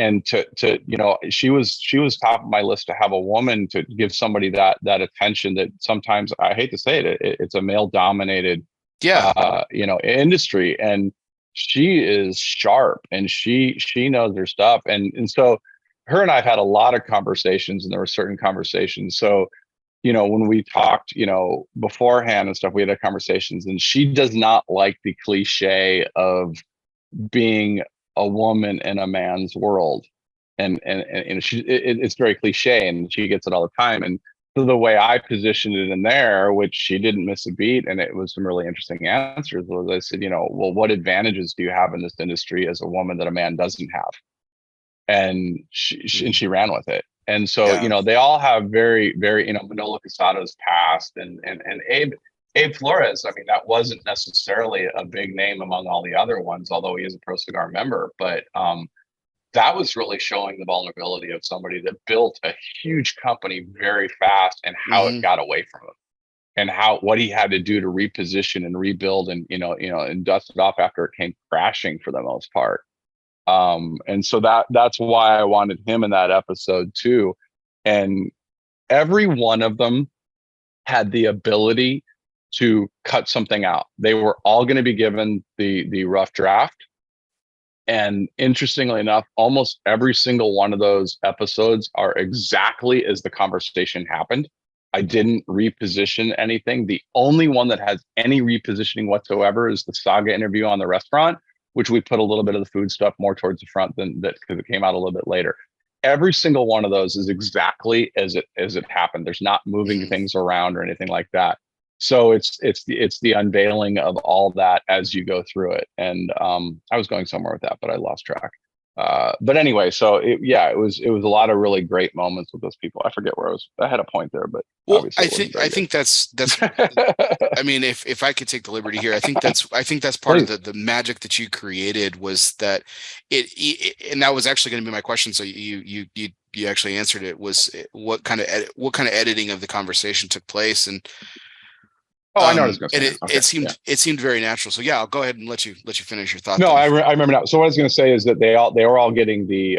[SPEAKER 2] she was top of my list to have a woman to give somebody that attention that sometimes, I hate to say it, it's a male dominated, industry. And she is sharp, and she knows her stuff. And so her and I've had a lot of conversations, and there were certain conversations. So, when we talked, beforehand and stuff, we had conversations, and she does not like the cliche of being a woman in a man's world. And it's very cliche, and she gets it all the time. And so the way I positioned it in there, which she didn't miss a beat, and it was some really interesting answers, was I said, well, what advantages do you have in this industry as a woman that a man doesn't have? And she ran with it. And so, they all have very, very, Manolo Casado's past, and Abe Flores. I mean, that wasn't necessarily a big name among all the other ones, although he is a Pro Cigar member. But that was really showing the vulnerability of somebody that built a huge company very fast, and how it got away from him, and what he had to do to reposition and rebuild, and and dust it off after it came crashing for the most part. And so that's why I wanted him in that episode too. And every one of them had the ability to cut something out. They were all going to be given the rough draft. And interestingly enough, almost every single one of those episodes are exactly as the conversation happened. I didn't reposition anything. The only one that has any repositioning whatsoever is the Saga interview on the restaurant, which we put a little bit of the food stuff more towards the front than that, because it came out a little bit later. Every single one of those is exactly as it happened. There's not moving things around or anything like that. So it's the unveiling of all that as you go through it. And I was going somewhere with that, but I lost track. But anyway, so it was a lot of really great moments with those people. I forget where I had a point there, but
[SPEAKER 1] I think that's I mean, if I could take the liberty here, I think that's part of the magic that you created, was that and that was actually going to be my question. So you actually answered it, was what kind of editing of the conversation took place. And
[SPEAKER 2] I know what I was going to say.
[SPEAKER 1] And it seemed very natural. So yeah, I'll go ahead and let you finish your thought.
[SPEAKER 2] No, I remember now. So what I was going to say is that they were all getting they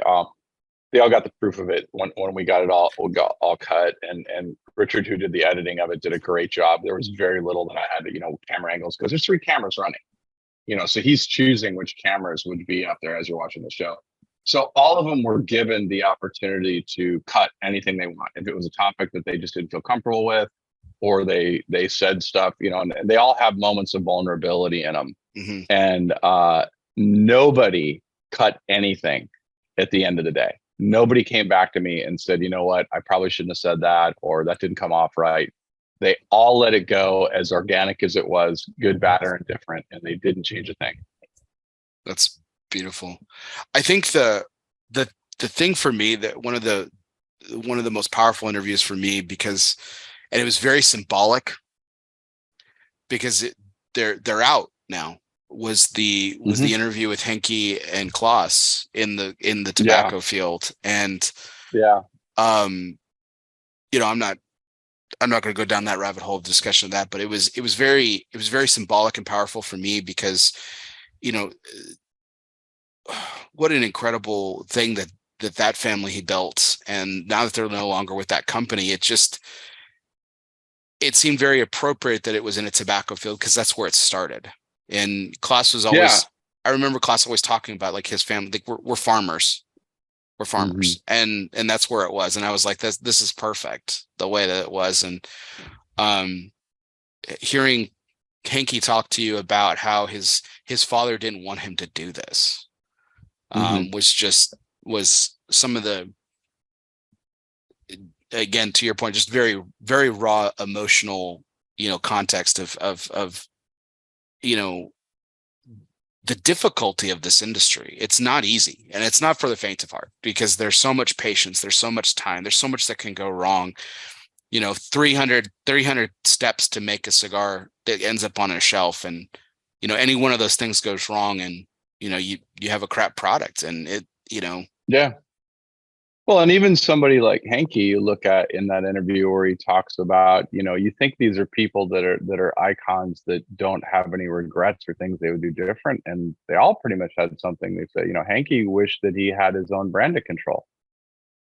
[SPEAKER 2] all got the proof of it when we got it all cut, and Richard, who did the editing of it, did a great job. There was very little that I had to, camera angles, because there's 3 cameras running, so he's choosing which cameras would be up there as you're watching the show. So all of them were given the opportunity to cut anything they want. If it was a topic that they just didn't feel comfortable with, or they said stuff, and they all have moments of vulnerability in them. And nobody cut anything at the end of the day. Nobody came back to me and said, "You know what, I probably shouldn't have said that," or "That didn't come off right." They all let it go as organic as it was, good, bad, or indifferent, and they didn't change a thing.
[SPEAKER 1] That's Beautiful. I think the thing for me that one of the most powerful interviews for me, because, and it was very symbolic, because they're out now, was the interview with Henke and Klaus in the tobacco field. And I'm not going to go down that rabbit hole of discussion of that, but it was very symbolic and powerful for me, because what an incredible thing that family he built. And now that they're no longer with that company, it seemed very appropriate that it was in a tobacco field, because that's where it started. And Klaus was always, I remember Klaus always talking about like his family, like we're farmers. We're farmers. And that's where it was. And I was like, this is perfect the way that it was. And hearing Henke talk to you about how his father didn't want him to do this was some of the, again, to your point, just very, very raw emotional, context of the difficulty of this industry. It's not easy, and it's not for the faint of heart, because there's so much patience, there's so much time, there's so much that can go wrong. 300 steps to make a cigar that ends up on a shelf, and any one of those things goes wrong, and you have a crap product, and it.
[SPEAKER 2] Well, and even somebody like Henke, you look at in that interview where he talks about, you think these are people that are icons that don't have any regrets or things they would do different, and they all pretty much had something. They said, Henke wished that he had his own brand to control,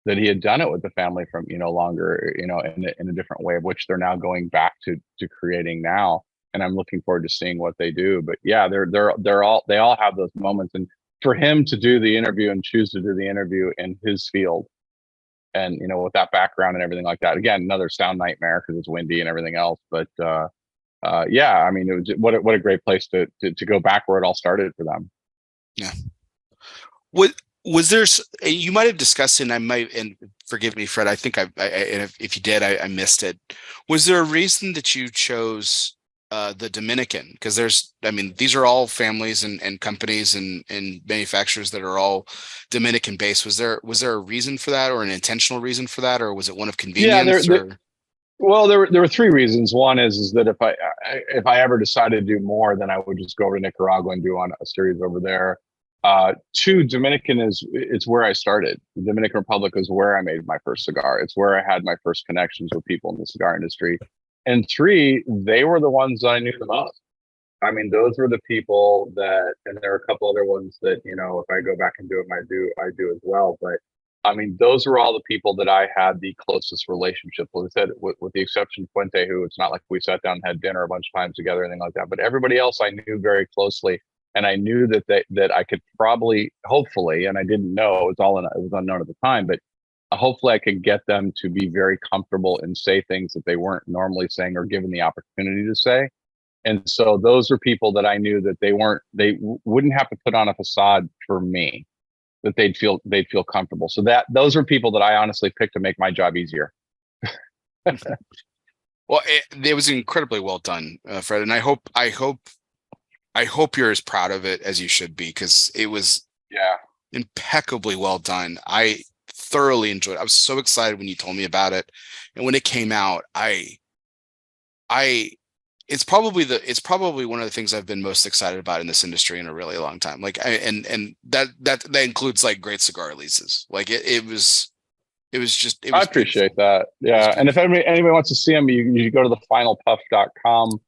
[SPEAKER 2] that he had done it with the family from longer, in a different way, of which they're now going back to creating now. And I'm looking forward to seeing what they do. But yeah, they all have those moments, and for him to do the interview and choose to do the interview in his field, and with that background and everything like that, again, another sound nightmare because it's windy and everything else. But yeah, I mean, it was what a great place to go back where it all started for them.
[SPEAKER 1] Yeah. Was there, you might have discussed it, and forgive me, Fred, I think if you did, I missed it. Was there a reason that you chose the Dominican? Because these are all families and companies and manufacturers that are all Dominican based. Was there a reason for that, or an intentional reason for that, or was it one of convenience?
[SPEAKER 2] Well, there were three reasons. One is that if I ever decided to do more, then I would just go over to Nicaragua and do on a series over there. Two, Dominican it's where I started. The Dominican Republic is where I made my first cigar. It's where I had my first connections with people in the cigar industry. And three, they were the ones that I knew the most. I mean, those were the people that, and there are a couple other ones that, if I go back and do them, I do as well. But I mean, those were all the people that I had the closest relationship with. I said, with the exception of Fuente, who it's not like we sat down and had dinner a bunch of times together, anything like that. But everybody else I knew very closely. And I knew that I could probably, hopefully, and I didnit was unknown at the time, but hopefully I could get them to be very comfortable and say things that they weren't normally saying or given the opportunity to say. And so those were people that I knew that they wouldn't have to put on a facade for me, that they'd feel comfortable. So those are people that I honestly picked to make my job easier.
[SPEAKER 1] Well, it was incredibly well done, Fred, and I hope you're as proud of it as you should be, because it was impeccably well done. I thoroughly enjoyed it. I was so excited when you told me about it, and when it came out, it's probably one of the things I've been most excited about in this industry in a really long time. Like, and that includes like great cigar releases. Like it was just.
[SPEAKER 2] I appreciate that. Yeah, and if anybody wants to see them, you go to thefinalpuff.com.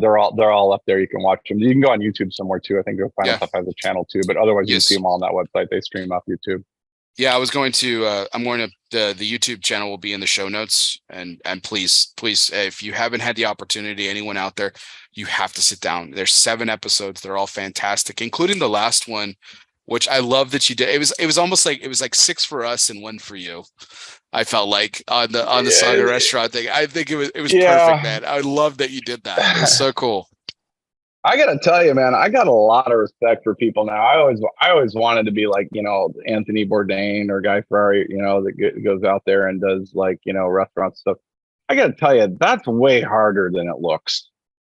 [SPEAKER 2] They're all up there. You can watch them. You can go on YouTube somewhere too. I think the Final Puff has a channel too, but otherwise you can see them all on that website. They stream off YouTube.
[SPEAKER 1] Yeah, I'm going to the YouTube channel will be in the show notes, and please, if you haven't had the opportunity, anyone out there, you have to sit down. There's 7 episodes. They're all fantastic, including the last one, which I love that you did. It was almost like 6 for us and 1 for you. I felt like on the Saga restaurant thing. I think it was perfect, man. I love that you did that. It was so cool.
[SPEAKER 2] I gotta tell you, man, I got a lot of respect for people now. I always wanted to be like, Anthony Bourdain or Guy Fieri, that goes out there and does like, restaurant stuff. I gotta tell you, that's way harder than it looks.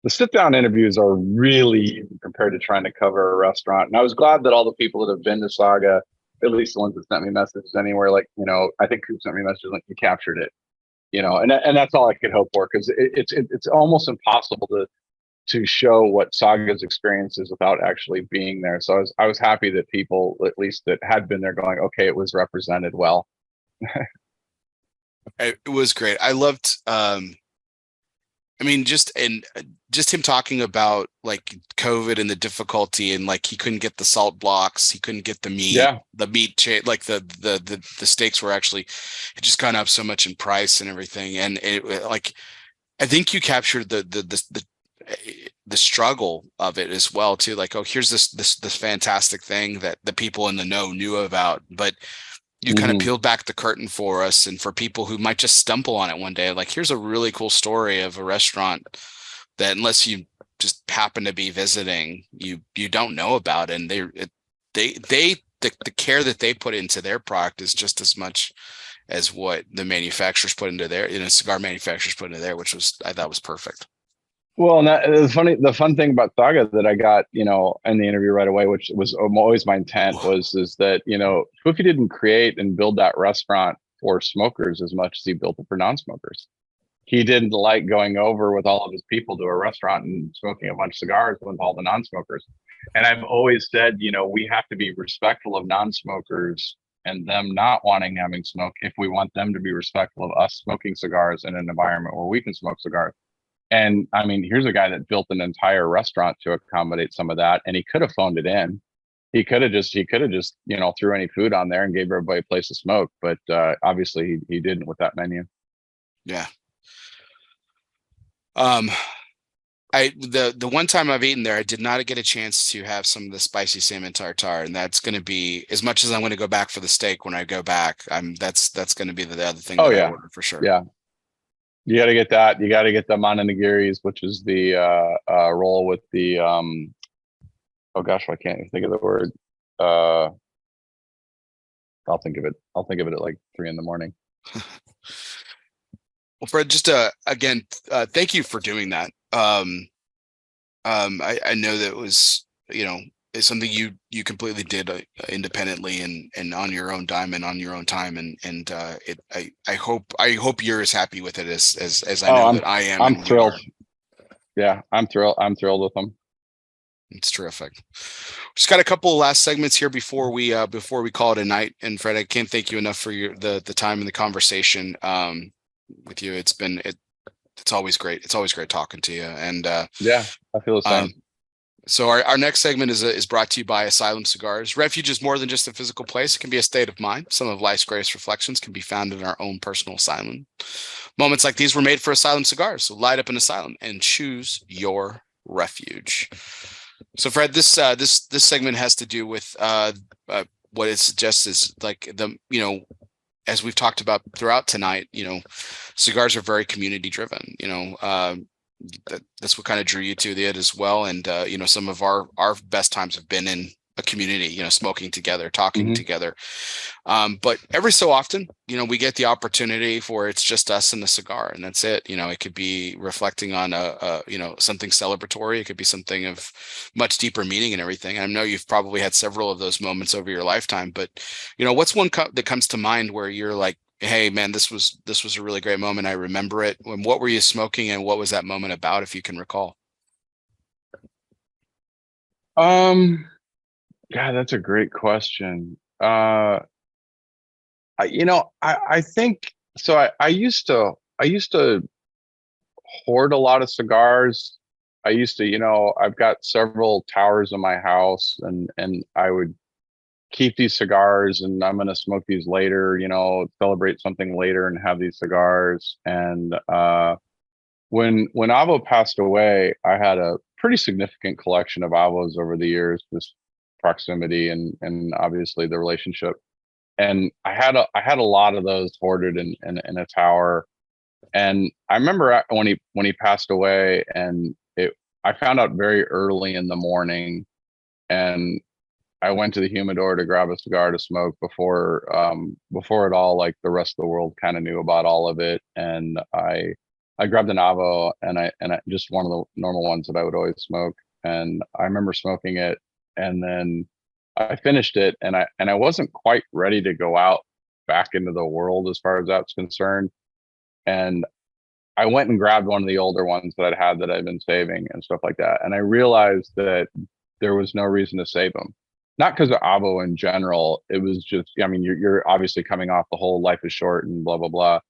[SPEAKER 2] the sit down interviews are really easy compared to trying to cover a restaurant. And I was glad that all the people that have been to Saga, at least the ones that sent me messages anywhere, like, I think Coop sent me messages like, you captured it, and that's all I could hope for, because it's almost impossible to show what Saga's experience is without actually being there. So I was happy that people, at least that had been there, going, okay, it was represented well.
[SPEAKER 1] It was great. I loved, I mean, just him talking about like COVID and the difficulty, and like he couldn't get the salt blocks, he couldn't get the meat,
[SPEAKER 2] Yeah.
[SPEAKER 1] the meat like the steaks were actually, it just gone up so much in price and everything. And it like, I think you captured the struggle of it as well too. Like, oh, here's this fantastic thing that the people in the know knew about, but you kind of peeled back the curtain for us, and for people who might just stumble on it one day, like, here's a really cool story of a restaurant that, unless you just happen to be visiting, you don't know about. And the care that they put into their product is just as much as what the manufacturers put into their, cigar manufacturers put into there, which I thought was perfect.
[SPEAKER 2] Well, and the fun thing about Saga that I got, in the interview right away, which was always my intent, is that, Cookie didn't create and build that restaurant for smokers as much as he built it for non-smokers. He didn't like going over with all of his people to a restaurant and smoking a bunch of cigars with all the non-smokers. And I've always said, we have to be respectful of non-smokers and them not wanting having smoke if we want them to be respectful of us smoking cigars in an environment where we can smoke cigars. And I mean, here's a guy that built an entire restaurant to accommodate some of that, and he could have phoned it in. He could have just, threw any food on there and gave everybody a place to smoke. But obviously, he didn't with that menu.
[SPEAKER 1] Yeah. The one time I've eaten there, I did not get a chance to have some of the spicy salmon tartare, and that's going to be, as much as I'm going to go back for the steak when I go back, that's going to be the other thing. I ordered for sure.
[SPEAKER 2] Yeah. You got to get that. You got to get the mananigiris, which is the roll with the oh gosh, I can't even think of the word. I'll think of it. I'll think of it at like 3 a.m.
[SPEAKER 1] Well, Fred, just again, thank you for doing that. I know that it was, it's something you completely did independently and on your own dime and on your own time, and I hope you're as happy with it as I know that I am.
[SPEAKER 2] I'm thrilled. Yeah, I'm thrilled. I'm thrilled with them.
[SPEAKER 1] It's terrific. Just got a couple of last segments here before we call it a night. And Fred, I can't thank you enough for the time and the conversation with you. It's always great. It's always great talking to you. And
[SPEAKER 2] yeah, I feel the same.
[SPEAKER 1] So our next segment is brought to you by Asylum Cigars. Refuge is more than just a physical place. It can be a state of mind. Some of life's greatest reflections can be found in our own personal asylum. Moments like these were made for Asylum Cigars. So light up an asylum and choose your refuge. So Fred, this segment has to do with what it suggests is like as we've talked about throughout tonight, cigars are very community driven. That's what kind of drew you to it as well. And some of our best times have been in a community, smoking together, talking together. But every so often, we get the opportunity for it's just us and the cigar, and that's it. It could be reflecting on something celebratory. It could be something of much deeper meaning and everything. I know you've probably had several of those moments over your lifetime, but what's one that comes to mind where you're like, hey man, this was a really great moment. I remember it. What were you smoking and what was that moment about, if you can recall?
[SPEAKER 2] God, that's a great question. I think so. I used to hoard a lot of cigars. I used to, I've got several towers in my house, and I would keep these cigars, and I'm going to smoke these later, celebrate something later and have these cigars. And when Avo passed away, I had a pretty significant collection of Avos over the years, just proximity and obviously the relationship. And I had a lot of those hoarded in a tower. And I remember when he passed away, and I found out very early in the morning, and I went to the humidor to grab a cigar to smoke before it all, like the rest of the world kind of knew about all of it. And I I grabbed an Avo and I just one of the normal ones that I would always smoke. And I remember smoking it, and then I finished it, and I wasn't quite ready to go out back into the world as far as that's concerned. And I went and grabbed one of the older ones that I'd had that I'd been saving and stuff like that. And I realized that there was no reason to save them. Not because of Avo in general. It was just, I mean, you're obviously coming off the whole life is short and blah, blah, blah.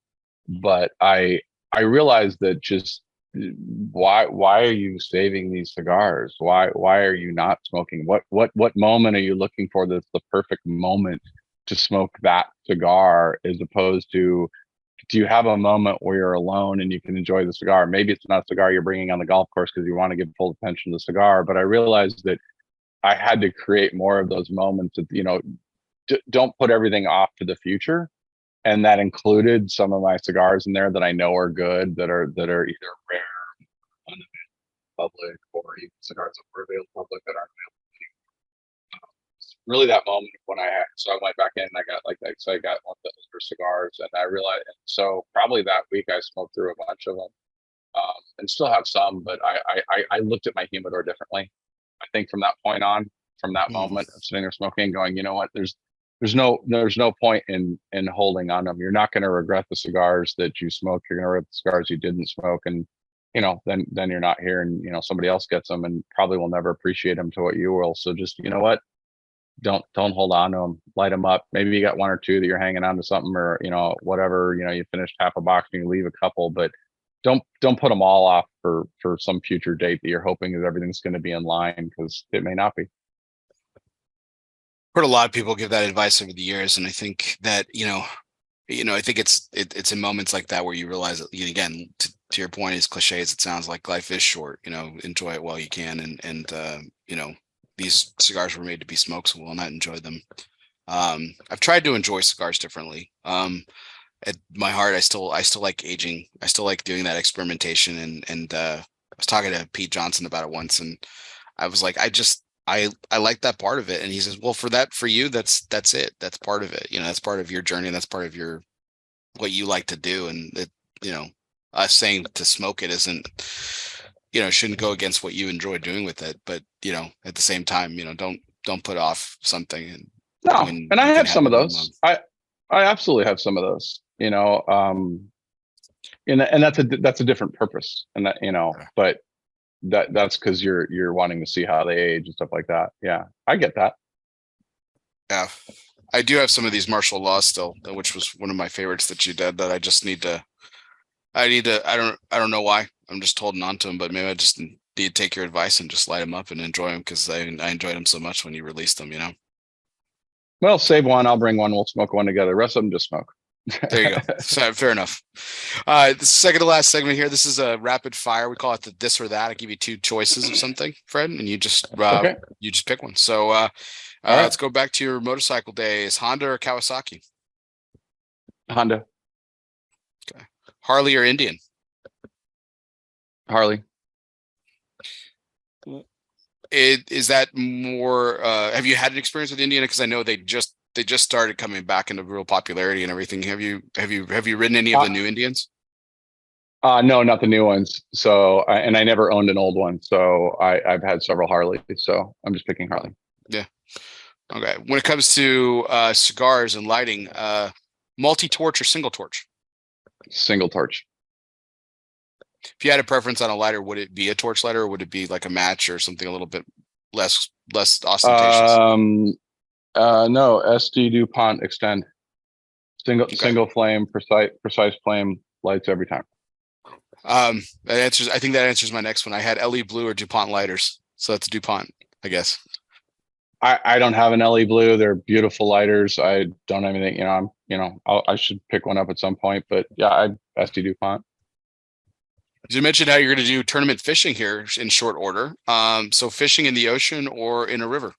[SPEAKER 2] But I realized that just why are you saving these cigars? Why are you not smoking? What moment are you looking for that's the perfect moment to smoke that cigar, as opposed to, do you have a moment where you're alone and you can enjoy the cigar? Maybe it's not a cigar you're bringing on the golf course because you want to give full attention to the cigar, but I realized that I had to create more of those moments that, don't put everything off to the future. And that included some of my cigars in there that I know are good, that are either rare, unavailable public, or even cigars that were available public that aren't available. Really that moment when so I went back in and I got, like so I got one of the older cigars, and I realized, so probably that week I smoked through a bunch of them, and still have some, but I looked at my humidor differently. I think from that point on, from that moment of sitting there smoking, going, you know what, there's no point in holding on them. You're not going to regret the cigars that you smoked. You're going to regret the cigars you didn't smoke, and then you're not here, and somebody else gets them and probably will never appreciate them to what you will. So just, you know what, don't hold on to them. Light them up. Maybe you got one or two that you're hanging on to something, or whatever. You finished half a box and you leave a couple, but don't put them all off for some future date that you're hoping that everything's going to be in line, because it may not be.
[SPEAKER 1] Heard a lot of people give that advice over the years, and I think that I think it's in moments like that where you realize that, again, to your point, as cliche as it sounds, like, life is short. Enjoy it while you can, and these cigars were made to be smoked, so why not enjoy them? I've tried to enjoy cigars differently. At my heart, I still like aging. I still like doing that experimentation, and I was talking to Pete Johnson about it once, and I was like, I like that part of it. And he says, well, for you, that's it. That's part of it. That's part of your journey. And that's part of what you like to do. And us saying to smoke it isn't, shouldn't go against what you enjoy doing with it. But, at the same time, don't put off something. And
[SPEAKER 2] no, and I have some of those. I absolutely have some of those, and that's a different purpose, and that, but that's because you're wanting to see how they age and stuff like that. Yeah, I get that.
[SPEAKER 1] Yeah, I do have some of these martial laws still, which was one of my favorites that you did, that I just need to. I don't know why. I'm just holding on to them, but maybe I just need to take your advice and just light them up and enjoy them, because I enjoyed them so much when you released them.
[SPEAKER 2] Well, save one. I'll bring one. We'll smoke one together. The rest of them just smoke.
[SPEAKER 1] There you go. So, fair enough. The second to last segment here. This is a rapid fire. We call it the this or that. I give you two choices of something, Fred, and you just you just pick one. So let's go back to your motorcycle days. Honda or Kawasaki?
[SPEAKER 2] Honda.
[SPEAKER 1] Okay. Harley or Indian?
[SPEAKER 2] Harley.
[SPEAKER 1] Is that more? Have you had an experience with Indian? Because I know they just started coming back into real popularity and everything. Have you ridden any of the new Indians?
[SPEAKER 2] No, not the new ones. So, and I never owned an old one. So I've had several Harleys. So I'm just picking Harley.
[SPEAKER 1] Yeah. Okay. When it comes to cigars and lighting, multi-torch or single torch?
[SPEAKER 2] Single torch.
[SPEAKER 1] If you had a preference on a lighter, would it be a torch lighter, or would it be like a match or something a little bit less ostentatious?
[SPEAKER 2] No, SD DuPont Extend. Single flame, precise flame, lights every time.
[SPEAKER 1] I think that answers my next one. I had LE Blue or DuPont lighters, so that's DuPont, I guess.
[SPEAKER 2] I don't have an LE Blue. They're beautiful lighters. I don't have anything. I should pick one up at some point, but yeah, SD DuPont.
[SPEAKER 1] You mentioned how you're going to do tournament fishing here in short order. So fishing in the ocean or in a river?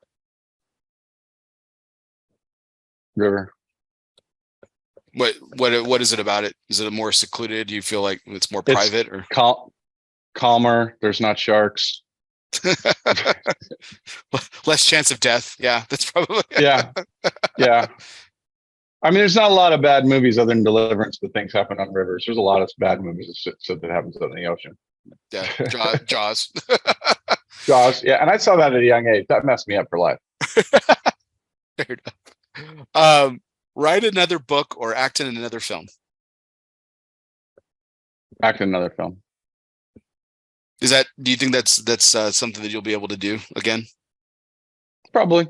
[SPEAKER 2] River.
[SPEAKER 1] What is it about it? Is it more secluded? Do you feel like it's more private, or
[SPEAKER 2] calmer? There's not sharks.
[SPEAKER 1] Less chance of death. Yeah, that's probably.
[SPEAKER 2] Yeah. I mean, there's not a lot of bad movies other than Deliverance, but things happen on rivers. There's a lot of bad movies that happens out in the ocean.
[SPEAKER 1] Yeah, Jaws.
[SPEAKER 2] Jaws, yeah, and I saw that at a young age. That messed me up for life.
[SPEAKER 1] Fair enough. Write another book or act in another film.
[SPEAKER 2] Act in another film.
[SPEAKER 1] Do you think that's something that you'll be able to do again?
[SPEAKER 2] Probably.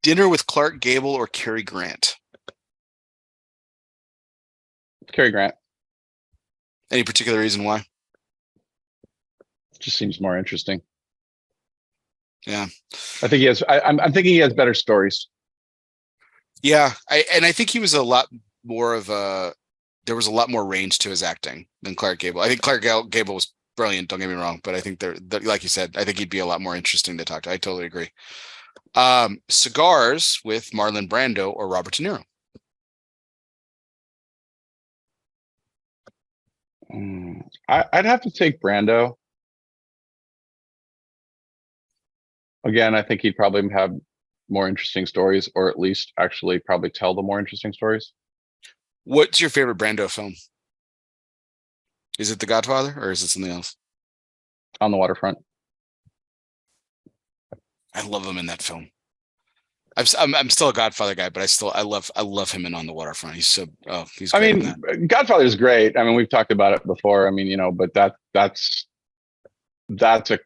[SPEAKER 1] Dinner with Clark Gable or Cary Grant?
[SPEAKER 2] Cary Grant.
[SPEAKER 1] Any particular reason why?
[SPEAKER 2] Just seems more interesting.
[SPEAKER 1] Yeah,
[SPEAKER 2] I think he has. I'm thinking he has better stories.
[SPEAKER 1] Yeah, I think he was a lot more of a. There was a lot more range to his acting than Clark Gable. I think Clark Gable was brilliant. Don't get me wrong, but I think like you said, I think he'd be a lot more interesting to talk to. I totally agree. Cigars with Marlon Brando or Robert De Niro?
[SPEAKER 2] I'd have to take Brando. Again, I think he'd probably have more interesting stories, or at least actually probably tell the more interesting stories.
[SPEAKER 1] What's your favorite Brando film? Is it The Godfather or is it something else?
[SPEAKER 2] On the Waterfront.
[SPEAKER 1] I love him in that film. I'm still a Godfather guy, but I love him in On the Waterfront. He's great.
[SPEAKER 2] I mean, Godfather's great. I mean, we've talked about it before. I mean, but that's a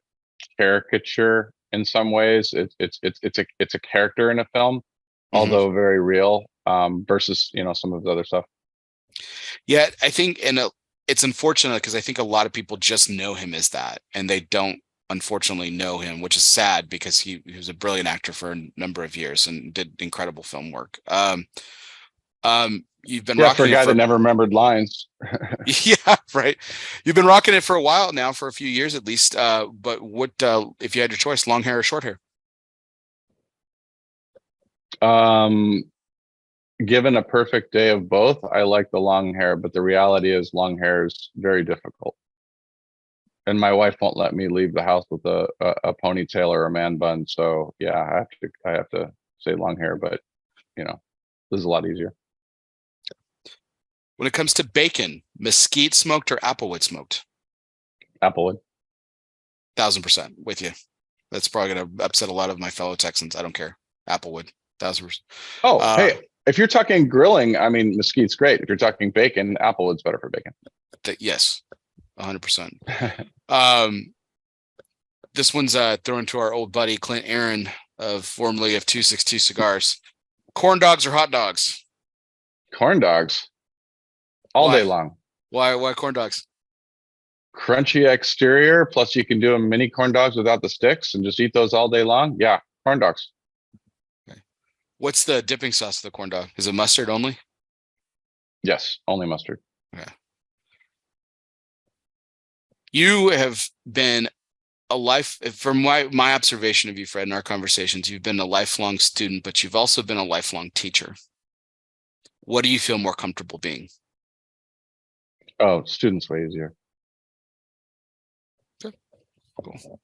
[SPEAKER 2] caricature in some ways. It's a character in a film, although very real. Versus some of the other stuff.
[SPEAKER 1] Yeah, I think, it's unfortunate because I think a lot of people just know him as that, and they don't unfortunately know him, which is sad because he was a brilliant actor for a number of years and did incredible film work. You've been rocking
[SPEAKER 2] for a guy that never remembered lines.
[SPEAKER 1] Yeah, right. You've been rocking it for a while now, for a few years at least. But what if you had your choice, long hair or short hair?
[SPEAKER 2] Given a perfect day of both, I like the long hair, but the reality is long hair is very difficult. And my wife won't let me leave the house with a ponytail or a man bun. So yeah, I have to say long hair, but this is a lot easier.
[SPEAKER 1] When it comes to bacon, mesquite smoked or applewood smoked?
[SPEAKER 2] Applewood.
[SPEAKER 1] 1000% with you. That's probably going to upset a lot of my fellow Texans. I don't care. Applewood, 1000%.
[SPEAKER 2] Oh, hey, if you're talking grilling, I mean, mesquite's great. If you're talking bacon, applewood's better for bacon.
[SPEAKER 1] Yes, 100%. This one's thrown to our old buddy Clint Aaron, formerly of 262 Cigars. Corn dogs or hot dogs?
[SPEAKER 2] Corn dogs. All day long.
[SPEAKER 1] Why corn dogs?
[SPEAKER 2] Crunchy exterior, plus you can do them mini corn dogs without the sticks and just eat those all day long. Yeah, corn dogs.
[SPEAKER 1] Okay. What's the dipping sauce of the corn dog? Is it mustard only?
[SPEAKER 2] Yes, only mustard.
[SPEAKER 1] Okay. You have been from my observation of you, Fred, in our conversations, you've been a lifelong student, but you've also been a lifelong teacher. What do you feel more comfortable being?
[SPEAKER 2] Oh, students way easier.
[SPEAKER 1] Okay. Cool.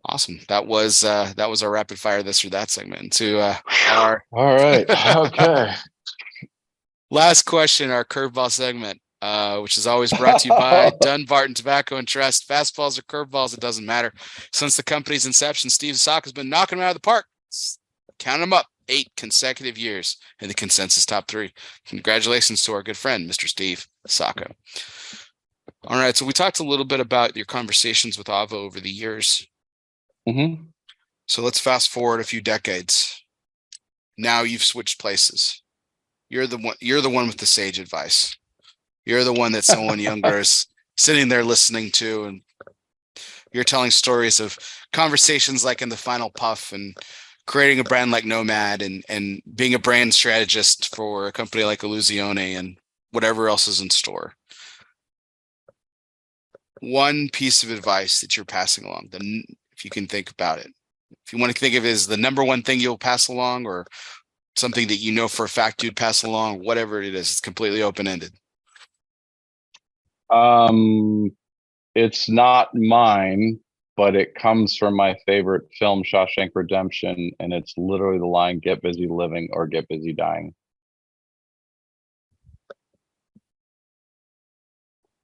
[SPEAKER 1] Awesome. That was our rapid fire this or that segment. To our
[SPEAKER 2] all right. Okay.
[SPEAKER 1] Last question, our curveball segment, which is always brought to you by Dunbarton Tobacco and Trust. Fastballs or curveballs, it doesn't matter. Since the company's inception, Steve Saka has been knocking them out of the park. Count them up. 8 consecutive years in the consensus top 3. Congratulations to our good friend, Mr. Steve Saka. All right, so we talked a little bit about your conversations with Avo over the years. So let's fast forward a few decades. Now you've switched places. You're the one with the sage advice. You're the one that someone younger is sitting there listening to, and you're telling stories of conversations like in the Final Puff and creating a brand like Nomad and being a brand strategist for a company like Illusione and whatever else is in store. One piece of advice that you're passing along, if you can think about it, if you want to think of it as the number one thing you'll pass along, or something that you know for a fact you'd pass along, whatever it is, it's completely open-ended.
[SPEAKER 2] It's not mine, but it comes from my favorite film, Shawshank Redemption, and it's literally the line, "Get busy living or get busy dying."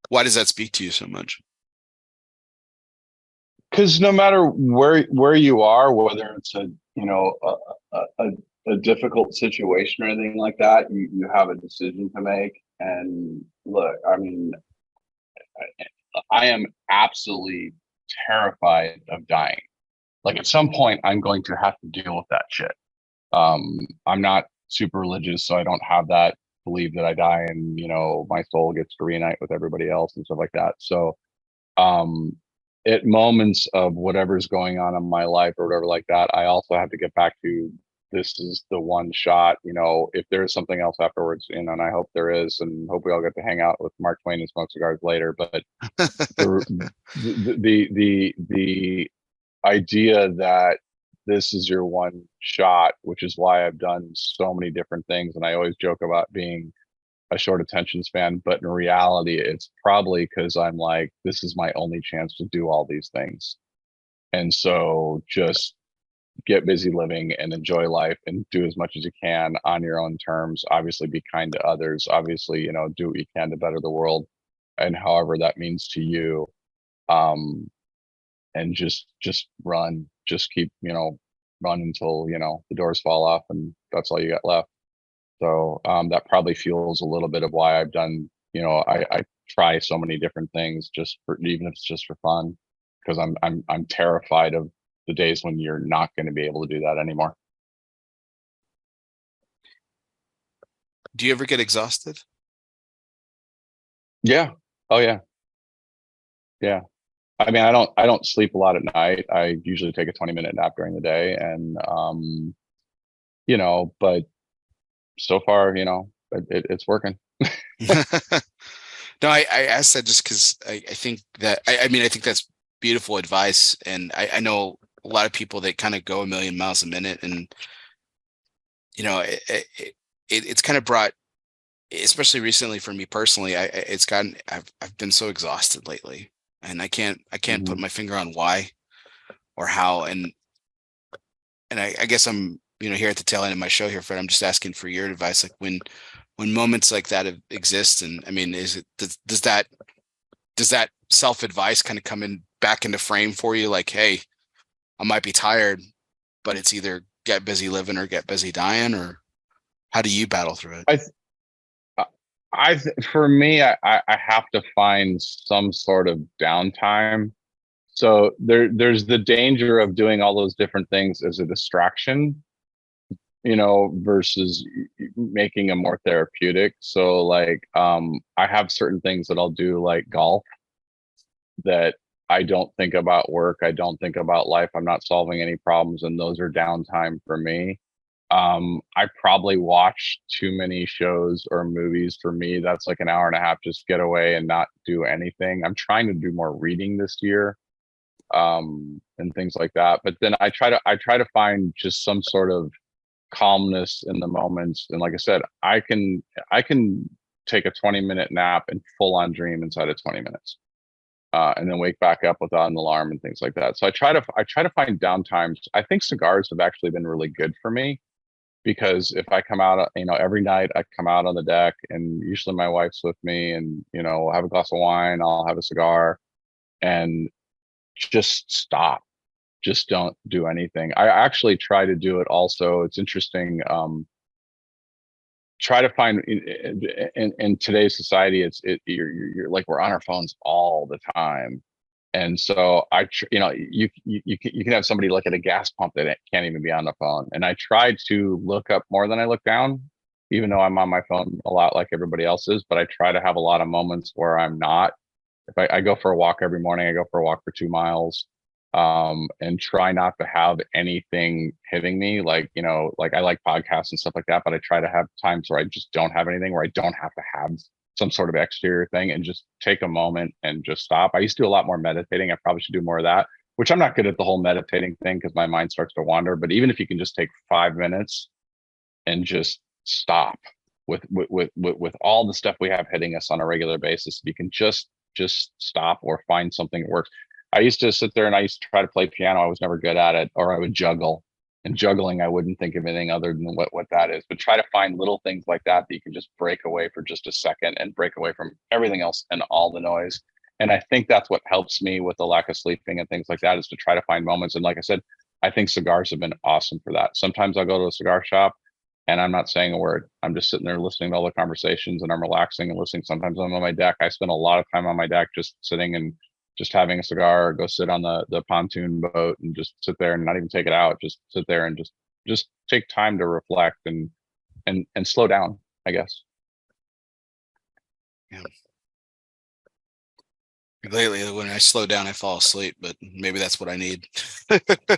[SPEAKER 1] Why does that speak to you so much?
[SPEAKER 2] Because no matter where you are, whether it's a difficult situation or anything like that, you have a decision to make. And look, I mean, I am absolutely terrified of dying. Like at some point, I'm going to have to deal with that shit. I'm not super religious, so I don't have that belief that I die and my soul gets to reunite with everybody else and stuff like that. So um at moments of whatever's going on in my life or whatever like that, I also have to get back to, this is the one shot. If there's something else afterwards, and I hope there is, and hope we all get to hang out with Mark Twain and smoke cigars later. But the idea that this is your one shot, which is why I've done so many different things, and I always joke about being a short attention span, but in reality, it's probably because I'm like, this is my only chance to do all these things. And so just get busy living and enjoy life and do as much as you can on your own terms. Obviously, be kind to others. Obviously, do what you can to better the world and however that means to you. And just run, just keep, run until, the doors fall off and that's all you got left. So that probably fuels a little bit of why I've done, I try so many different things just for, even if it's just for fun, because I'm terrified of the days when you're not going to be able to do that anymore.
[SPEAKER 1] Do you ever get exhausted?
[SPEAKER 2] Yeah. Oh yeah. Yeah. I mean, I don't sleep a lot at night. I usually take a 20-minute nap during the day, and but so far, it's working.
[SPEAKER 1] No, I asked that just because I think that I mean I think that's beautiful advice, and I know a lot of people that kind of go a million miles a minute, and it's kind of brought, especially recently for me personally, I've been so exhausted lately, and I can't put
[SPEAKER 2] Mhm.
[SPEAKER 1] my finger on why or how, and I guess I'm here at the tail end of my show here, Fred. I'm just asking for your advice, like when moments like that exist, and I mean, does that self advice kind of come in back into frame for you, like, hey, I might be tired, but it's either get busy living or get busy dying, or how do you battle through it?
[SPEAKER 2] I th- for me, I have to find some sort of downtime. So there's the danger of doing all those different things as a distraction, versus making them more therapeutic. So like, I have certain things that I'll do, like golf, that I don't think about work. I don't think about life. I'm not solving any problems, and those are downtime for me. I probably watch too many shows or movies. For me, that's like an hour and a half, just get away and not do anything. I'm trying to do more reading this year, and things like that. But then I try to find just some sort of calmness in the moments. And like I said, I can take a 20-minute nap and full on dream inside of 20 minutes. And then wake back up without an alarm and things like that. So I try to find downtimes. I think cigars have actually been really good for me, because if I come out, every night I come out on the deck, and usually my wife's with me, and we'll have a glass of wine, I'll have a cigar, and just stop. Just don't do anything. I actually try to do it also. It's interesting. Try to find in today's society, you're like, we're on our phones all the time. And so you can have somebody look at a gas pump that can't even be on the phone. And I try to look up more than I look down, even though I'm on my phone a lot like everybody else is. But I try to have a lot of moments where I'm not. If I go for a walk every morning, I go for a walk for 2 miles, and try not to have anything hitting me. Like, like I like podcasts and stuff like that, but I try to have times where I just don't have anything, where I don't have to have some sort of exterior thing, and just take a moment and just stop. I used to do a lot more meditating. I probably should do more of that, which I'm not good at the whole meditating thing because my mind starts to wander. But even if you can just take 5 minutes and just stop with all the stuff we have hitting us on a regular basis, if you can just stop or find something that works. I used to sit there and I used to try to play piano. I was never good at it, or I would juggle. And juggling, I wouldn't think of anything other than what that is. But try to find little things like that you can just break away for just a second and break away from everything else and all the noise. And I think that's what helps me with the lack of sleeping and things like that, is to try to find moments. And like I said, I think cigars have been awesome for that. Sometimes I'll go to a cigar shop and I'm not saying a word. I'm just sitting there listening to all the conversations and I'm relaxing and listening. Sometimes I'm on my deck. I spend a lot of time on my deck just sitting and just having a cigar, or go sit on the pontoon boat and just sit there and not even take it out. Just sit there and just take time to reflect and slow down, I guess.
[SPEAKER 1] Yeah. Lately, when I slow down, I fall asleep, but maybe that's what I need.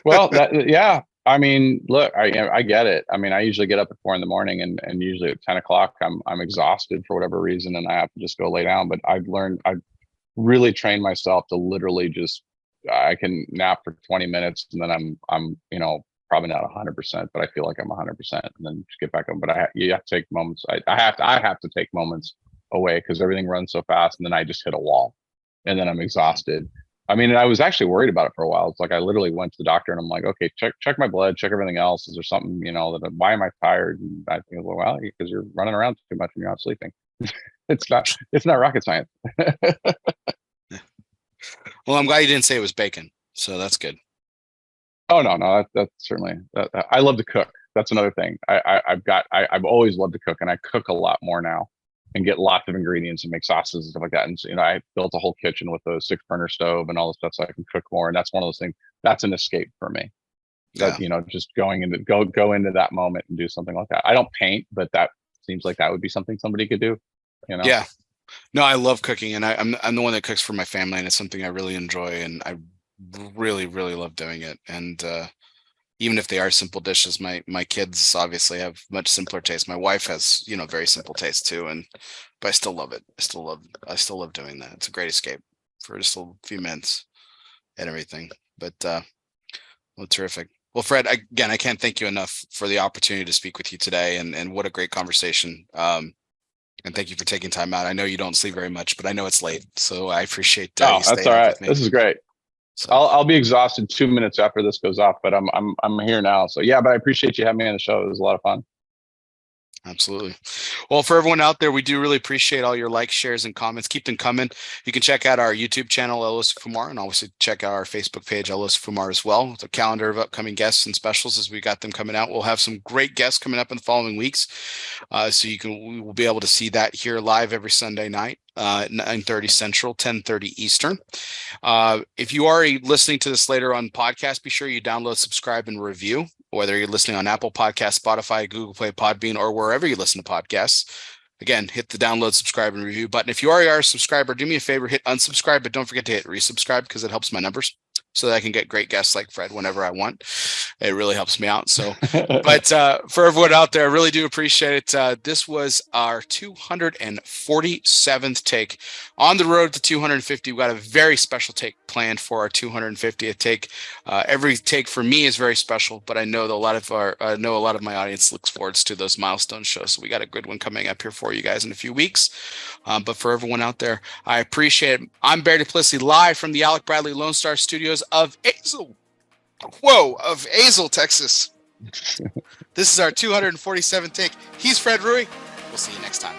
[SPEAKER 2] Well, yeah. I mean, look, I get it. I mean, I usually get up at 4 a.m. and usually at 10 o'clock, I'm exhausted for whatever reason, and I have to just go lay down. But I've really trained myself to literally just, I can nap for 20 minutes and then I'm probably not 100%, but I feel like I'm 100%, and then just get back up. But you have to take moments. I have to take moments away because everything runs so fast, and then I just hit a wall, and then I'm exhausted. I mean, and I was actually worried about it for a while. It's like I literally went to the doctor and I'm like, okay, check my blood, check everything else. Is there something, why am I tired? And I think, well, because you're running around too much and you're not sleeping. It's not rocket science.
[SPEAKER 1] Well, I'm glad you didn't say it was bacon, so that's good.
[SPEAKER 2] Oh no, that's certainly. I love to cook. That's another thing. I've always loved to cook, and I cook a lot more now, and get lots of ingredients and make sauces and stuff like that. And so, I built a whole kitchen with a 6-burner stove and all this stuff, so I can cook more. And that's one of those things. That's an escape for me. That just going into go into that moment and do something like that. I don't paint, but that seems like that would be something somebody could do.
[SPEAKER 1] Yeah. No, I love cooking, and I'm the one that cooks for my family, and it's something I really enjoy, and I really, really love doing it. And even if they are simple dishes, my kids obviously have much simpler taste. My wife has, very simple taste too, but I still love it. I still love doing that. It's a great escape for just a few minutes and everything. But well, terrific. Well, Fred, again, I can't thank you enough for the opportunity to speak with you today, and what a great conversation. And thank you for taking time out. I know you don't sleep very much, but I know it's late, so I appreciate you
[SPEAKER 2] that's
[SPEAKER 1] staying
[SPEAKER 2] all
[SPEAKER 1] up
[SPEAKER 2] right.
[SPEAKER 1] with me.
[SPEAKER 2] This is great. So I'll be exhausted 2 minutes after this goes off, but I'm here now. So yeah, but I appreciate you having me on the show. It was a lot of fun.
[SPEAKER 1] Absolutely. Well, for everyone out there, we do really appreciate all your likes, shares, and comments. Keep them coming. You can check out our YouTube channel, ELOSOFUMAR, and obviously check out our Facebook page, ELOSOFUMAR, as well. With a calendar of upcoming guests and specials as we got them coming out. We'll have some great guests coming up in the following weeks. So we will be able to see that here live every Sunday night, 9:30 Central, 10:30 Eastern. If you are listening to this later on podcast, be sure you download, subscribe, and review. Whether you're listening on Apple Podcasts, Spotify, Google Play, Podbean, or wherever you listen to podcasts. Again, hit the download, subscribe, and review button. If you already are a subscriber, do me a favor, hit unsubscribe, but don't forget to hit resubscribe because it helps my numbers so that I can get great guests like Fred whenever I want. It really helps me out. So, but for everyone out there, I really do appreciate it. This was our 247th take. On the road to 250, we got a very special take planned for our 250th take. Every take for me is very special, but I know that a lot of my audience looks forward to those milestone shows. So we got a good one coming up here for you guys in a few weeks. But for everyone out there, I appreciate it. I'm Barry Duplessis, live from the Alec Bradley Lone Star Studios of Azle, Texas. This is our 247th take. He's Fred Rewey. We'll see you next time.